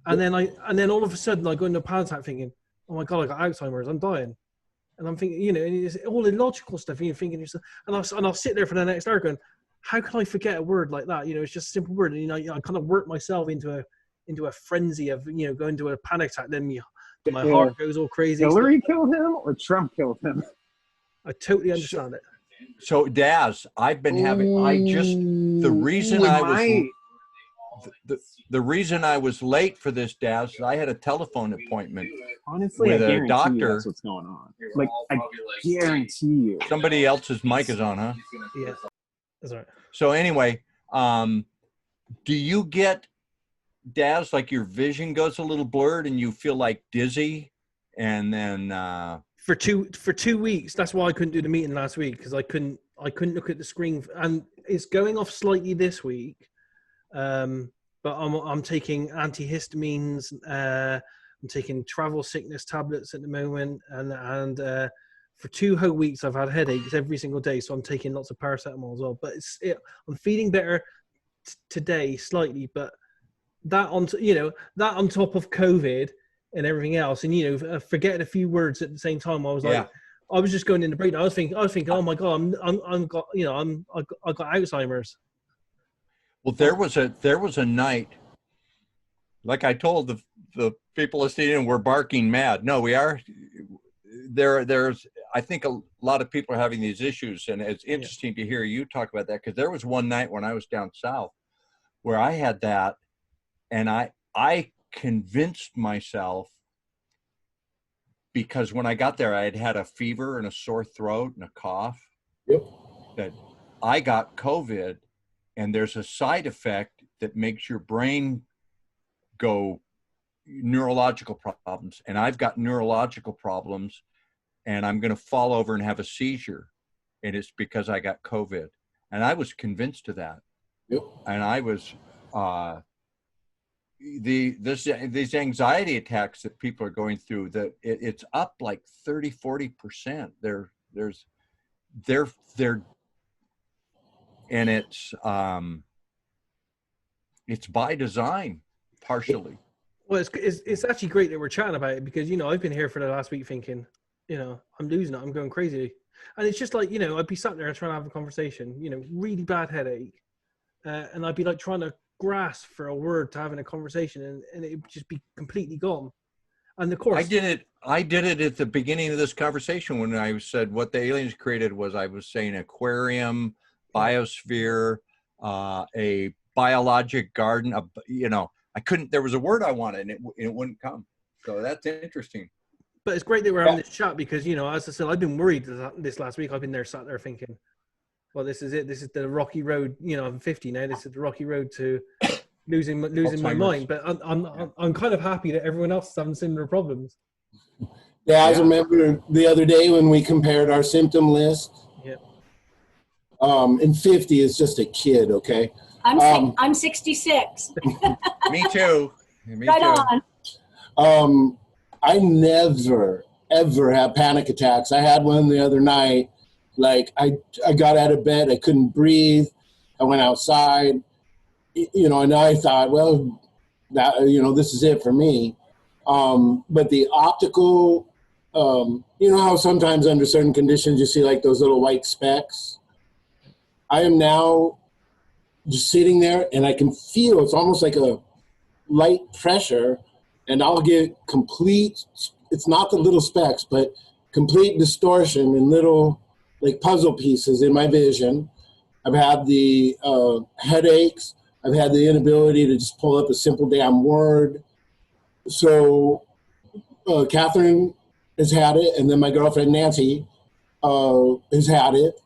and then all of a sudden I go into a panic attack, thinking, "Oh my God, I got Alzheimer's. I'm dying." And I'm thinking, it's all illogical stuff. You're thinking yourself, and I'll sit there for the next hour going, "How can I forget a word like that?" It's just a simple word. And I kind of work myself into a frenzy of going into a panic attack. Then my heart goes all crazy. Hillary killed him or Trump killed him? I totally understand it. So Daz, I've been having. The reason I was late for this, Daz, I had a telephone appointment. Honestly, with I guarantee a doctor. that's what's going on. Like, I guarantee you. Somebody else's mic is on, huh? Yeah, that's right. So anyway, do you get, Daz, like your vision goes a little blurred and you feel like dizzy, and then for 2 weeks, that's why I couldn't do the meeting last week, because I couldn't look at the screen, and it's going off slightly this week. But I'm taking antihistamines. I'm taking travel sickness tablets at the moment, and for 2 whole weeks I've had headaches every single day. So I'm taking lots of paracetamol as well. But I'm feeling better today slightly, but that on top of COVID and everything else, and forgetting a few words at the same time. I was like, I was just going in the breakdown. I was thinking, oh my God, I got Alzheimer's. Well, there was a night, like I told the people listening in, we're barking mad. No, we are. There's I think a lot of people are having these issues, and it's interesting to hear you talk about that, because there was one night when I was down south where I had that, and I convinced myself, because when I got there, I had a fever and a sore throat and a cough, that I got COVID, and there's a side effect that makes your brain go neurological problems. And I've got neurological problems, and I'm going to fall over and have a seizure. And it's because I got COVID. And I was convinced of that. And I was, these anxiety attacks that people are going through, that it's up like 30-40%. And it's by design, partially. Well, it's actually great that we're chatting about it, because I've been here for the last week thinking, I'm losing it, I'm going crazy, and it's just like I'd be sat there trying to have a conversation, really bad headache, and I'd be like trying to grasp for a word to having a conversation, and it would just be completely gone. And of course, I did it at the beginning of this conversation when I said what the aliens created was, I was saying aquarium, biosphere, a biologic garden, I couldn't, there was a word I wanted and it wouldn't come. So that's interesting. But it's great that we're having this chat, because, as I said, I've been worried this last week. I've been sat there thinking, well, this is it. This is the rocky road. I'm 50 now. This is the rocky road to losing my mind. But I'm kind of happy that everyone else is having similar problems. Yeah, I remember the other day when we compared our symptom list. Yeah. And 50 is just a kid, okay? I'm 66. Me too. Me right too. On. I never, ever have panic attacks. I had one the other night. Like, I got out of bed. I couldn't breathe. I went outside, and I thought, well, that, this is it for me. But the optical, how sometimes under certain conditions you see like those little white specks? I am now just sitting there, and I can feel it's almost like a light pressure, and I'll get complete, it's not the little specks, but complete distortion in little like puzzle pieces in my vision. I've had the headaches. I've had the inability to just pull up a simple damn word. So Catherine has had it, and then my girlfriend Nancy has had it.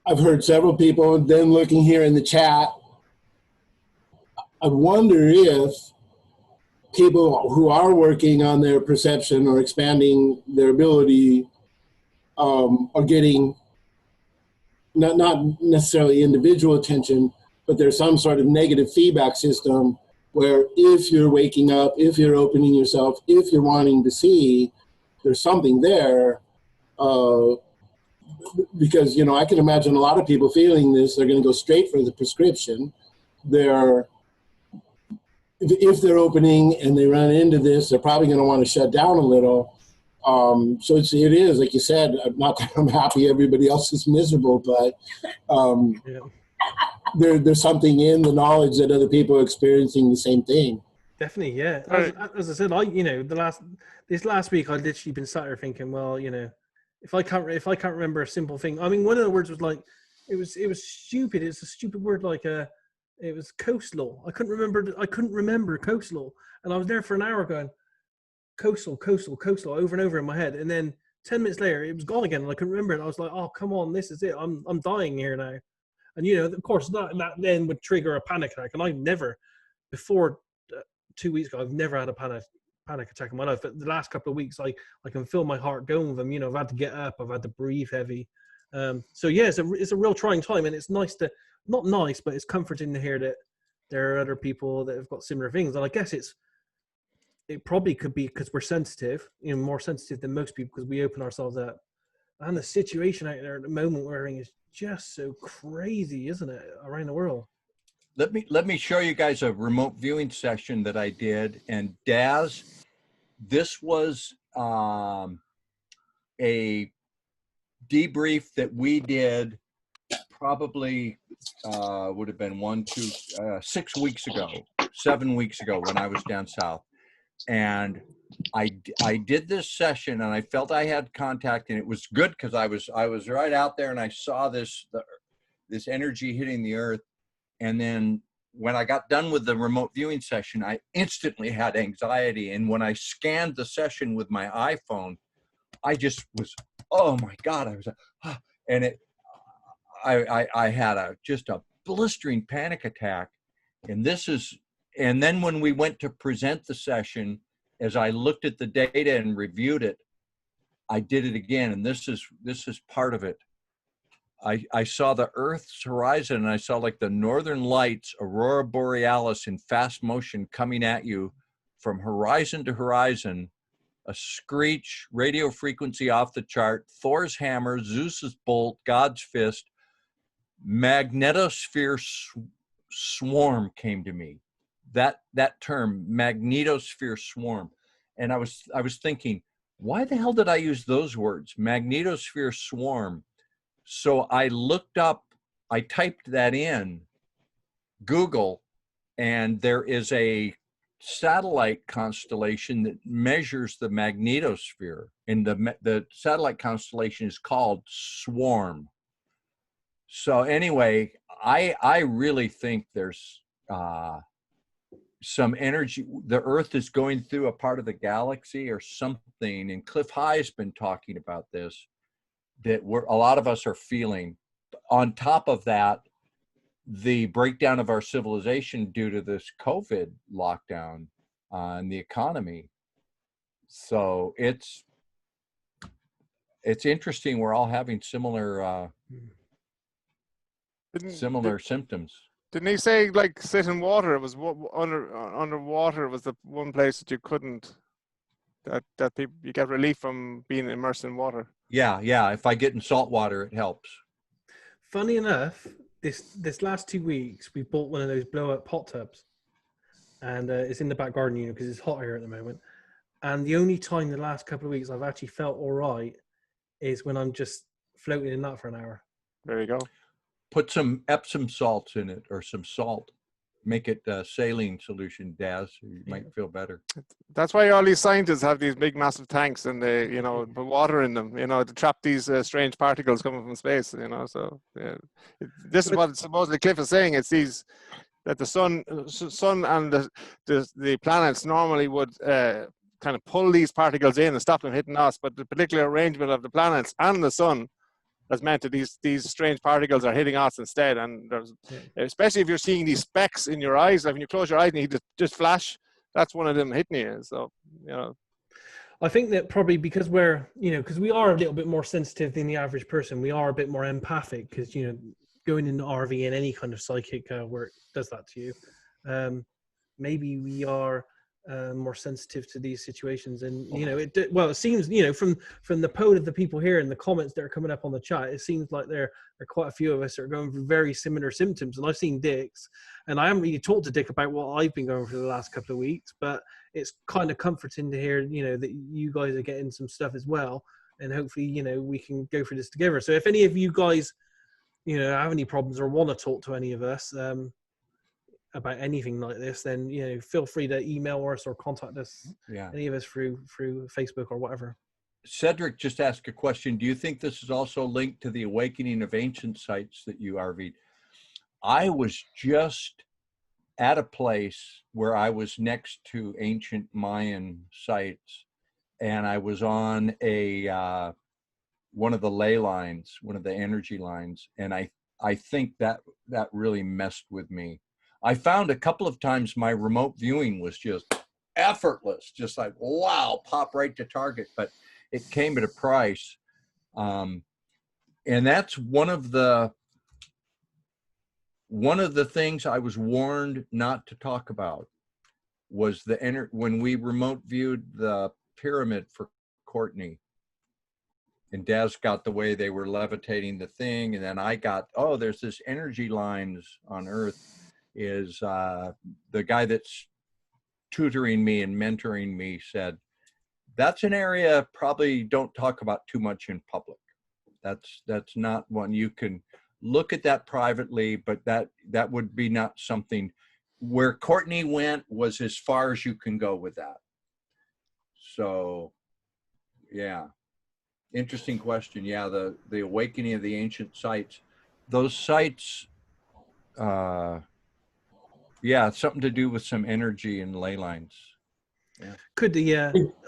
I've heard several people, then looking here in the chat, I wonder if people who are working on their perception or expanding their ability are getting not necessarily individual attention, but there's some sort of negative feedback system where if you're waking up, if you're opening yourself, if you're wanting to see, there's something there. Because, you know, I can imagine a lot of people feeling this, they're going to go straight for the prescription. If they're opening and they run into this, they're probably going to want to shut down a little. So it is, like you said, not that I'm happy everybody else is miserable, but there's something in the knowledge that other people are experiencing the same thing. Definitely, yeah. As I said, you know, this last week I'd literally been sat there thinking, well, you know, if I can't remember a simple thing. I mean, one of the words was like, it was stupid. It's a stupid word, like it was coastal. I couldn't remember coastal, and I was there for an hour going coastal over and over in my head, and then 10 minutes later it was gone again, and I couldn't remember it. I was like, oh come on, this is it. I'm dying here now. And you know, of course, that then would trigger a panic attack, and I never before 2 weeks ago, I've never had a panic attack in my life. But the last couple of weeks, I can feel my heart going with them. You know, I've had to get up, I've had to breathe heavy. So yeah, it's a real trying time, and it's nice to, not nice, but it's comforting to hear that there are other people that have got similar things. And I guess it probably could be because we're sensitive, you know, more sensitive than most people because we open ourselves up. And the situation out there at the moment we're in is just so crazy, isn't it, around the world? Let me show you guys a remote viewing session that I did. And Daz, this was a debrief that we did probably would have been 6 weeks ago, 7 weeks ago when I was down south. And I did this session, and I felt I had contact, and it was good because I was right out there, and I saw this energy hitting the earth. And then when I got done with the remote viewing session, I instantly had anxiety. And when I scanned the session with my iPhone, I just was, oh my God, I was, and I had just a blistering panic attack. And then when we went to present the session, as I looked at the data and reviewed it, I did it again. And this is part of it. I saw the Earth's horizon, and I saw like the northern lights, aurora borealis in fast motion coming at you from horizon to horizon, a screech, radio frequency off the chart, Thor's hammer, Zeus's bolt, God's fist, magnetosphere swarm came to me. That term, magnetosphere swarm. And I was thinking, why the hell did I use those words, magnetosphere swarm? So I looked up, I typed that in Google, and there is a satellite constellation that measures the magnetosphere, and the satellite constellation is called Swarm. So anyway, I really think there's some energy. The Earth is going through a part of the galaxy or something, and Cliff High's been talking about this, that a lot of us are feeling. On top of that, the breakdown of our civilization due to this COVID lockdown and the economy. So it's interesting. We're all having similar symptoms. Didn't he say like sit in water? It was underwater was the one place that you couldn't. That people, you get relief from being immersed in water. Yeah. If I get in salt water, it helps. Funny enough, this last 2 weeks, we bought one of those blow-up hot tubs, and it's in the back garden, you know, because it's hot here at the moment. And the only time the last couple of weeks I've actually felt all right is when I'm just floating in that for an hour. There you go. Put some Epsom salts in it, or some salt. Make it a saline solution, Daz. You might feel better. That's why all these scientists have these big, massive tanks, and they, you know, put water in them, you know, to trap these strange particles coming from space. You know, so yeah. This is what supposedly Cliff is saying. It's these that the sun and the planets normally would kind of pull these particles in and stop them hitting us, but the particular arrangement of the planets and the sun has meant that these strange particles are hitting us instead. And there's, especially if you're seeing these specks in your eyes, like when you close your eyes and you just flash, that's one of them hitting you. So, you know. I think that probably because we're, you know, because we are a little bit more sensitive than the average person. We are a bit more empathic because, you know, going into RV and any kind of psychic work does that to you. Maybe we are more sensitive to these situations, and you know, it seems, you know, from the poll of the people here and the comments that are coming up on the chat, it seems like there are quite a few of us that are going through very similar symptoms. And I've seen Dick's, and I haven't really talked to Dick about what I've been going through the last couple of weeks, but it's kind of comforting to hear, you know, that you guys are getting some stuff as well, and hopefully, you know, we can go through this together. So if any of you guys, you know, have any problems or want to talk to any of us about anything like this, then, you know, feel free to email us or contact us, any of us through Facebook or whatever. Cedric just asked a question. Do you think this is also linked to the awakening of ancient sites that you RV'd? I was just at a place where I was next to ancient Mayan sites, and I was on a one of the ley lines, one of the energy lines, and I think that really messed with me. I found a couple of times my remote viewing was just effortless, just like, wow, pop right to target, but it came at a price. And that's one of the things I was warned not to talk about was when we remote viewed the pyramid for Courtney, and Daz got the way they were levitating the thing, and then I got, oh, there's this energy lines on Earth. Is the guy that's tutoring me and mentoring me said, that's an area probably don't talk about too much in public. That's not one. You can look at that privately, but that would be not something. Where Courtney went was as far as you can go with that. So, yeah, interesting question. Yeah, the awakening of the ancient sites. Those sites, yeah, something to do with some energy and ley lines. Yeah. Could the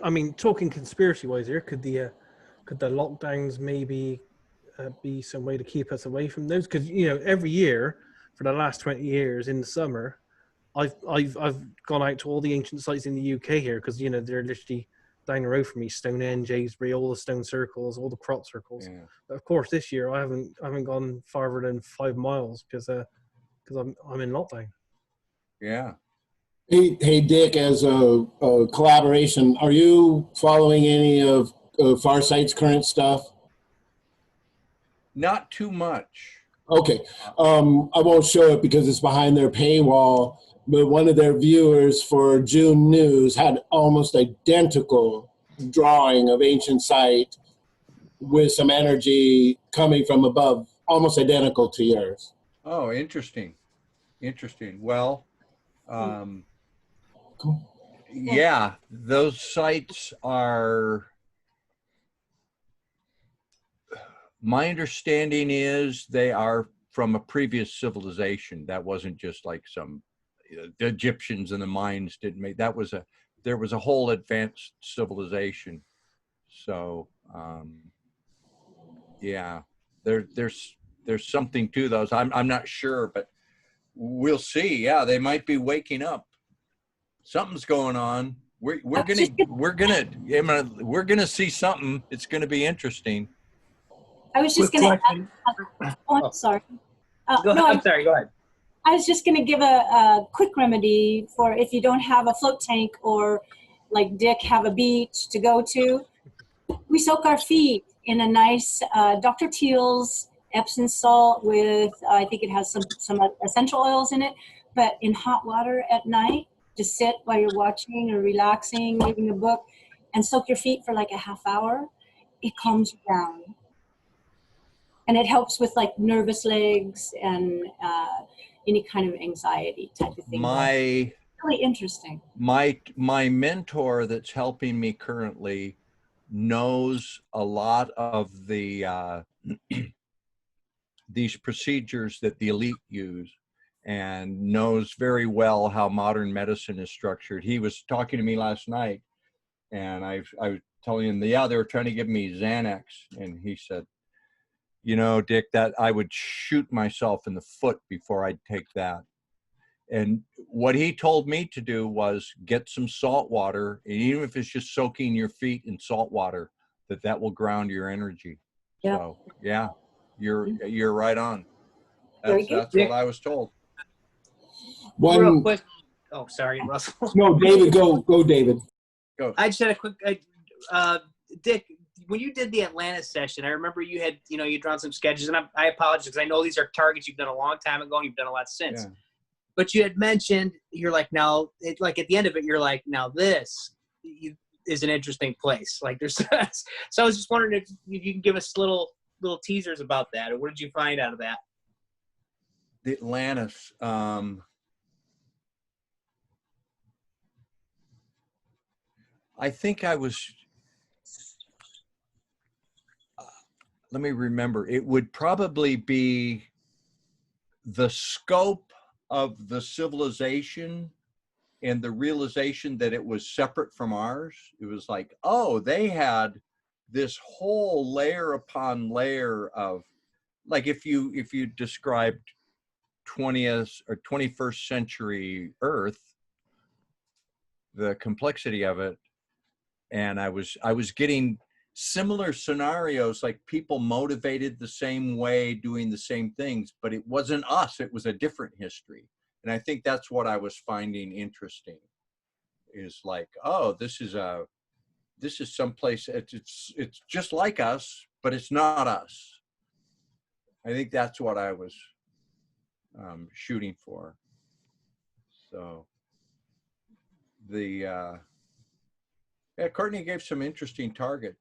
I mean, talking conspiracy wise here, could the lockdowns maybe be some way to keep us away from those? Because, you know, every year for the last 20 years in the summer, I've gone out to all the ancient sites in the UK here, because, you know, they're literally down the road from me: Stonehenge, Avesbury, all the stone circles, all the crop circles. Yeah. But of course, this year I haven't gone farther than 5 miles because I'm in lockdown. Yeah. Hey, Dick, as a collaboration, are you following any of Farsight's current stuff? Not too much. Okay. I won't show it because it's behind their paywall, but one of their viewers for June News had almost identical drawing of ancient site with some energy coming from above, almost identical to yours. Oh, interesting. Interesting. Well, cool. Yeah, those sites are, my understanding is they are from a previous civilization. That wasn't just like some, the Egyptians and the Mayans didn't make, there was a whole advanced civilization. So, yeah, there's something to those. I'm not sure, but we'll see. Yeah, they might be waking up. Something's going on. We're gonna see something. It's gonna be interesting. I was just gonna. Oh, sorry. Go ahead. I'm sorry. Go ahead. I was just gonna give a quick remedy for if you don't have a float tank or, like Dick, have a beach to go to. We soak our feet in a nice Dr. Teal's Epsom salt with, I think it has some essential oils in it, but in hot water at night. Just sit while you're watching or relaxing, reading a book, and soak your feet for like a half hour. It calms you down. And it helps with like nervous legs and any kind of anxiety type of thing. It's really interesting. My mentor that's helping me currently knows a lot of the these procedures that the elite use, and knows very well how modern medicine is structured. He was talking to me last night, and I was telling him, yeah, they were trying to give me Xanax, and he said, you know, Dick, that I would shoot myself in the foot before I'd take that. And what he told me to do was get some salt water, and even if it's just soaking your feet in salt water, that will ground your energy. Yeah. So yeah, you're right on. Very good. That's what I was told. Real quick. Oh, sorry, Russell. No, David, go, David. Go. I just had a quick, Dick, when you did the Atlanta session, I remember you had, you'd drawn some sketches, and I apologize because I know these are targets you've done a long time ago, and you've done a lot since. Yeah. But you had mentioned, you're like, now, like at the end of it, you're like, now this is an interesting place. Like there's, so I was just wondering if you can give us little teasers about that, or what did you find out of that? The Atlantis. I think I was, let me remember, it would probably be the scope of the civilization and the realization that it was separate from ours. It was like, oh, they had this whole layer upon layer of, like if you described 20th or 21st century Earth, the complexity of it. And I was getting similar scenarios, like people motivated the same way, doing the same things, but it wasn't us, it was a different history. And I think that's what I was finding interesting, is like, oh, this is someplace, it's just like us, but it's not us. I think that's what I was shooting for. So Courtney gave some interesting targets.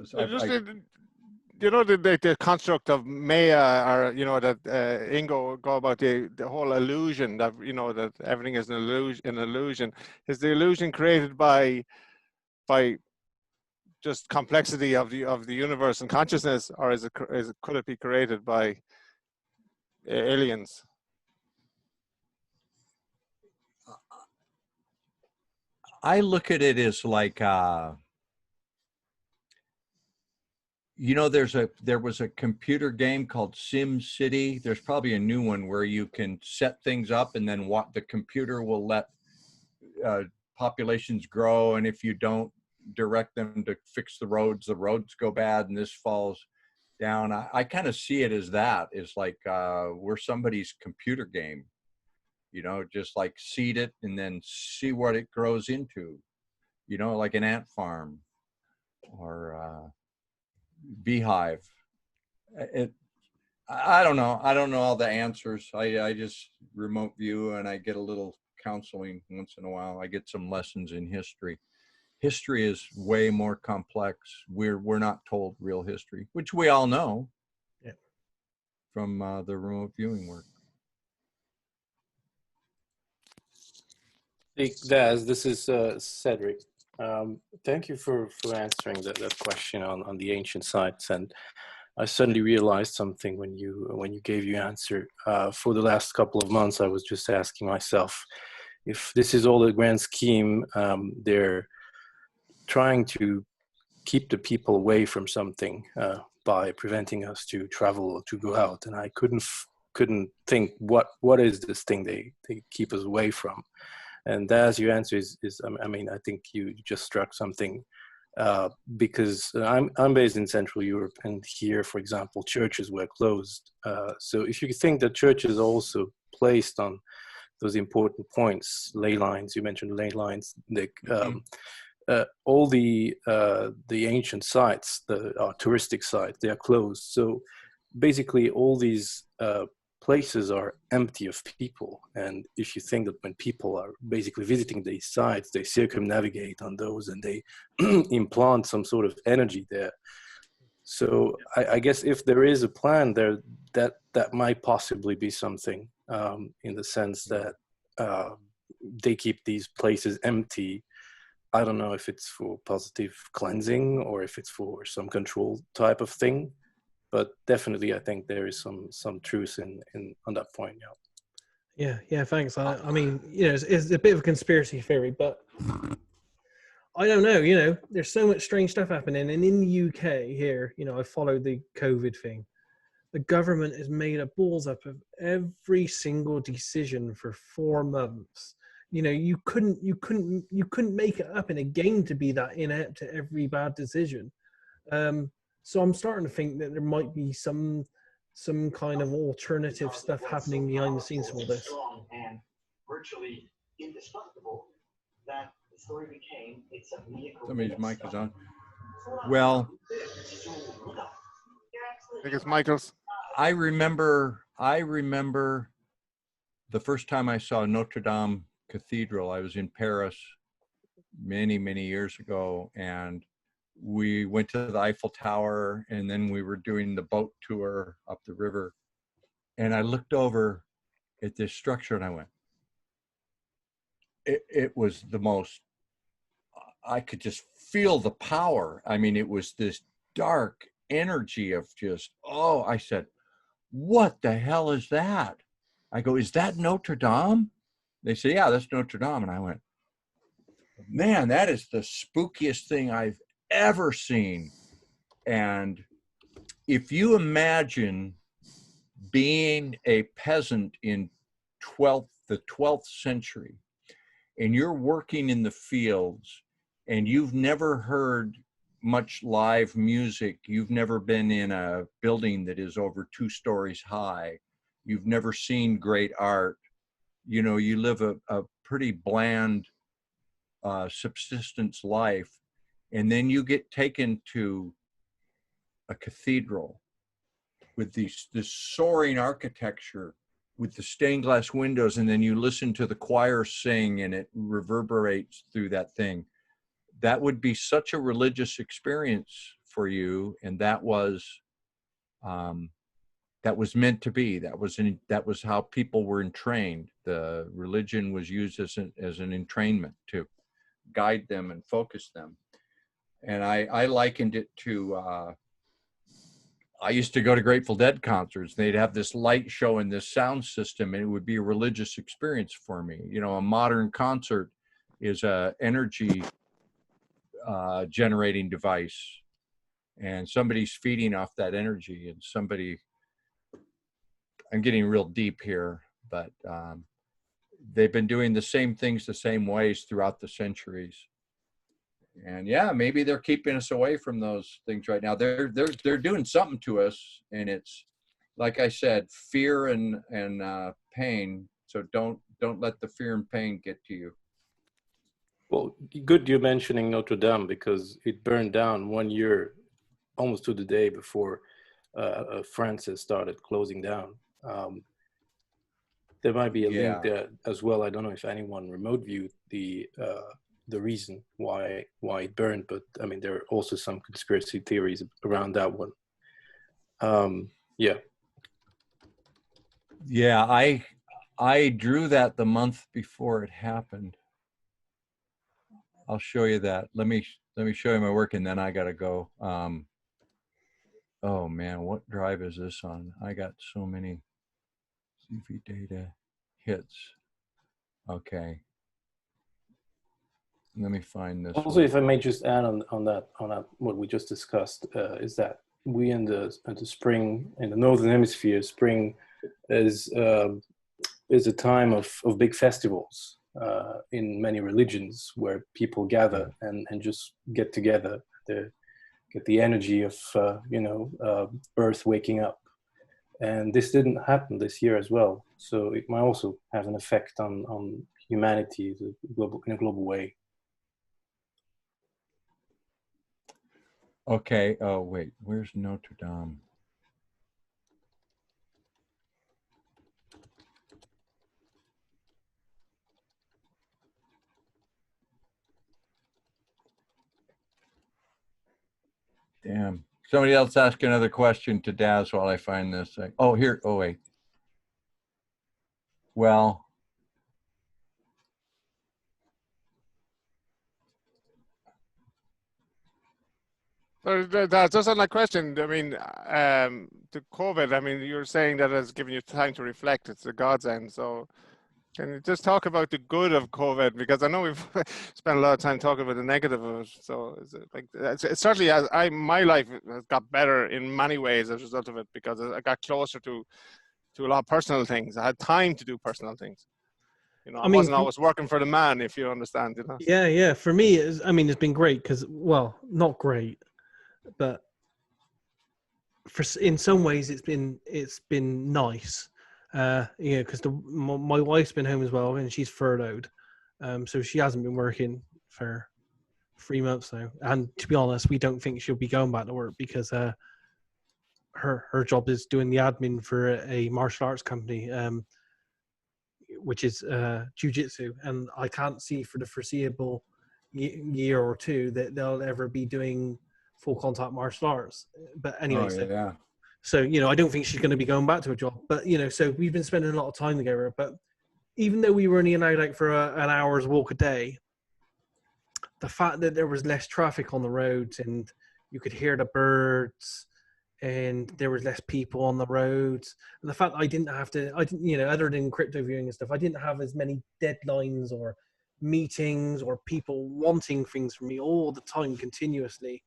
So the construct of Maya, or that Ingo go about the whole illusion that that everything is an illusion. Is the illusion created by just complexity of the universe and consciousness, or could it be created by aliens? I look at it as like, there was a computer game called Sim City. There's probably a new one where you can set things up, and then what the computer will let populations grow. And if you don't direct them to fix the roads go bad, and this falls down. I kind of see it as that. It's like we're somebody's computer game. Just like seed it and then see what it grows into, like an ant farm or beehive. I don't know. I don't know all the answers. I just remote view, and I get a little counseling once in a while. I get some lessons in history. History is way more complex. We're not told real history, which we all know from the remote viewing work. Hey, Daz, this is Cedric. Thank you for answering that question on the ancient sites. And I suddenly realized something when you gave your answer. For the last couple of months, I was just asking myself, if this is all the grand scheme, they're trying to keep the people away from something by preventing us to travel or to go out. And I couldn't think what is this thing they keep us away from. And as your answer is, I mean, I think you just struck something, because I'm based in Central Europe, and here, for example, churches were closed. So if you think that churches are also placed on those important points, ley lines, you mentioned ley lines, all the ancient sites, our touristic sites, they are closed. So basically all these places are empty of people. And if you think that when people are basically visiting these sites, they circumnavigate on those and they implant some sort of energy there. So I guess if there is a plan there, that might possibly be something, in the sense that they keep these places empty. I don't know if it's for positive cleansing or if it's for some control type of thing, but definitely I think there is some truth in on that point. Yeah, thanks. I mean, it's a bit of a conspiracy theory, but I don't know. There's so much strange stuff happening, and in the UK here, I followed the COVID thing. The government has made a balls up of every single decision for 4 months. You couldn't make it up in a game to be that inept to every bad decision. So I'm starting to think that there might be some kind of alternative stuff happening behind the scenes for this. And virtually indestructible that the story became it's a vehicle. Somebody's mic is on. Well, I think it's Michael's. I remember the first time I saw Notre Dame Cathedral. I was in Paris many, many years ago, and we went to the Eiffel Tower, and then we were doing the boat tour up the river. And I looked over at this structure and I went, it was the most, I could just feel the power. I mean, it was this dark energy of just, I said, what the hell is that? I go, is that Notre Dame? They said, yeah, that's Notre Dame. And I went, man, that is the spookiest thing I've ever seen. And if you imagine being a peasant in the 12th century, and you're working in the fields, and you've never heard much live music, you've never been in a building that is over 2 stories high, you've never seen great art, you live a pretty bland subsistence life, and then you get taken to a cathedral with this soaring architecture with the stained glass windows, and then you listen to the choir sing and it reverberates through that thing. That would be such a religious experience for you, and that was meant to be. That was how people were entrained. The religion was used as an entrainment to guide them and focus them. And I likened it to, I used to go to Grateful Dead concerts. They'd have this light show and this sound system, and it would be a religious experience for me. A modern concert is a energy generating device, and somebody's feeding off that energy, and I'm getting real deep here, but they've been doing the same things the same ways throughout the centuries. And yeah, maybe they're keeping us away from those things right now. They're doing something to us, and it's, like I said, fear and pain. So don't let the fear and pain get to you. Well, good you're mentioning Notre Dame, because it burned down 1 year, almost to the day before Francis started closing down. There might be a link there as well. I don't know if anyone remote viewed the reason why it burned, but I mean, there are also some conspiracy theories around that one. Yeah, I drew that the month before it happened. I'll show you that. Let me show you my work, and then I gotta go. Oh man, what drive is this on? I got so many CV data hits. Okay. Let me find this. Also, if I may just add on that what we just discussed, is that we in the spring, in the Northern Hemisphere, spring is a time of big festivals in many religions, where people gather and just get together, get the energy of Earth waking up. And this didn't happen this year as well, so it might also have an effect on humanity in a global way. Okay. Oh, wait. Where's Notre Dame? Damn. Somebody else ask another question to Daz while I find this. Oh, here. Oh, wait. Well, That's just on that question. I mean, to COVID, I mean, you're saying that it's giving you time to reflect. It's a godsend. So can you just talk about the good of COVID? Because I know we've spent a lot of time talking about the negative of it. So is it like, it's certainly, as my life has got better in many ways as a result of it, because I got closer to a lot of personal things. I had time to do personal things. You know, I wasn't always working for the man, if you understand. You know. Yeah. For me, it's been great because, well, not great, but in some ways it's been nice. Because my wife's been home as well, and she's furloughed, so she hasn't been working for 3 months now. And to be honest, we don't think she'll be going back to work because her job is doing the admin for a martial arts company, which is jiu-jitsu, and I can't see for the foreseeable year or two that they'll ever be doing full contact martial arts. But anyway, So, I don't think she's going to be going back to a job. But, so we've been spending a lot of time together. But even though we were only allowed out for an hour's walk a day, the fact that there was less traffic on the roads and you could hear the birds and there was less people on the roads, and the fact that I didn't, other than crypto viewing and stuff, I didn't have as many deadlines or meetings or people wanting things from me all the time continuously,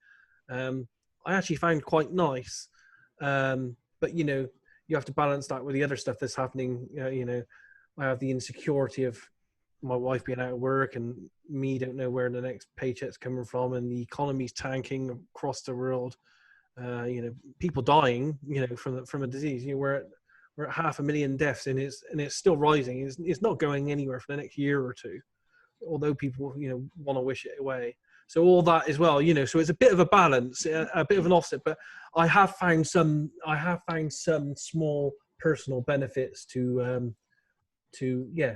I actually found quite nice. But you have to balance that with the other stuff that's happening. I have the insecurity of my wife being out of work and me don't know where the next paycheck's coming from, and the economy's tanking across the world. People dying, from a disease. We're at 500,000 deaths, and it's still rising. It's not going anywhere for the next year or two, although people want to wish it away. So all that as well, so it's a bit of a balance, a bit of an offset. But I have found some small personal benefits to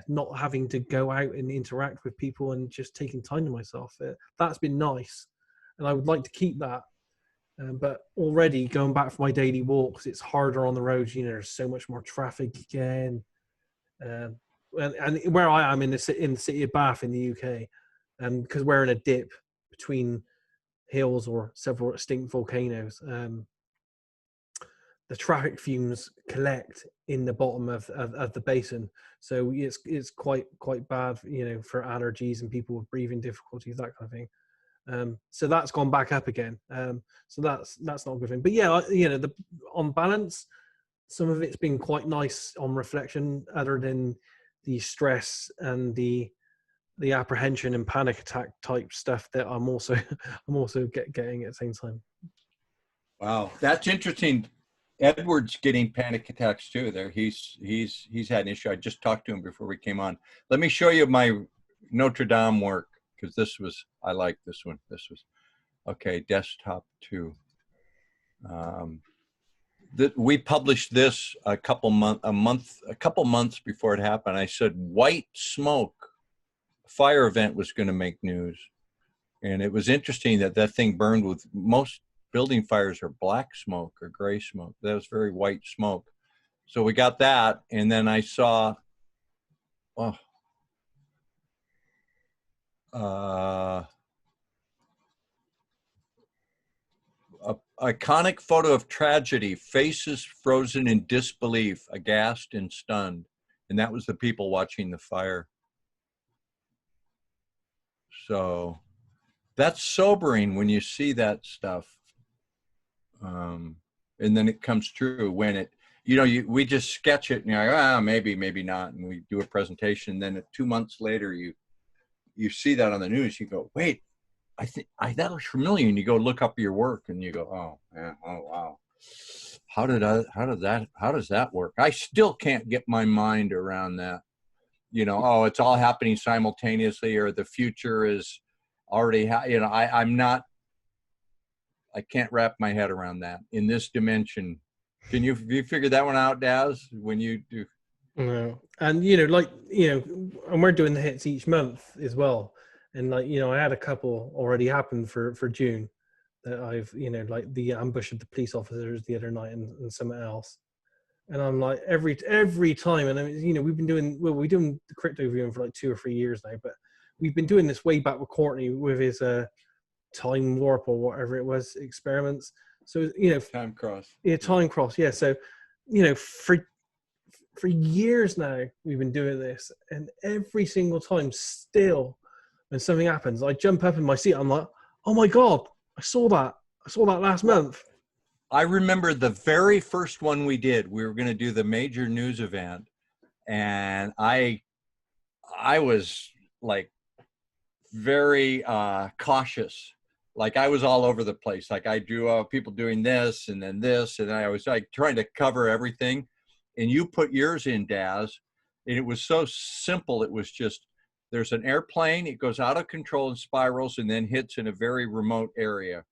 not having to go out and interact with people and just taking time to myself. That's been nice, and I would like to keep that. But already going back for my daily walks, it's harder on the roads. There's so much more traffic again. And where I am in the city of Bath in the UK, because we're in a dip between hills or several extinct volcanoes, the traffic fumes collect in the bottom of the basin, so it's quite bad, for allergies and people with breathing difficulties, that kind of thing. So that's gone back up again. So that's not a good thing. But yeah, on balance, some of it's been quite nice on reflection, other than the stress and the apprehension and panic attack type stuff that I'm also getting at the same time. Wow, that's interesting. Edward's getting panic attacks too. There, he's had an issue. I just talked to him before we came on. Let me show you my Notre Dame work, because I like this one. This was okay. Desktop 2. We published this a couple months before it happened. I said white smoke, fire event was going to make news, and it was interesting that thing burned. With most building fires are black smoke or gray smoke. That was very white smoke. So we got that, and then I saw iconic photo of tragedy, faces frozen in disbelief, aghast and stunned. And that was the people watching the fire. So that's sobering when you see that stuff. And then it comes true when it, we just sketch it and you're like, maybe not. And we do a presentation. And then 2 months later, you see that on the news, you go, wait, I think that looks familiar. And you go look up your work and you go, oh, yeah, oh, wow. How does that work? I still can't get my mind around that. It's all happening simultaneously, or the future is already, I can't wrap my head around that in this dimension. Can you figure that one out, Daz, when you do? No. And, and we're doing the hits each month as well. And I had a couple already happen for June that I've, you know, like the ambush of the police officers the other night and something else. And I'm like, every time, and I mean, you know, we're doing the crypto viewing for like 2 or 3 years now, but we've been doing this way back with Courtney with his time warp or whatever it was experiments. So, you know, Time cross. Yeah, time cross. Yeah. So, you know, for years now we've been doing this, and every single time, still, when something happens, I jump up in my seat. I'm like, oh my God, I saw that last month. I remember the very first one we did. We were going to do the major news event, and I was like very cautious. Like I was all over the place. Like I drew people doing this and then this, and I was like trying to cover everything. And you put yours in, Daz, and it was so simple. It was just, there's an airplane, it goes out of control and spirals and then hits in a very remote area.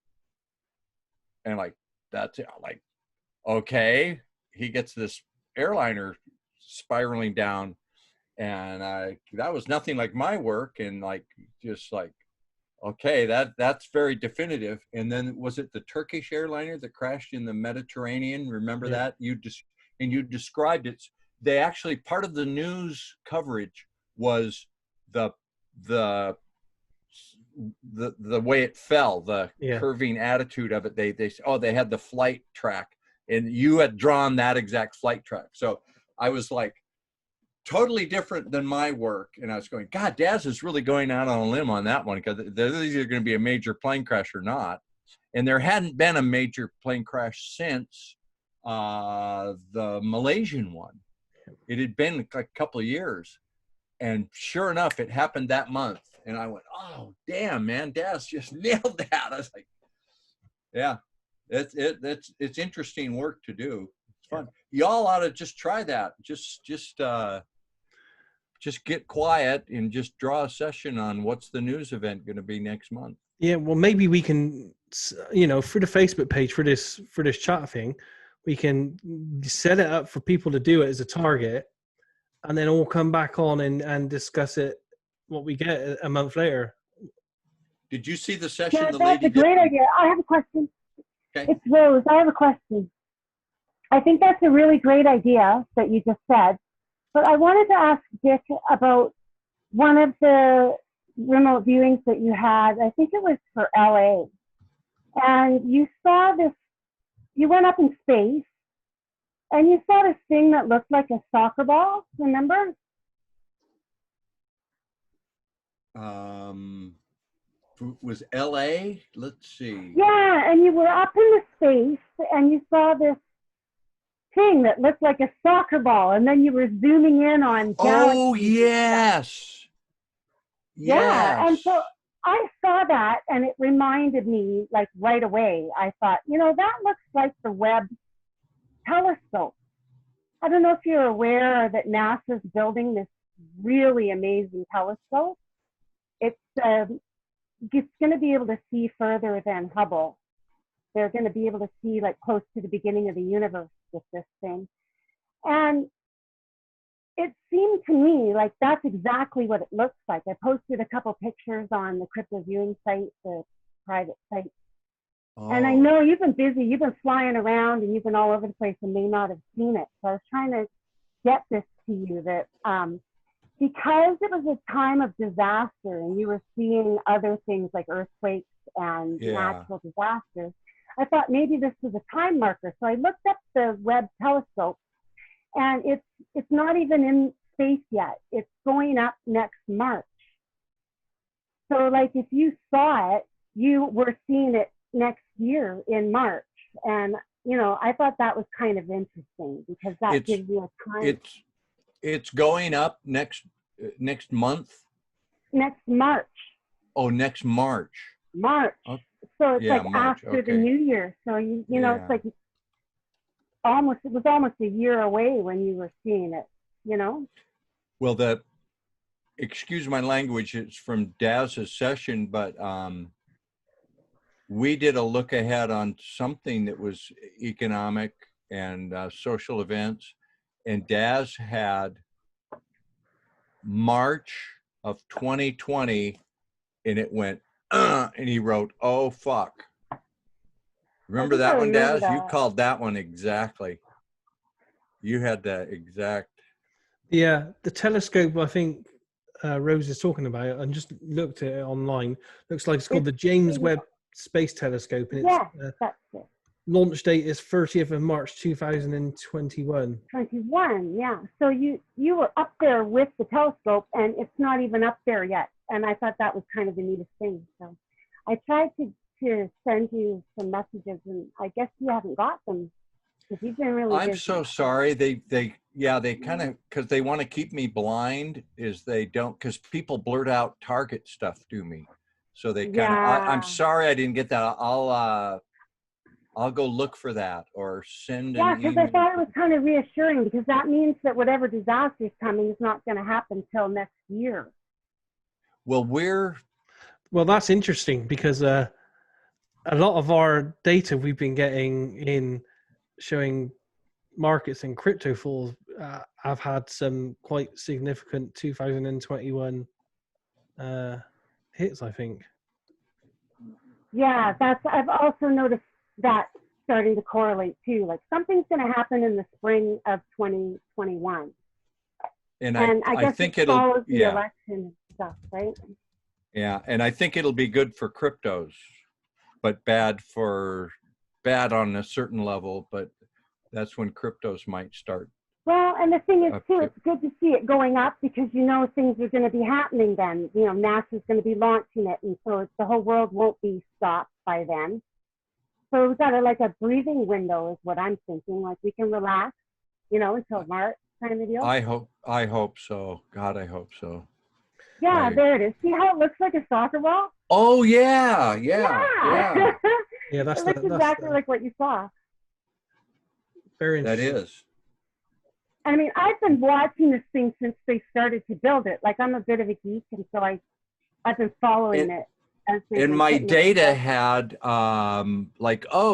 And like, that's it. Like, okay, he gets this airliner spiraling down, and that was nothing like my work, and like just like, okay, that's very definitive. And then was it the Turkish airliner that crashed in the Mediterranean? Remember that? You described it. They actually, part of the news coverage was the way it fell, the curving attitude of it. They had the flight track, and you had drawn that exact flight track. So I was like, totally different than my work. And I was going, God, Daz is really going out on a limb on that one, because there's either going to be a major plane crash or not. And there hadn't been a major plane crash since the Malaysian one. It had been a couple of years. And sure enough, it happened that month. And I went, oh, damn, man, Daz just nailed that. I was like, yeah, it's interesting work to do. It's fun. Y'all ought to just try that. Just get quiet and just draw a session on what's the news event going to be next month. Yeah, well, maybe we can, you know, through the Facebook page for this chat thing, we can set it up for people to do it as a target, and then all come back on and discuss it, what we get a month later. Did you see the session? Yeah, that's a great idea. I have a question. Okay. It's Rose. I have a question. I think that's a really great idea that you just said. But I wanted to ask Dick about one of the remote viewings that you had. I think it was for LA. And you saw this, you went up in space, and you saw this thing that looked like a soccer ball, remember? Was LA? Let's see. Yeah, and you were up in the space, and you saw this thing that looked like a soccer ball, and then you were zooming in on galaxies. Oh, yes. Yeah, and so I saw that, and it reminded me, like, right away. I thought, you know, that looks like the Webb telescope. I don't know if you're aware that NASA's building this really amazing telescope. It's going to be able to see further than Hubble. They're going to be able to see like close to the beginning of the universe with this thing. And it seemed to me like that's exactly what it looks like. I posted a couple pictures on the crypto viewing site, the private site. Oh. And I know you've been busy, you've been flying around and you've been all over the place and may not have seen it. So I was trying to get this to you that because it was a time of disaster and you were seeing other things like earthquakes and natural disasters, I thought maybe this was a time marker. So I looked up the Webb telescope, and it's not even in space yet. It's going up next March. So like if you saw it, you were seeing it next year in March. And, you know, I thought that was kind of interesting because that gives you a time. It's going up next month? Next March. Oh, next March. March. Okay. So it's like March. after the New Year. So, you know, it's like it was almost a year away when you were seeing it, you know? Well, excuse my language, it's from Daz's session, but we did a look ahead on something that was economic and social events. And Daz had March of 2020, and it went, and he wrote, oh, fuck. Remember that one, Daz? You called that one exactly. You had that exact. Yeah, the telescope, I think Rose is talking about, and just looked at it online. Looks like it's called the James Webb Space Telescope, and it's that's it. launch date is 30th of March 2021. 21, yeah. So you were up there with the telescope, and it's not even up there yet. And I thought that was kind of the neatest thing. So I tried to send you some messages, and I guess you haven't got them because you've been really I'm busy. so sorry. They kind of, because they want to keep me blind, is they don't, because people blurt out target stuff to me. So they kind of, I'm sorry I didn't get that. I'll go look for that or send an because email. I thought it was kind of reassuring, because that means that whatever disaster is coming is not going to happen till next year. Well, that's interesting, because a lot of our data we've been getting in showing markets and crypto falls have had some quite significant 2021 hits, I think. Yeah, I've also noticed that starting to correlate too. Like something's going to happen in the spring of 2021. And I guess think it it'll follows the election and stuff, right? Yeah, and I think it'll be good for cryptos, but bad on a certain level, but that's when cryptos might start. Well, and the thing is too, it's good to see it going up, because things are going to be happening then. NASA's going to be launching it, and so the whole world won't be stopped by then. So we've got a breathing window is what I'm thinking. Like we can relax, until March kind of deal. I hope so. God, I hope so. Yeah, there it is. See how it looks like a soccer ball? Oh yeah. Yeah, it looks exactly like what you saw. Very interesting. That is. I mean, I've been watching this thing since they started to build it. Like I'm a bit of a geek, and so I've been following it. And my data had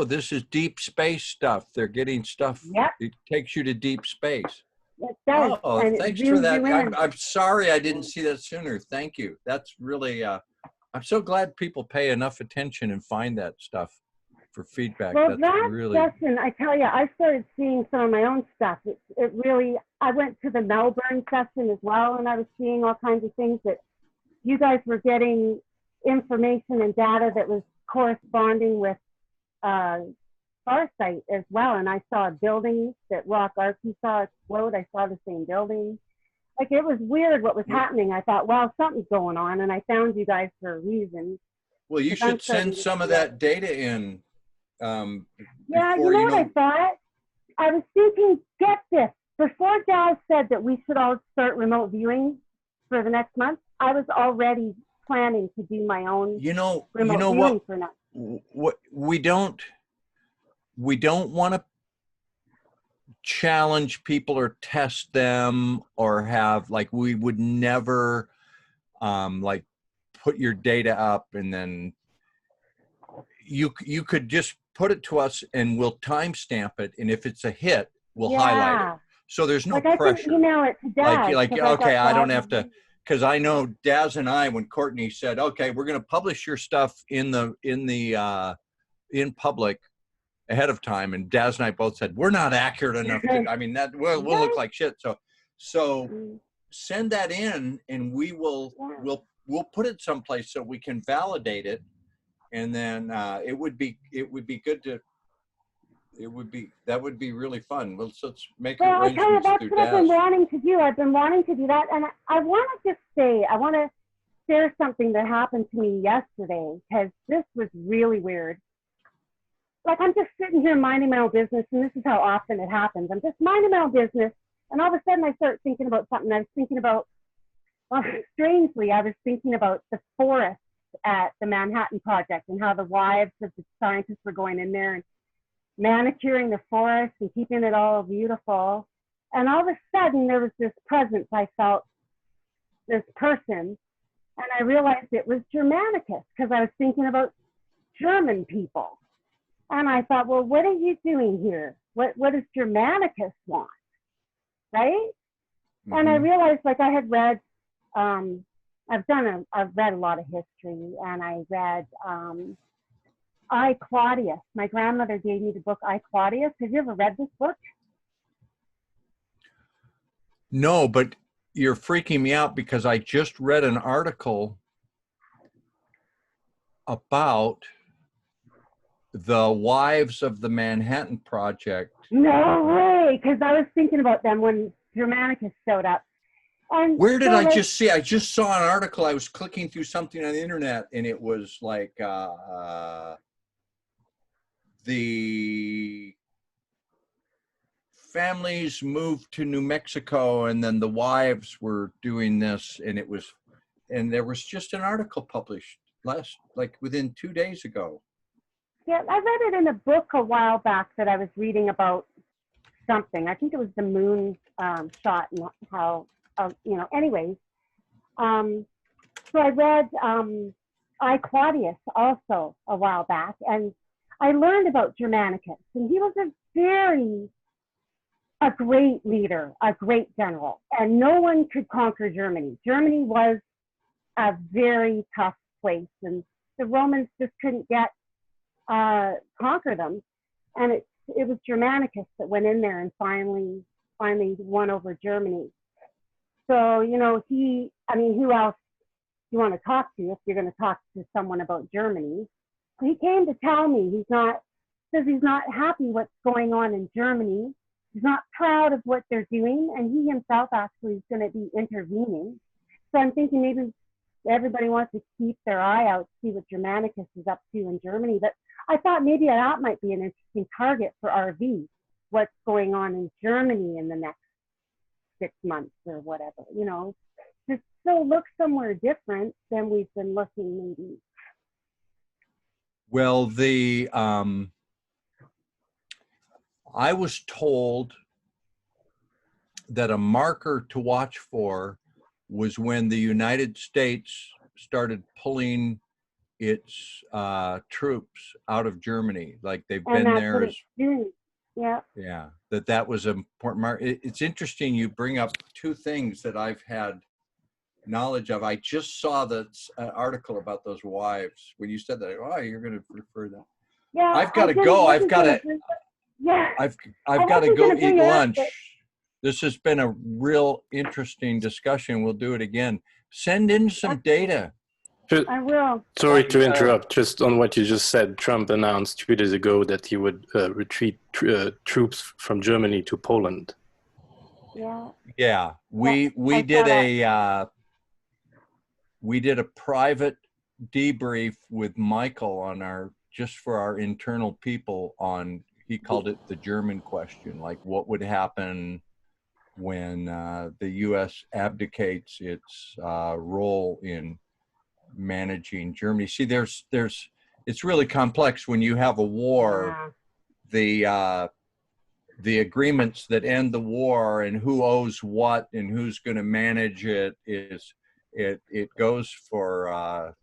this is deep space stuff. They're getting stuff. Yep. It takes you to deep space. It does. Oh, and thanks for that. I'm sorry I didn't see that sooner. Thank you. That's really, I'm so glad people pay enough attention and find that stuff for feedback. Well, that's that really... session, I tell you, I started seeing some of my own stuff. It really, I went to the Melbourne session as well, and I was seeing all kinds of things that you guys were getting information and data that was corresponding with Farsight as well. And I saw a building that Rock Arkansas explode. I saw the same building. Like it was weird what was happening. I thought, well, something's going on, and I found you guys for a reason. Well, you should send some of that data in. Yeah, what I thought? I was thinking, get this, before Daz said that we should all start remote viewing for the next month, I was already planning to do my own remote viewing for now. What we don't want to challenge people or test them or have, like, we would never put your data up and then you could just put it to us and we'll timestamp it, and if it's a hit, we'll highlight it. So there's no pressure. I can email it to Daz. Okay, I don't have to, because I know Daz and I, when Courtney said, okay, we're going to publish your stuff in public ahead of time, and Daz and I both said we're not accurate enough to, I mean, that we'll look like shit. So send that in, and we'll put it someplace so we can validate it. And then that would be really fun. Let's make arrangements. I tell you, that's through what I've been wanting to do. I've been wanting to do that, and I want to just say, I want to share something that happened to me yesterday, because this was really weird. Like, I'm just sitting here minding my own business, and this is how often it happens. I'm just minding my own business, and all of a sudden I start thinking about something. I was thinking about, well, strangely, I was thinking about the forest at the Manhattan Project, and how the wives of the scientists were going in there and manicuring the forest and keeping it all beautiful. And all of a sudden there was this presence. I felt this person, and I realized it was Germanicus, because I was thinking about German people. And I thought, well, what are you doing here? What does Germanicus want? Right? Mm-hmm. And I realized, like, I had read, I've read a lot of history, and I read I, Claudius. My grandmother gave me the book I, Claudius. Have you ever read this book? No, but you're freaking me out because I just read an article about the wives of the Manhattan Project. No way, because I was thinking about them when Germanicus showed up. And where did so, I like, just see? I just saw an article. I was clicking through something on the internet, and it was like the families moved to New Mexico, and then the wives were doing this, and there was just an article published within 2 days ago. Yeah, I read it in a book a while back that I was reading about something. I think it was the moon shot and how, anyways. So I read I, Claudius also a while back, and I learned about Germanicus, and he was a great leader, a great general, and no one could conquer Germany. Germany was a very tough place, and the Romans just couldn't conquer them. And it was Germanicus that went in there and finally won over Germany. So, who else you want to talk to if you're going to talk to someone about Germany? He came to tell me he's not happy what's going on in Germany. He's not proud of what they're doing, and he himself actually is going to be intervening. So I'm thinking maybe everybody wants to keep their eye out to see what Germanicus is up to in Germany. But I thought maybe that might be an interesting target for RV, what's going on in Germany in the next 6 months or whatever, just so look somewhere different than we've been looking maybe. Well, I was told that a marker to watch for was when the United States started pulling its troops out of Germany. Like they've been there. Yeah. That was an important mark. It's interesting you bring up two things that I've had knowledge of. I just saw the article about those wives. When you said that, you're going to refer that. Yeah, I've got to go. I've got to go eat lunch. This has been a real interesting discussion. We'll do it again. Send in some data. I will. Sorry to interrupt. Just on what you just said, Trump announced 2 days ago that he would retreat troops from Germany to Poland. Yeah. We did a private debrief with Michael on for our internal people on. He called it the German question, like what would happen when the U.S. abdicates its role in managing Germany. See, it's really complex when you have a war. The agreements that end the war and who owes what and who's going to manage it it goes for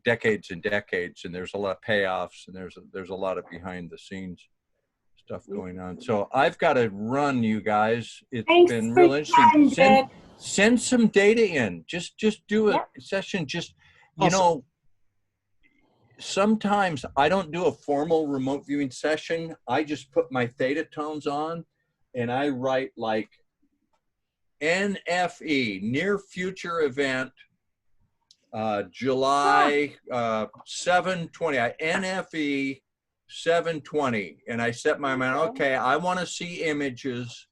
decades and decades, and there's a lot of payoffs, and there's a lot of behind the scenes stuff going on. So I've got to run, you guys. It's been real interesting. Send some data in. Just do a session. Sometimes I don't do a formal remote viewing session. I just put my theta tones on and I write like NFE, near future event, July 7/20. NFE 7/20, and I set my mind, okay, I want to see images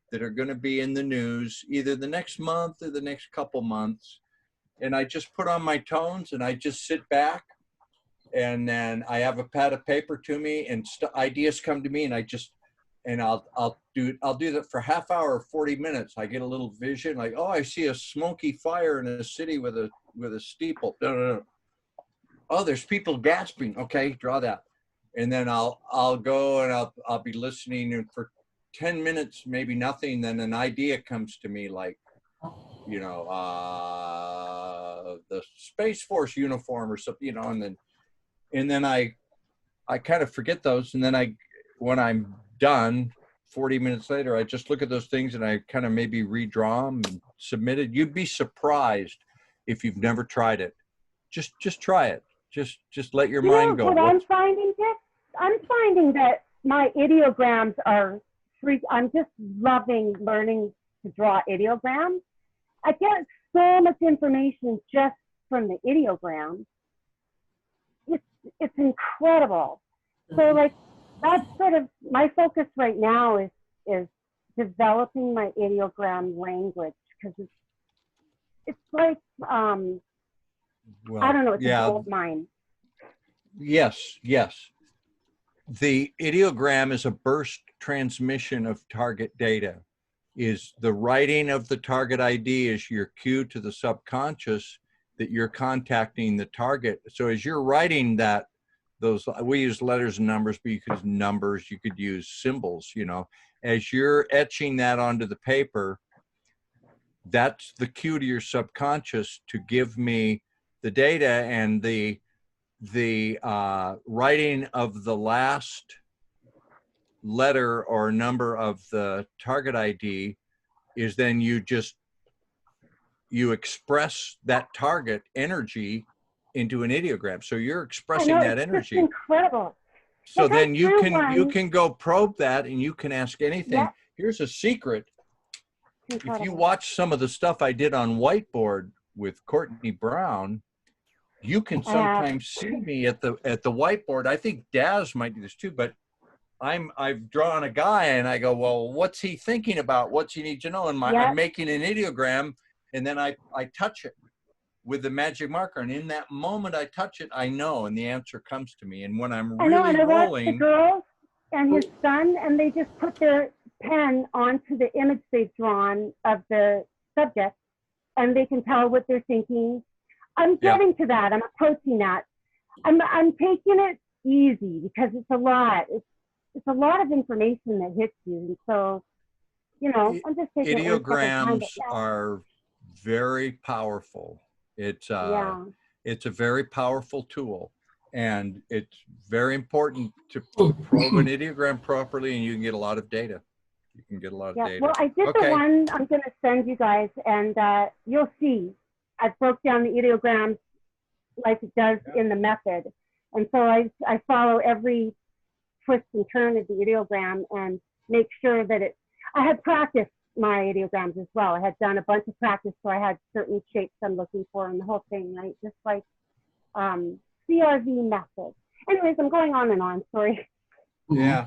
that are going to be in the news either the next month or the next couple months, and I just put on my tones and I just sit back, and then I have a pad of paper to me, and ideas come to me, and I'll do that for half hour, 40 minutes. I get a little vision, like, I see a smoky fire in a city with a steeple. No. Oh, there's people gasping. Okay, draw that. And then I'll go and I'll be listening, and for 10 minutes, maybe nothing. Then an idea comes to me, like, the Space Force uniform or something, and then I kind of forget those. And then when I'm done, 40 minutes later, I just look at those things and I kind of maybe redraw them and submit it. You'd be surprised if you've never tried it. Just try it. Just let your mind go. What I'm finding, I'm finding that my ideograms are free. I'm just loving learning to draw ideograms. I get so much information just from the ideograms. It's incredible. So like that's sort of my focus right now is developing my ideogram language, because it's like Well, I don't know, it's yeah. a gold mine. Yes, yes. The ideogram is a burst transmission of target data. Is the writing of the target ID is your cue to the subconscious that you're contacting the target. So as you're writing that, we use letters and numbers, but you could use numbers, you could use symbols, you know. As you're etching that onto the paper, that's the cue to your subconscious to give me the data, and the writing of the last letter or number of the target ID is then you express that target energy into an ideogram. So you're expressing that energy. It's incredible. So like then you can go probe that, and you can ask anything. Yeah. Here's a secret. Incredible. If you watch some of the stuff I did on whiteboard with Courtney Brown, you can sometimes see me at the whiteboard. I think Daz might do this too, but I've drawn a guy and I go, well, what's he thinking about? What's he need to know? And I'm making an ideogram, and then I touch it with the magic marker, and in that moment I touch it, I know, and the answer comes to me. And when I'm really I rolling, watched the girl and his son, and they just put their pen onto the image they've drawn of the subject, and they can tell what they're thinking. I'm getting to that. I'm approaching that. I'm taking it easy because it's a lot. It's a lot of information that hits you, and so you know, I'm just taking ideograms are very powerful. It's a very powerful tool, and it's very important to probe an ideogram properly, and you can get a lot of data. You can get a lot of data. Well, I did the one I'm going to send you guys, and you'll see. I broke down the ideograms like it does in the method, and so I follow every twist and turn of the ideogram and make sure that I had practiced my ideograms as well. I had done a bunch of practice, so I had certain shapes I'm looking for and the whole thing, right? Just like CRV method. Anyways, I'm going on and on, sorry. Yeah.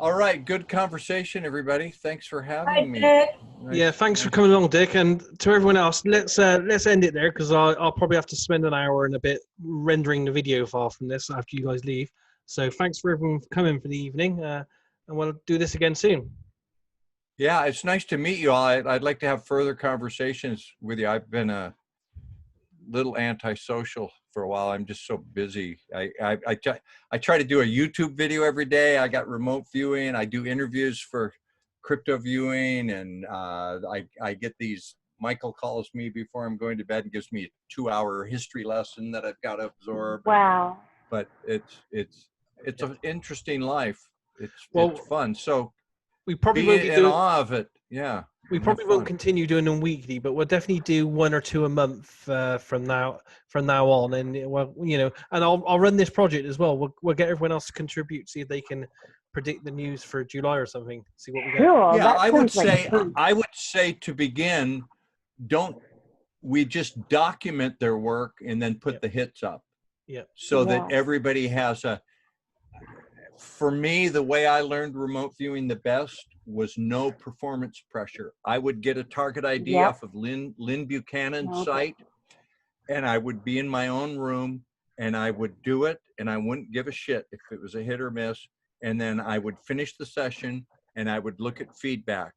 All right, good conversation, everybody. Thanks for having me. Nice. Yeah, thanks for coming along, Dick. And to everyone else, let's end it there, because I'll probably have to spend an hour and a bit rendering the video file from this after you guys leave. So thanks for everyone for coming for the evening, and we'll do this again soon. Yeah, it's nice to meet you all. I'd like to have further conversations with you. I've been a little antisocial for a while. I'm just so busy. I try to do a YouTube video every day. I got remote viewing. I do interviews for crypto viewing, and I get these. Michael calls me before I'm going to bed and gives me a 2-hour history lesson that I've got to absorb. Wow! But it's an interesting life. It's fun. So we probably be won't be in awe of it. Yeah. We probably won't continue doing them weekly, but we'll definitely do 1 or 2 a month from now on. And well, you know, and I'll run this project as well. We'll get everyone else to contribute, see if they can predict the news for July or something. See what we get. Cool. Yeah, I would say to begin, we just document their work and then put the hits up. Yeah. So that everybody has for me, the way I learned remote viewing the best was no performance pressure. I would get a target ID off of Lynn Buchanan's site, and I would be in my own room, and I would do it, and I wouldn't give a shit if it was a hit or miss. And then I would finish the session, and I would look at feedback,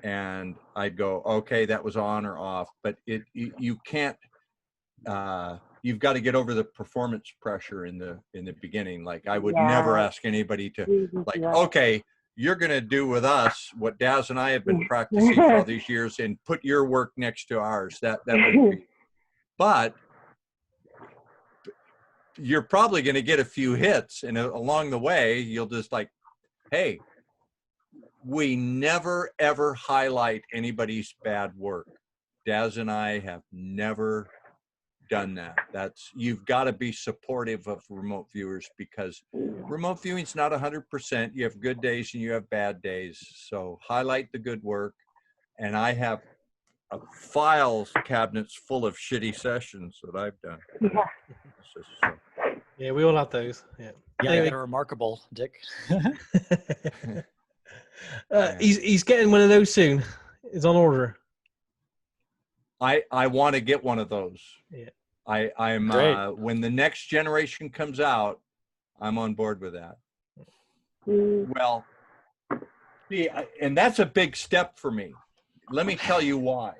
and I'd go, okay, that was on or off. But you can't. You've got to get over the performance pressure in the beginning. Like I would never ask anybody to okay, you're going to do with us what Daz and I have been practicing for all these years and put your work next to ours. That would be, but you're probably going to get a few hits, and along the way, you'll just like, hey, we never, ever highlight anybody's bad work. Daz and I have never done that. You've got to be supportive of remote viewers, because remote viewing is not 100%. You have good days and you have bad days. So highlight the good work. And I have files cabinets full of shitty sessions that I've done. Yeah, we all have those. Yeah. Yeah, Anyway. they're remarkable, Dick. He's getting one of those soon. It's on order. I want to get one of those. Yeah. I'm when the next generation comes out, I'm on board with that. Well, see, and that's a big step for me. Let me tell you why.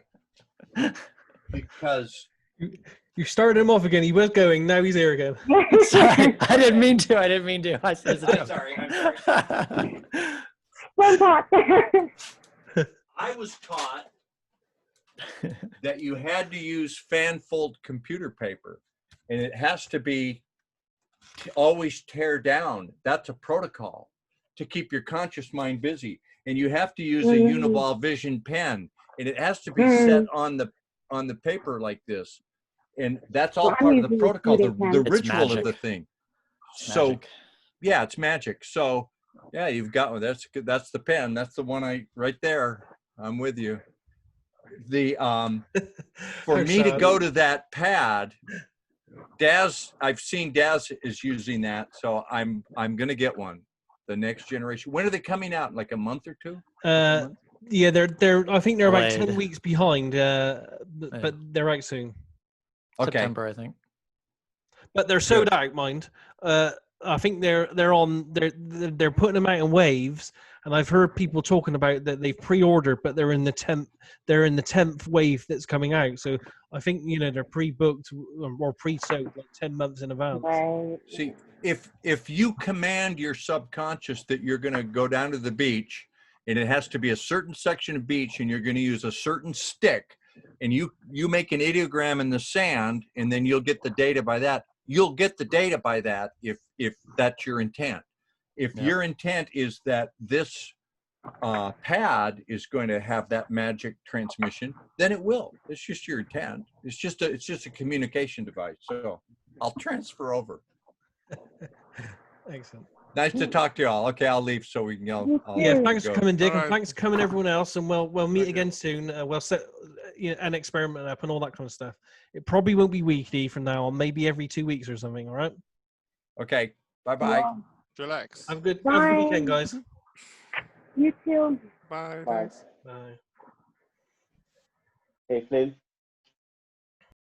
Because you started him off again. He was going. Now he's here again. Sorry, I didn't mean to. I said I'm sorry. I was taught that you had to use fan-fold computer paper, and it has to be always tear down. That's a protocol to keep your conscious mind busy. And you have to use a Uniball Vision pen, and it has to be set on the paper like this. And that's all part of the protocol, the ritual of the thing. So, yeah, it's magic. So, yeah, you've got one. That's good. That's the pen. That's the one right there. I'm with you. For me to go to that pad, Daz, I've seen Daz is using that, so I'm going to get one. The next generation. When are they coming out? Like a month or two? Yeah, they're. I think they're about 10 weeks behind. But they're out soon. Okay. September, I think. But they're sold out, mind. I think they're putting them out in waves, and I've heard people talking about that they've pre-ordered, but they're in the 10th wave that's coming out. So I think they're pre-booked or pre-sold like 10 months in advance. Right. See, if you command your subconscious that you're going to go down to the beach, and it has to be a certain section of beach, and you're going to use a certain stick, and you make an ideogram in the sand, and then you'll get the data by that. You'll get the data by that if that's your intent. If your intent is that this pad is going to have that magic transmission, then it will. It's just your intent. It's just a communication device. So I'll transfer over. Excellent. Nice to talk to you all. Okay, I'll leave so we can go. Yeah, thanks for coming, Dick, and thanks for coming, everyone else. And we'll meet again soon. We'll set an experiment up and all that kind of stuff. It probably won't be weekly from now on. Maybe every 2 weeks or something. All right. Okay. Bye-bye. Yeah. Relax. Have a good weekend, guys. You too. Bye. Bye. Bye. Hey, Flynn.